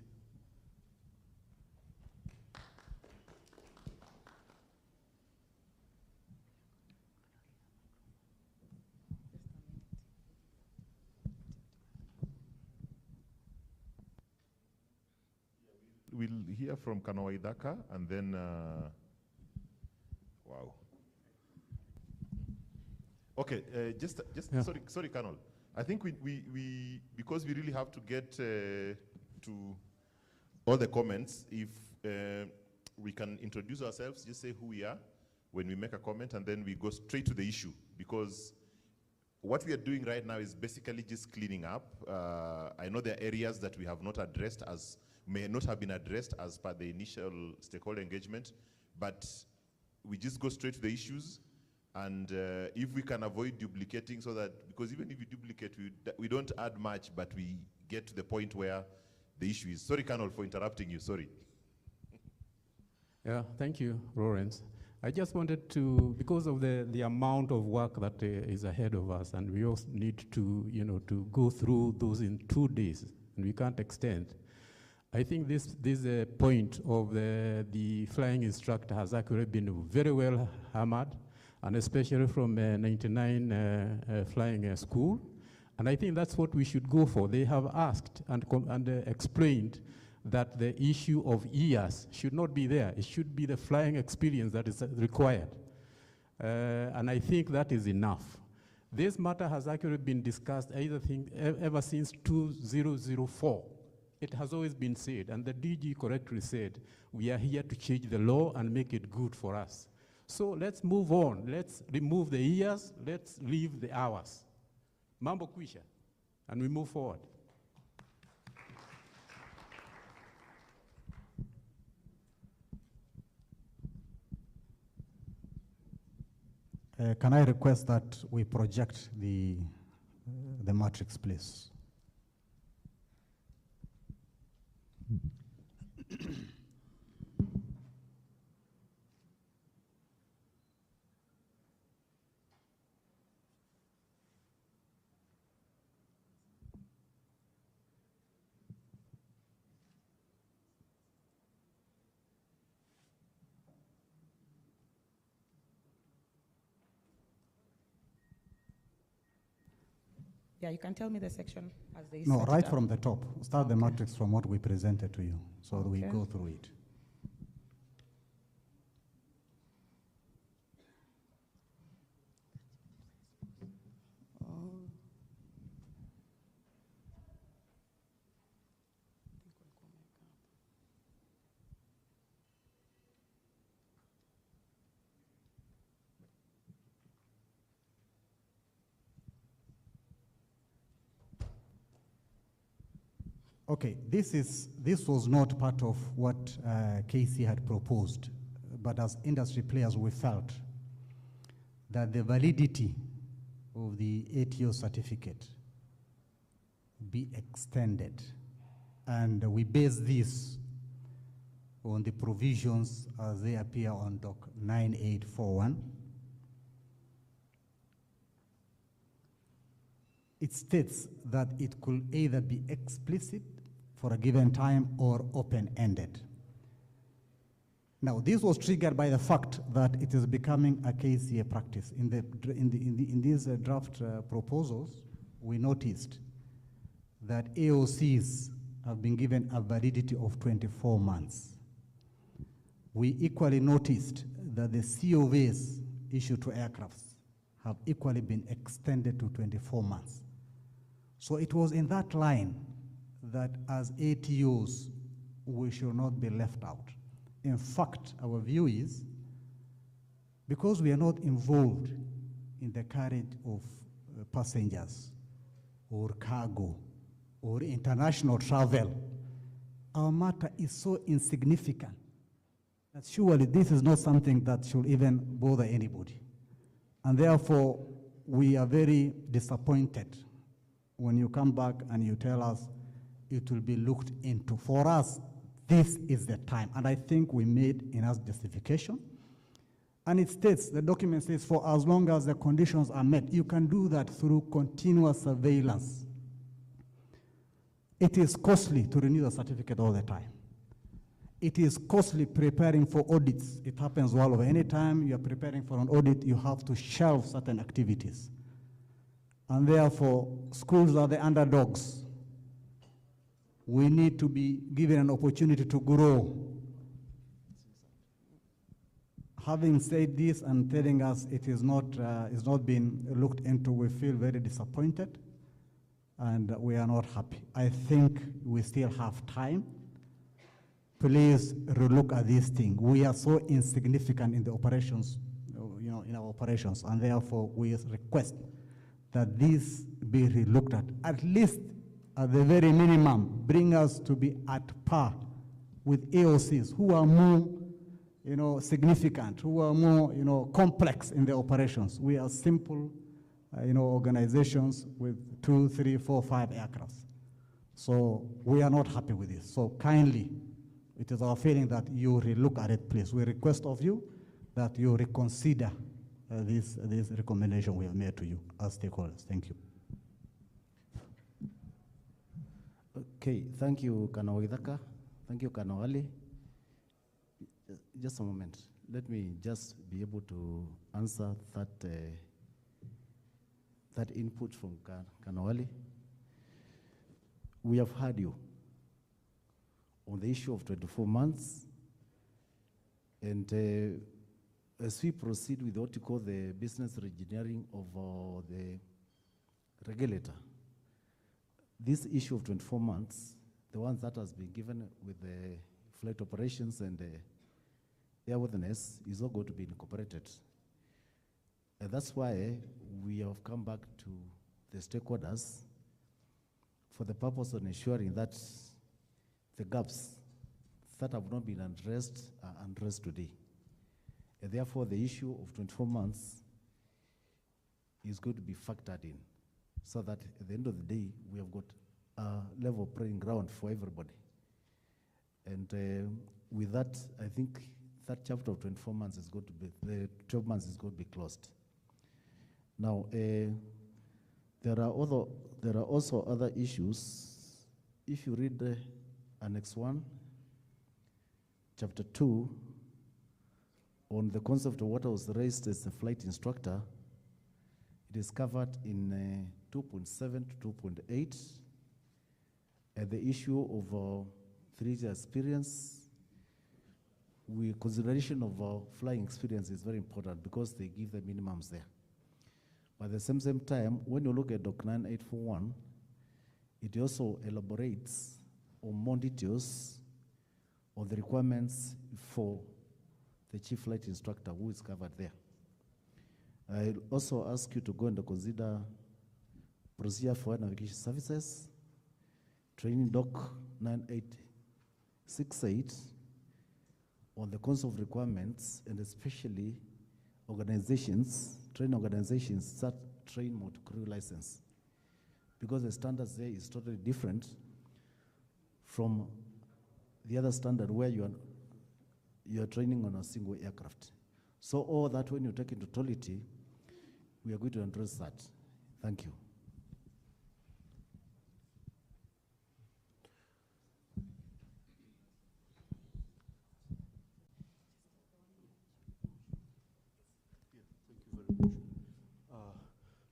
We'll hear from Kanawaidaka, and then, wow. Okay, Yeah. sorry, Colonel. I think we because we really have to get to all the comments, if we can introduce ourselves, just say who we are when we make a comment, and then we go straight to the issue, because what we are doing right now is basically just cleaning up. I know there are areas that we have not addressed, may not have been addressed as per the initial stakeholder engagement, but we just go straight to the issues, and if we can avoid duplicating, so that, because even if we duplicate, we don't add much, but we get to the point where the issue is. Sorry, Colonel, for interrupting you, sorry. Yeah, thank you, Lawrence. I just wanted to, because of the amount of work that is ahead of us, and we also need to, to go through those in 2 days, and we can't extend. I think this point of the flying instructor has actually been very well hammered, and especially from 99 flying school. And I think that's what we should go for. They have asked and explained that the issue of years should not be there. It should be the flying experience that is required. And I think that is enough. This matter has actually been discussed ever since 2004. It has always been said, and the DG correctly said, we are here to change the law and make it good for us. So let's move on. Let's remove the years. Let's leave the hours. Mambo kwisha. And we move forward. Can I request that we project the matrix, please? Yeah, you can tell me the section as they No, set it right up. from the top. Start the matrix from what we presented to you, so we Okay. go through it. Okay, this was not part of what Kcaa had proposed, but as industry players, we felt that the validity of the ATO certificate be extended, and we base this on the provisions as they appear on Doc 9841. It states that it could either be explicit for a given time or open-ended. Now, this was triggered by the fact that it is becoming a Kcaa practice. In these draft proposals, we noticed that AOCs have been given a validity of 24 months. We equally noticed that the COVs issued to aircrafts have equally been extended to 24 months. So it was in that line that as ATOs, we should not be left out. In fact, our view is, because we are not involved in the carriage of passengers or cargo or international travel, our matter is so insignificant that surely this is not something that should even bother anybody. And therefore, we are very disappointed when you come back and you tell us it will be looked into. For us, this is the time. And I think we made enough justification. And it states, the document says, for as long as the conditions are met, you can do that through continuous surveillance. It is costly to renew the certificate all the time. It is costly preparing for audits. It happens all over. Anytime you are preparing for an audit, you have to shelve certain activities. And therefore, schools are the underdogs. We need to be given an opportunity to grow. Having said this and telling us it is not being looked into, we feel very disappointed and we are not happy. I think we still have time. Please relook at this thing. We are so insignificant in the operations, in our operations, and therefore we request that this be relooked at least at the very minimum, bring us to be at par with AOCs who are more, significant, who are more, complex in the operations. We are simple, organizations with 2, 3, 4, 5 aircrafts. So we are not happy with this. So kindly, it is our feeling that you relook at it, please. We request of you that you reconsider this recommendation we have made to you as stakeholders. Thank you. Okay, thank you, Kano Idaka. Thank you, Kano Ali. Just a moment. Let me just be able to answer that input from Kano Ali. We have heard you on the issue of 24 months, and as we proceed with what you call the business engineering of the regulator, this issue of 24 months, the ones that has been given with the flight operations and airworthiness, is all going to be incorporated. And that's why we have come back to the stakeholders for the purpose of ensuring that the gaps that have not been addressed are addressed today. And therefore, the issue of 24 months is going to be factored in, so that at the end of the day, we have got a level playing ground for everybody. And with that, I think that chapter of 24 months is going to be, the 12 months is going to be closed. Now, there are also other issues. If you read Annex 1, Chapter 2, on the concept of what was raised as a flight instructor, it is covered in 2.7 to 2.8. And the issue of 3-year experience, consideration of flying experience is very important because they give the minimums there. But at the same time, when you look at Doc 9841, it also elaborates on more details on the requirements for the chief flight instructor who is covered there. I'll also ask you to go and consider procedure for navigation services, training Doc 9868 on the concept of requirements, and especially organizations, training organizations that train multi-crew license, because the standards there is totally different from the other standard where you are training on a single aircraft. So all that, when you take into totality, we are going to address that. Thank you.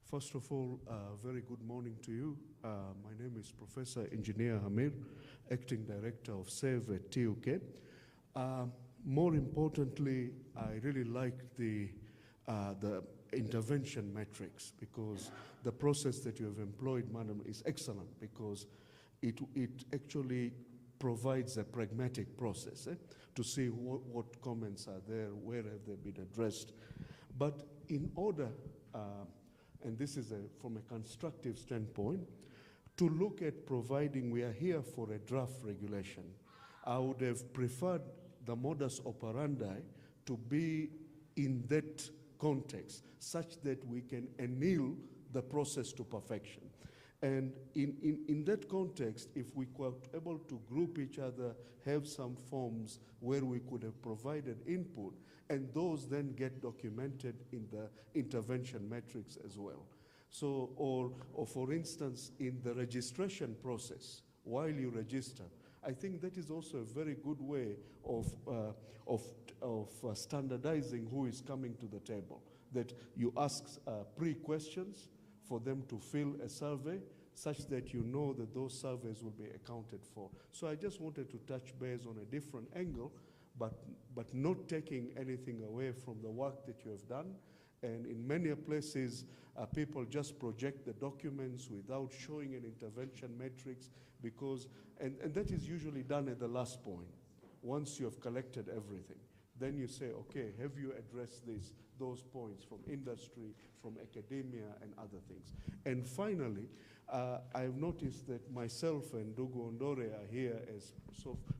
First of all, very good morning to you. My name is Professor Engineer Hamir, Acting Director of SAVE at TUK. More importantly, I really like the intervention metrics, because the process that you have employed, madam, is excellent, because it actually provides a pragmatic process to see what comments are there, where have they been addressed. But in order, and this is from a constructive standpoint, to look at providing, we are here for a draft regulation. I would have preferred the modus operandi to be in that context, such that we can anneal the process to perfection. And in that context, if we were able to group each other, have some forms where we could have provided input, and those then get documented in the intervention metrics as well. So, or for instance, in the registration process, while you register, I think that is also a very good way of standardizing who is coming to the table, that you ask pre-questions for them to fill a survey, such that you know that those surveys will be accounted for. So I just wanted to touch base on a different angle, but not taking anything away from the work that you have done. And in many places, people just project the documents without showing an intervention matrix, because, and that is usually done at the last point. Once you have collected everything, then you say, okay, have you addressed those points from industry, from academia, and other things? And finally, I have noticed that myself and Dogo Ondore are here as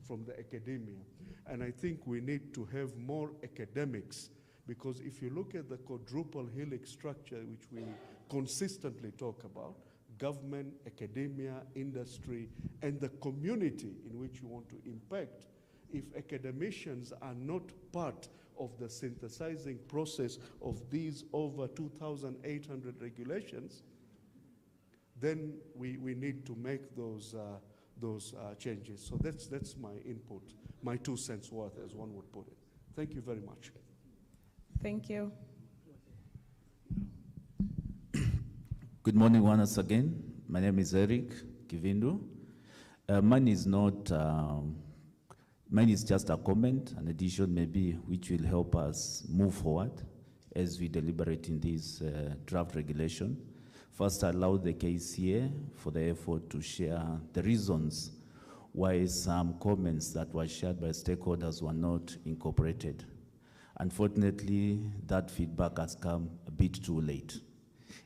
from the academia, and I think we need to have more academics, because if you look at the quadruple helix structure, which we consistently talk about, government, academia, industry, and the community in which you want to impact, if academicians are not part of the synthesizing process of these over 2,800 regulations, then we need to make those changes. So that's my input, my 2 cents worth, as one would put it. Thank you very much. Thank you. Good morning once again. My name is Eric Kivindu. Mine is not, mine is just a comment, an addition maybe, which will help us move forward as we deliberate in this draft regulation. First, I allow the Kcaa for the effort to share the reasons why some comments that were shared by stakeholders were not incorporated. Unfortunately, that feedback has come a bit too late.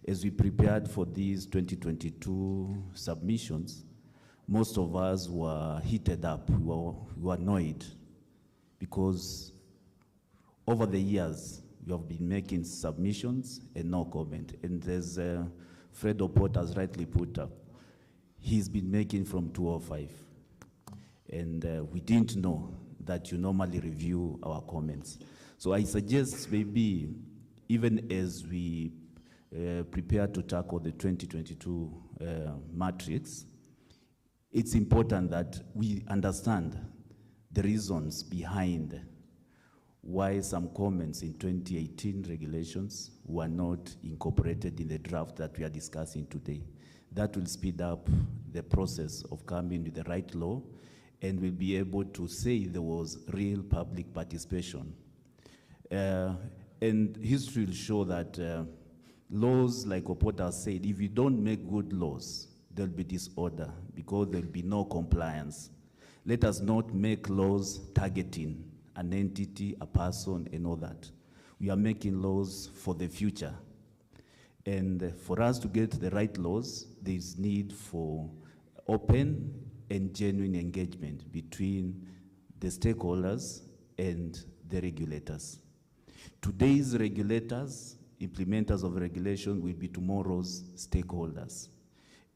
As we prepared for these 2022 submissions, most of us were heated up, we were annoyed, because over the years, We have been making submissions and no comment. And as Fred Oport has rightly put up, he's been making from 2005. And we didn't know that you normally review our comments. So I suggest maybe even as we prepare to tackle the 2022 matrix, it's important that we understand the reasons behind why some comments in 2018 regulations were not incorporated in the draft that we are discussing today. That will speed up the process of coming with the right law, and we'll be able to say there was real public participation. And history will show that laws, like Opota said, if you don't make good laws, there'll be disorder because there'll be no compliance. Let us not make laws targeting an entity, a person, and all that. We are making laws for the future. And for us to get the right laws, there's need for open and genuine engagement between the stakeholders and the regulators. Today's regulators, implementers of regulation, will be tomorrow's stakeholders.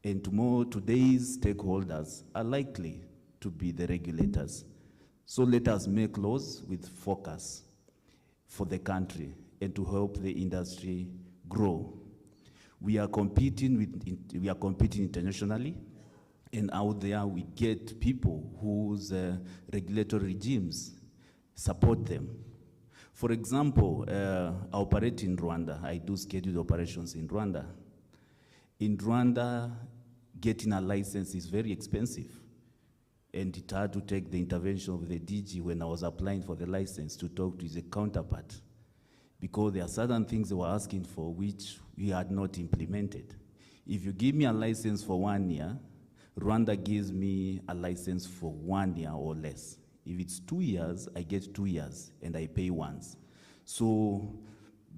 And today's stakeholders are likely to be the regulators. So let us make laws with focus for the country and to help the industry grow. We are competing internationally, and out there we get people whose regulatory regimes support them. For example, I operate in Rwanda. I do scheduled operations in Rwanda. In Rwanda, getting a license is very expensive. And it had to take the intervention of the DG when I was applying for the license to talk to the counterpart, because there are certain things they were asking for which we had not implemented. If you give me a license for 1 year, Rwanda gives me a license for 1 year or less. If it's 2 years, I get 2 years and I pay once. So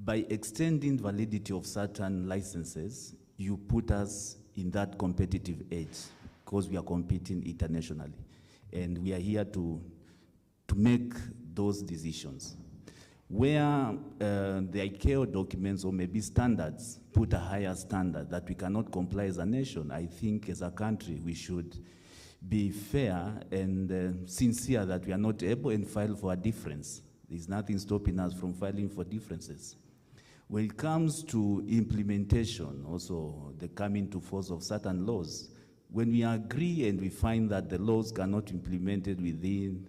by extending validity of certain licenses, you put us in that competitive edge because we are competing internationally. And we are here to make those decisions. Where the ICAO documents or maybe standards put a higher standard that we cannot comply as a nation, I think as a country we should be fair and sincere that we are not able and file for a difference. There's nothing stopping us from filing for differences. When it comes to implementation, also the coming to force of certain laws, when we agree and we find that the laws cannot be implemented within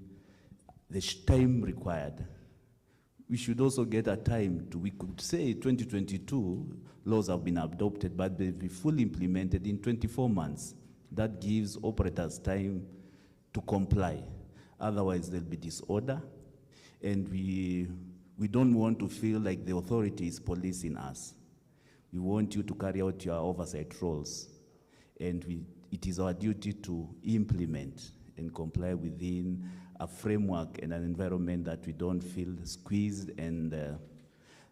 the time required, we should also get a time to, we could say 2022 laws have been adopted, but they'll be fully implemented in 24 months. That gives operators time to comply. Otherwise, there'll be disorder, and we don't want to feel like the authority is policing us. We want you to carry out your oversight roles, and it is our duty to implement and comply within a framework and an environment that we don't feel squeezed and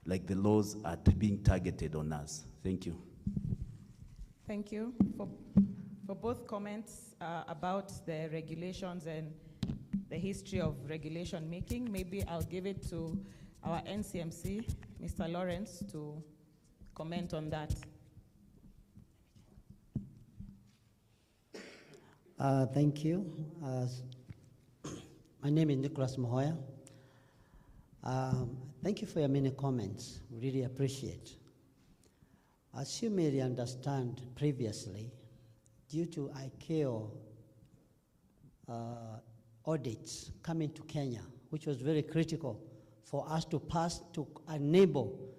like the laws are being targeted on us. Thank you. Thank you for both comments about the regulations and the history of regulation making. Maybe I'll give it to our NCMC, Mr. Lawrence, to comment on that. Thank you. My name is Nicholas Mahoya. Thank you for your many comments. We really appreciate. As you may understand previously, due to ICAO audits coming to Kenya, which was very critical for us to pass to enable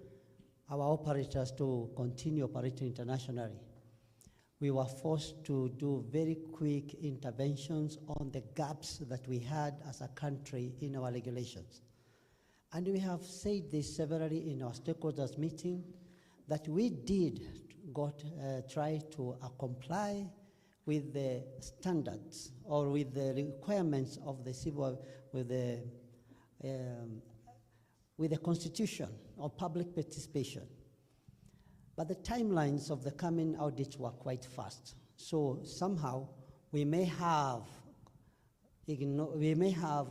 our operators to continue operating internationally, we were forced to do very quick interventions on the gaps that we had as a country in our regulations. And we have said this severally in our stakeholders meeting, that we did try to comply with the standards or with the requirements of the civil, with the constitution of public participation. But the timelines of the coming audits were quite fast. So somehow we may have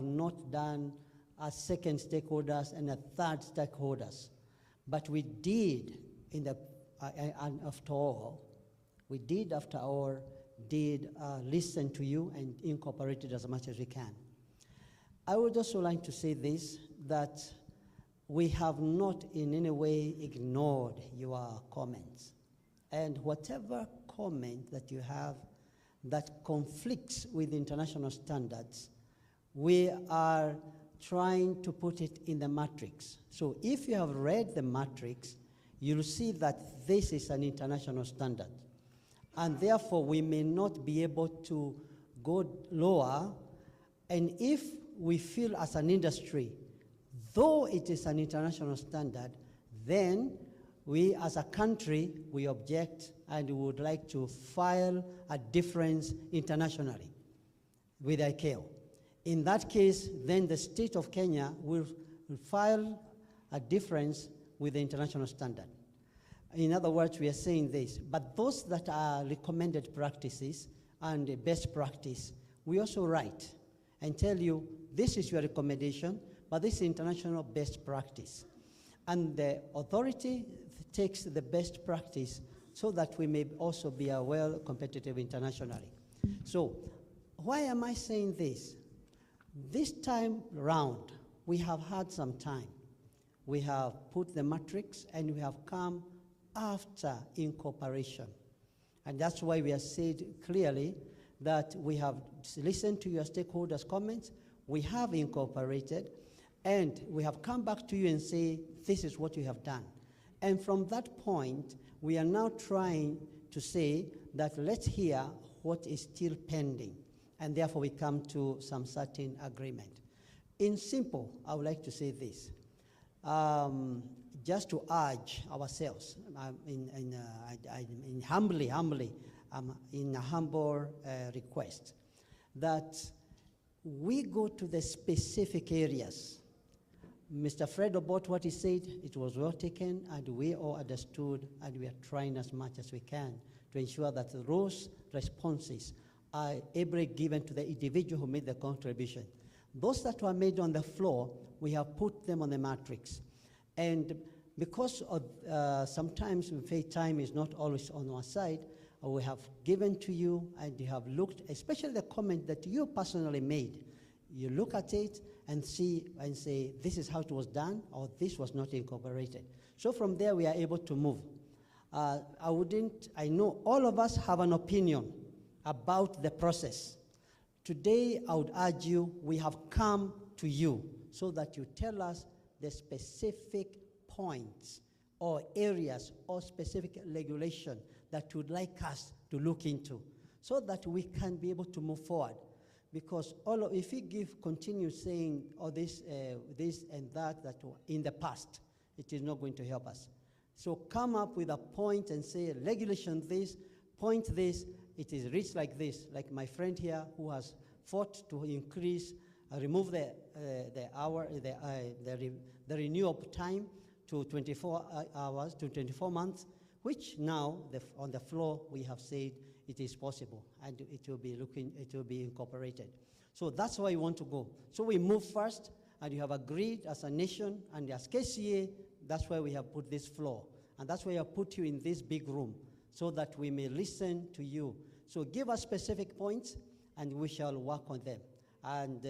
not done a second stakeholders, and a third stakeholders. But we did, after all, listen to you and incorporate it as much as we can. I would also like to say this, that we have not in any way ignored your comments. And whatever comment that you have that conflicts with international standards, we are trying to put it in the matrix. So if you have read the matrix, you'll see that this is an international standard. And therefore, we may not be able to go lower. And if we feel as an industry, though it is an international standard, then we as a country, we object and we would like to file a difference internationally with ICAO. In that case, then the state of Kenya will file a difference with the international standard. In other words, we are saying this, but those that are recommended practices and best practice, we also write and tell you, this is your recommendation, but this is international best practice. And the authority takes the best practice so that we may also be well competitive internationally. So why am I saying this? This time round, we have had some time. We have put the matrix and we have come after incorporation. And that's why we have said clearly that we have listened to your stakeholders' comments, we have incorporated, and we have come back to you and say, this is what you have done. And from that point, we are now trying to say that let's hear what is still pending. And therefore, we come to some certain agreement. In simple, I would like to say this. Just to urge ourselves, in a humble request, that we go to the specific areas. Mr. Fred about what he said, it was well taken, and we all understood, and we are trying as much as we can to ensure that those responses are ably given to the individual who made the contribution. Those that were made on the floor, we have put them on the matrix. And because of sometimes time is not always on our side, we have given to you and you have looked, especially the comment that you personally made. You look at it and see and say, this is how it was done, or this was not incorporated. So from there, we are able to move. I know all of us have an opinion about the process. Today, I would urge you, we have come to you so that you tell us the specific points or areas or specific regulation that you'd like us to look into so that we can be able to move forward. Because if we continue saying all this and that in the past, it is not going to help us. So come up with a point and say, regulation this, point this, it is reached like this, like my friend here who has fought to increase, remove the renewal time to 24 hours, to 24 months, which now on the floor we have said it is possible and it will be incorporated. So that's why we want to go. So we move first, and you have agreed as a nation, and as Kcaa, that's why we have put this floor. And that's why I put you in this big room, so that we may listen to you. So give us specific points, and we shall work on them. And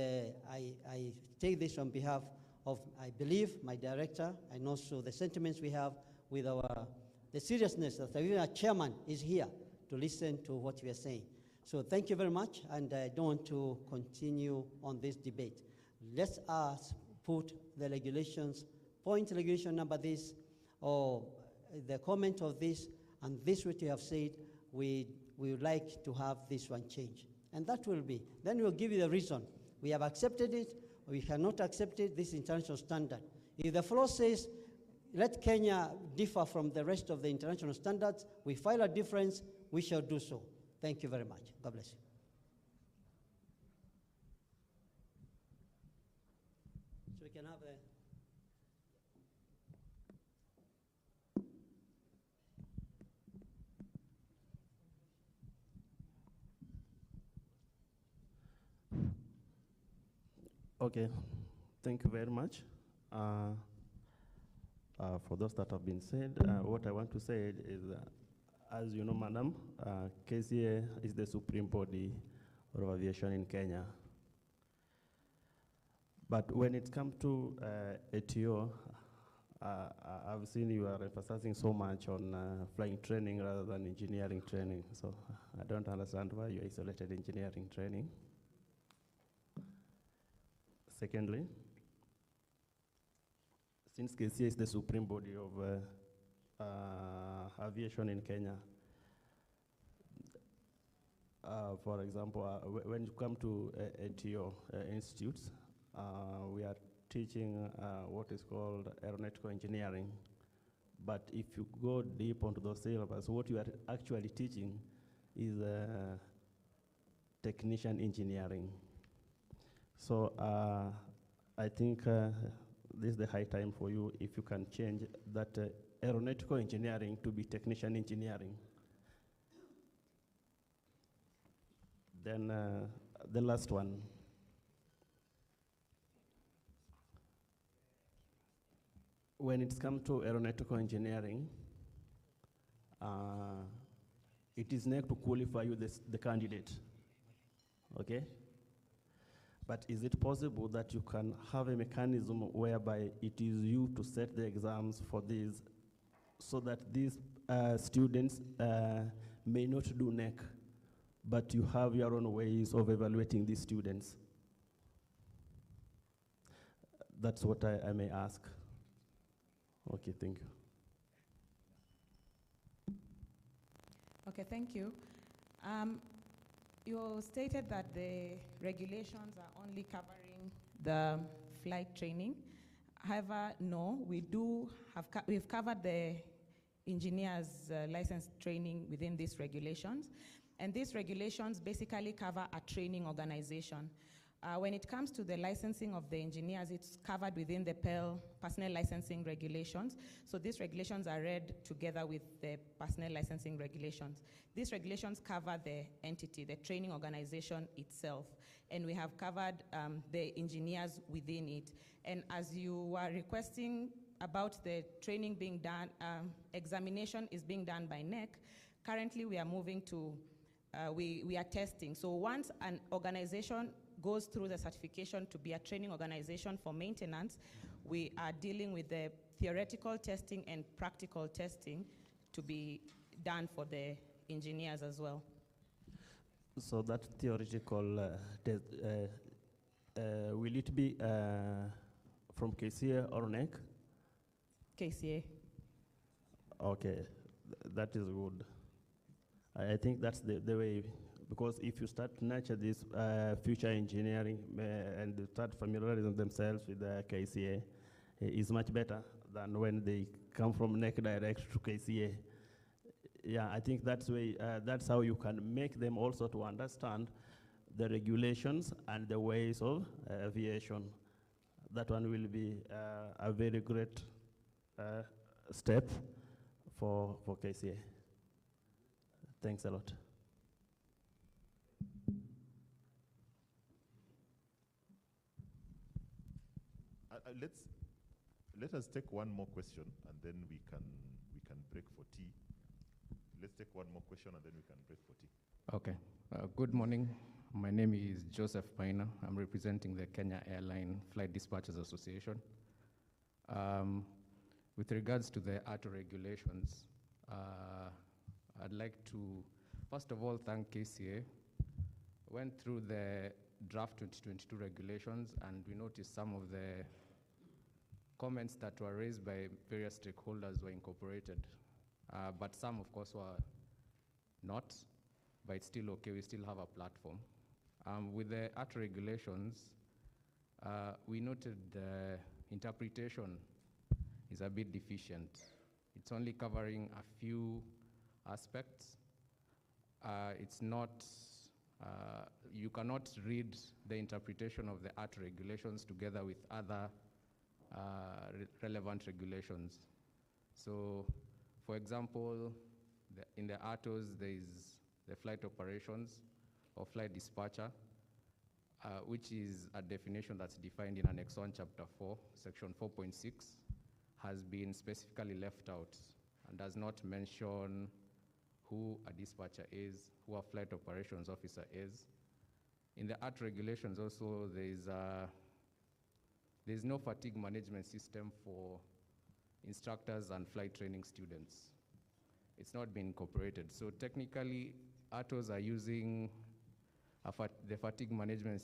I take this on behalf of, I believe, my director, and also the sentiments we have with the seriousness that even our chairman is here to listen to what we are saying. So thank you very much, and I don't want to continue on this debate. Let us put the regulations, point regulation number this, or the comment of this, and this what you have said, we would like to have this one change. And that will be, then we'll give you the reason. We have accepted it, or we cannot accept it, this international standard. If the floor says, let Kenya differ from the rest of the international standards, we file a difference, we shall do so. Thank you very much. God bless you. So we can have a... Okay, Thank you very much. For those that have been said, what I want to say is, as you know, Madam, Kcaa is the supreme body of aviation in Kenya. But when it comes to ATO, I've seen you are emphasizing so much on flying training rather than engineering training. So I don't understand why you isolated engineering training. Secondly, since Kcaa is the supreme body of aviation in Kenya, for example, when you come to ATO institutes, we are teaching what is called aeronautical engineering. But if you go deep onto those syllabus, what you are actually teaching is technician engineering. So I think this is the high time for you if you can change that aeronautical engineering to be technician engineering. Then the last one. When it's come to aeronautical engineering, it is next to qualify you the candidate, okay? But is it possible that you can have a mechanism whereby it is you to set the exams for these so that these students may not do NEC, but you have your own ways of evaluating these students? That's what I may ask. Okay, thank you. Okay, thank you. You stated that the regulations are only covering the flight training. However, no, we've covered the engineers' license training within these regulations. And these regulations basically cover a training organization. When it comes to the licensing of the engineers, it's covered within the PEL personnel licensing regulations. So these regulations are read together with the personnel licensing regulations. These regulations cover the entity, the training organization itself, and we have covered the engineers within it. And as you were requesting about the training being done, examination is being done by NEC. Currently, we are moving to, we are testing. So once an organization goes through the certification to be a training organization for maintenance, we are dealing with the theoretical testing and practical testing to be done for the engineers as well. So that theoretical test, will it be from Kcaa or NEC? Kcaa. Okay, that is good. I think that's the way, because if you start to nurture this future engineering and start familiarizing themselves with the Kcaa, is much better than when they come from NEC direct to Kcaa. Yeah, I think that's how you can make them also to understand the regulations and the ways of aviation. That one will be a very great step for Kcaa. Thanks a lot. Let us take one more question, and then we can break for tea. Let's take one more question, and then we can break for tea. Okay. Good morning. My name is Joseph Paina. I'm representing the Kenya Airline Flight Dispatchers Association. With regards to the ATO regulations, I'd like to, first of all, thank Kcaa. Went through the draft 2022 regulations, and we noticed some of the comments that were raised by various stakeholders were incorporated. But some, of course, were not, but it's still okay. We still have a platform. With the ATO regulations, we noted the interpretation is a bit deficient. It's only covering a few aspects. It's not, you cannot read the interpretation of the ATO regulations together with other relevant regulations. So, for example, in the ATOs, there is the flight operations or flight dispatcher. which is a definition that's defined in Annex 1, Chapter 4, Section 4.6, has been specifically left out and does not mention who a dispatcher is, who a flight operations officer is. In the ART regulations also, there's no fatigue management system for instructors and flight training students. It's not been incorporated. So technically, ARTOs are using the fatigue management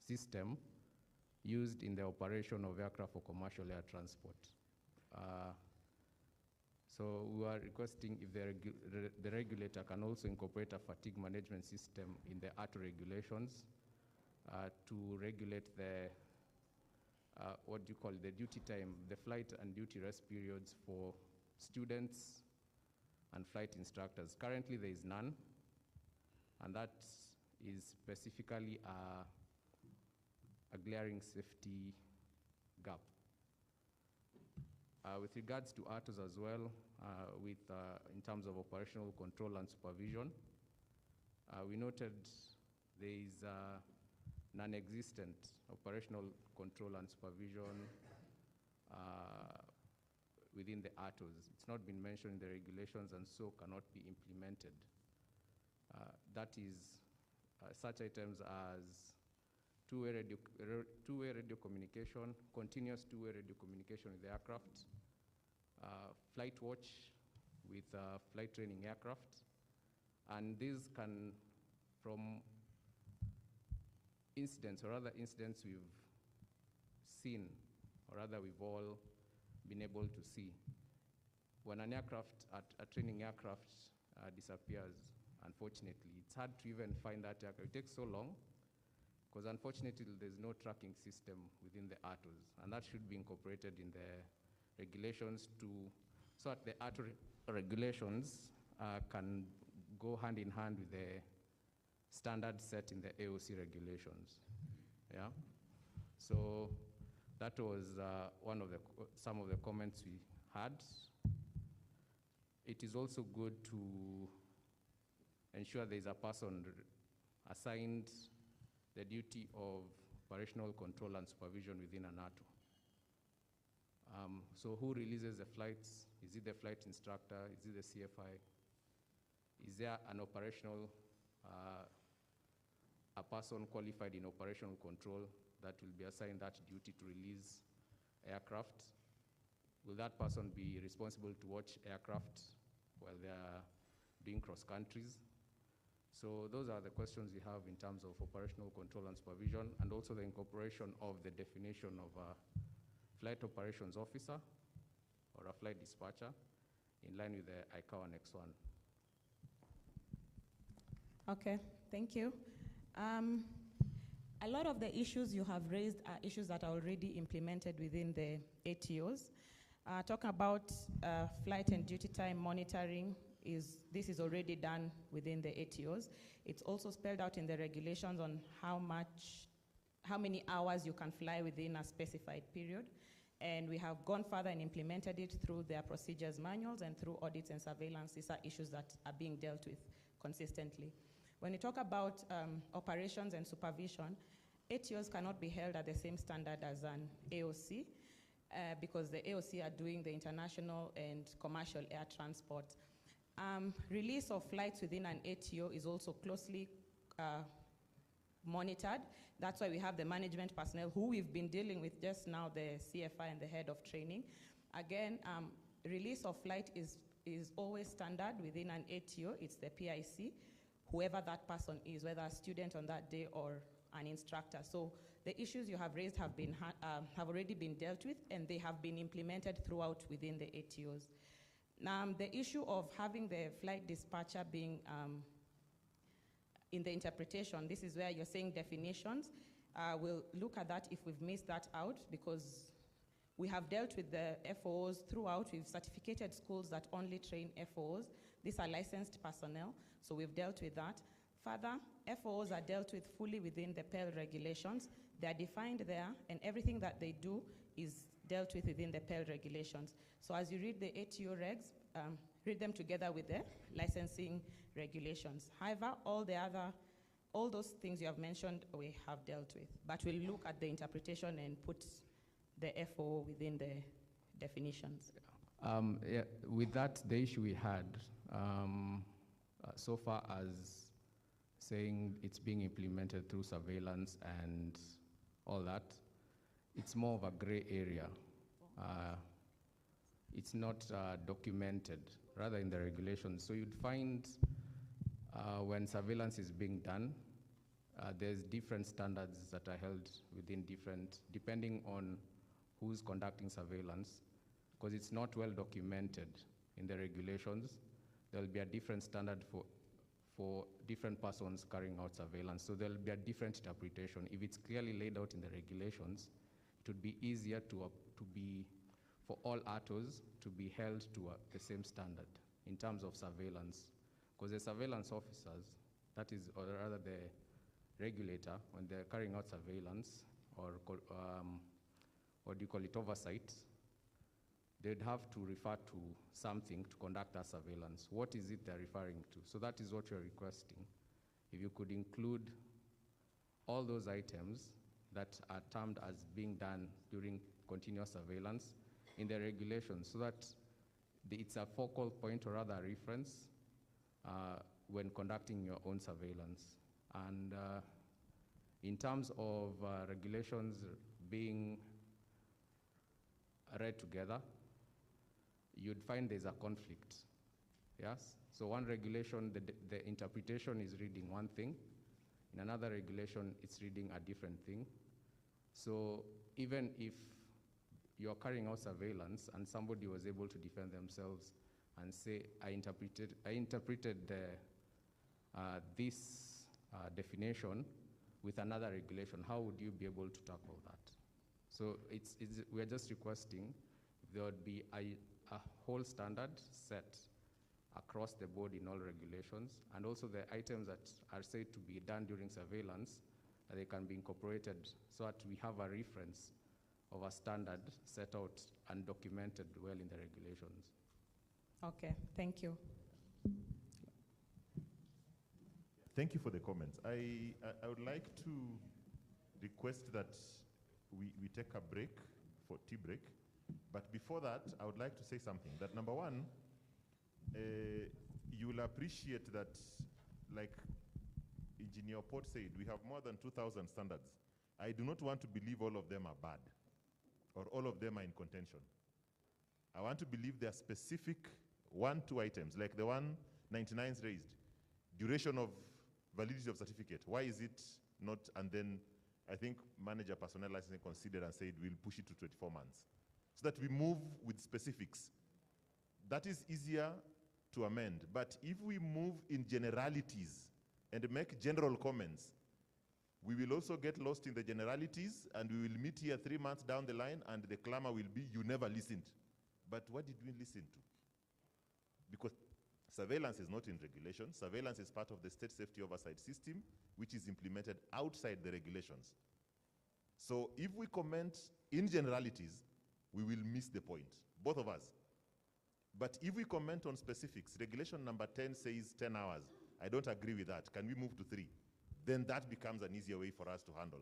system used in the operation of aircraft for commercial air transport. So we are requesting if the regulator can also incorporate a fatigue management system in the ARTO regulations to regulate the, what do you call it, the duty time, the flight and duty rest periods for students and flight instructors. Currently there is none, and that is specifically a glaring safety gap. With regards to ARTOs as well, in terms of operational control and supervision, we noted there is non-existent operational control and supervision within the ARTOs. It's not been mentioned in the regulations and so cannot be implemented. That is such items as two-way radio communication, continuous two-way radio communication with the aircraft, flight watch with flight training aircraft, and these can, from incidents or other incidents we've seen, or rather we've all been able to see, when an aircraft, a training aircraft disappears, unfortunately, it's hard to even find that aircraft. It takes so long, because unfortunately there's no tracking system within the ARTOs, and that should be incorporated in the regulations so that the ARTO regulations can go hand in hand with the standards set in the AOC regulations. Yeah. So that was some of the comments we had. It is also good to ensure there is a person assigned the duty of operational control and supervision within an ARTO. So who releases the flights? Is it the flight instructor? Is it the CFI? Is there an operational, a person qualified in operational control that will be assigned that duty to release aircraft? Will that person be responsible to watch aircraft while they are doing cross countries? So those are the questions we have in terms of operational control and supervision, and also the incorporation of the definition of a flight operations officer or a flight dispatcher in line with the Kcaa Annex 1. Okay, thank you. A lot of the issues you have raised are issues that are already implemented within the ATOs. Talking about flight and duty time monitoring, this is already done within the ATOs. It's also spelled out in the regulations on how many hours you can fly within a specified period. And we have gone further and implemented it through their procedures manuals and through audits and surveillance. These are issues that are being dealt with consistently. When you talk about operations and supervision, ATOs cannot be held at the same standard as an AOC because the AOC are doing the international and commercial air transport. Release of flights within an ATO is also closely monitored. That's why we have the management personnel who we've been dealing with just now, the CFI and the head of training. Again, release of flight is always standard within an ATO. It's the PIC, whoever that person is, whether a student on that day or an instructor. So the issues you have raised have already been dealt with, and they have been implemented throughout within the ATOs. Now, the issue of having the flight dispatcher being in the interpretation, this is where you're saying definitions. We'll look at that if we've missed that out, because we have dealt with the FOOs throughout. We've certificated schools that only train FOOs. These are licensed personnel, so we've dealt with that. Further, FOOs are dealt with fully within the PEL regulations. They're defined there, and everything that they do is dealt with within the PEL regulations. So as you read the ATO regs, read them together with the licensing regulations. However, all the other all those things you have mentioned, we have dealt with. But we'll look at the interpretation and put the FO within the definitions. Yeah, with that, the issue we had so far as saying it's being implemented through surveillance and all that, it's more of a gray area. It's not documented, rather in the regulations. So you'd find when surveillance is being done, there's different standards that are held within different, depending on who's conducting surveillance, because it's not well documented in the regulations. There'll be a different standard for different persons carrying out surveillance. So there'll be a different interpretation. If it's clearly laid out in the regulations, it would be easier for all ATOs to be held to the same standard in terms of surveillance. Because the surveillance officers, that is, or rather the regulator, when they're carrying out surveillance, or what do you call it, oversight, they'd have to refer to something to conduct that surveillance. What is it they're referring to? So that is what you're requesting. If you could include all those items that are termed as being done during continuous surveillance in the regulations, so that it's a focal point or rather a reference when conducting your own surveillance. And in terms of regulations being read together, you'd find there's a conflict, yes? So one regulation, the interpretation is reading one thing. In another regulation, it's reading a different thing. So even if you're carrying out surveillance and somebody was able to defend themselves and say, I interpreted this definition with another regulation, how would you be able to tackle that? So we're just requesting if there would be a whole standard set across the board in all regulations, and also the items that are said to be done during surveillance, that they can be incorporated so that we have a reference of a standard set out and documented well in the regulations. Okay, thank you. Thank you for the comments. I would like to request that we take a break, for tea break. But before that, I would like to say something. That number one, you will appreciate that, like Engineer Port said, we have more than 2,000 standards. I do not want to believe all of them are bad or all of them are in contention. I want to believe there are specific 1-2 items, like the one 99's raised, duration of validity of certificate. Why is it not? And then I think manager personnel licensing considered and said we'll push it to 24 months. So that we move with specifics. That is easier to amend. But if we move in generalities and make general comments, we will also get lost in the generalities, and we will meet here 3 months down the line, and the clamor will be, you never listened. But what did we listen to? Because surveillance is not in regulation. Surveillance is part of the state safety oversight system, which is implemented outside the regulations. So if we comment in generalities, we will miss the point, both of us. But if we comment on specifics, regulation number 10 says 10 hours. I don't agree with that. Can we move to 3? Then that becomes an easier way for us to handle.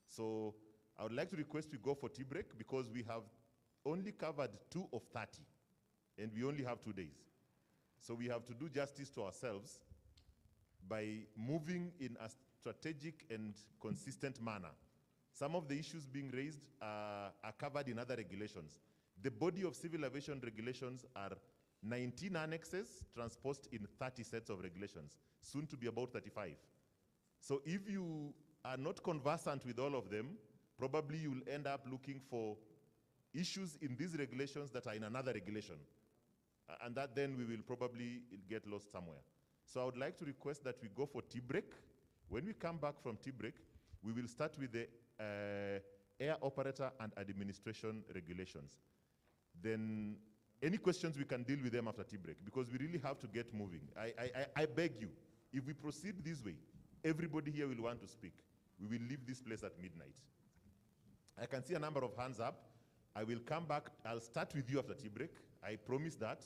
So I would like to request we go for tea break, because we have only covered 2 of 30, and we only have 2 days. So we have to do justice to ourselves by moving in a strategic and consistent manner. Some of the issues being raised are covered in other regulations. The body of civil aviation regulations are 19 annexes transposed in 30 sets of regulations, soon to be about 35. So if you are not conversant with all of them, probably you'll end up looking for issues in these regulations that are in another regulation. And that then we will probably get lost somewhere. So I would like to request that we go for tea break. When we come back from tea break, we will start with the air operator and administration regulations. Then any questions, we can deal with them after tea break, because we really have to get moving. I beg you, if we proceed this way, everybody here will want to speak. We will leave this place at midnight. I can see a number of hands up. I will come back. I'll start with you after tea break. I promise that.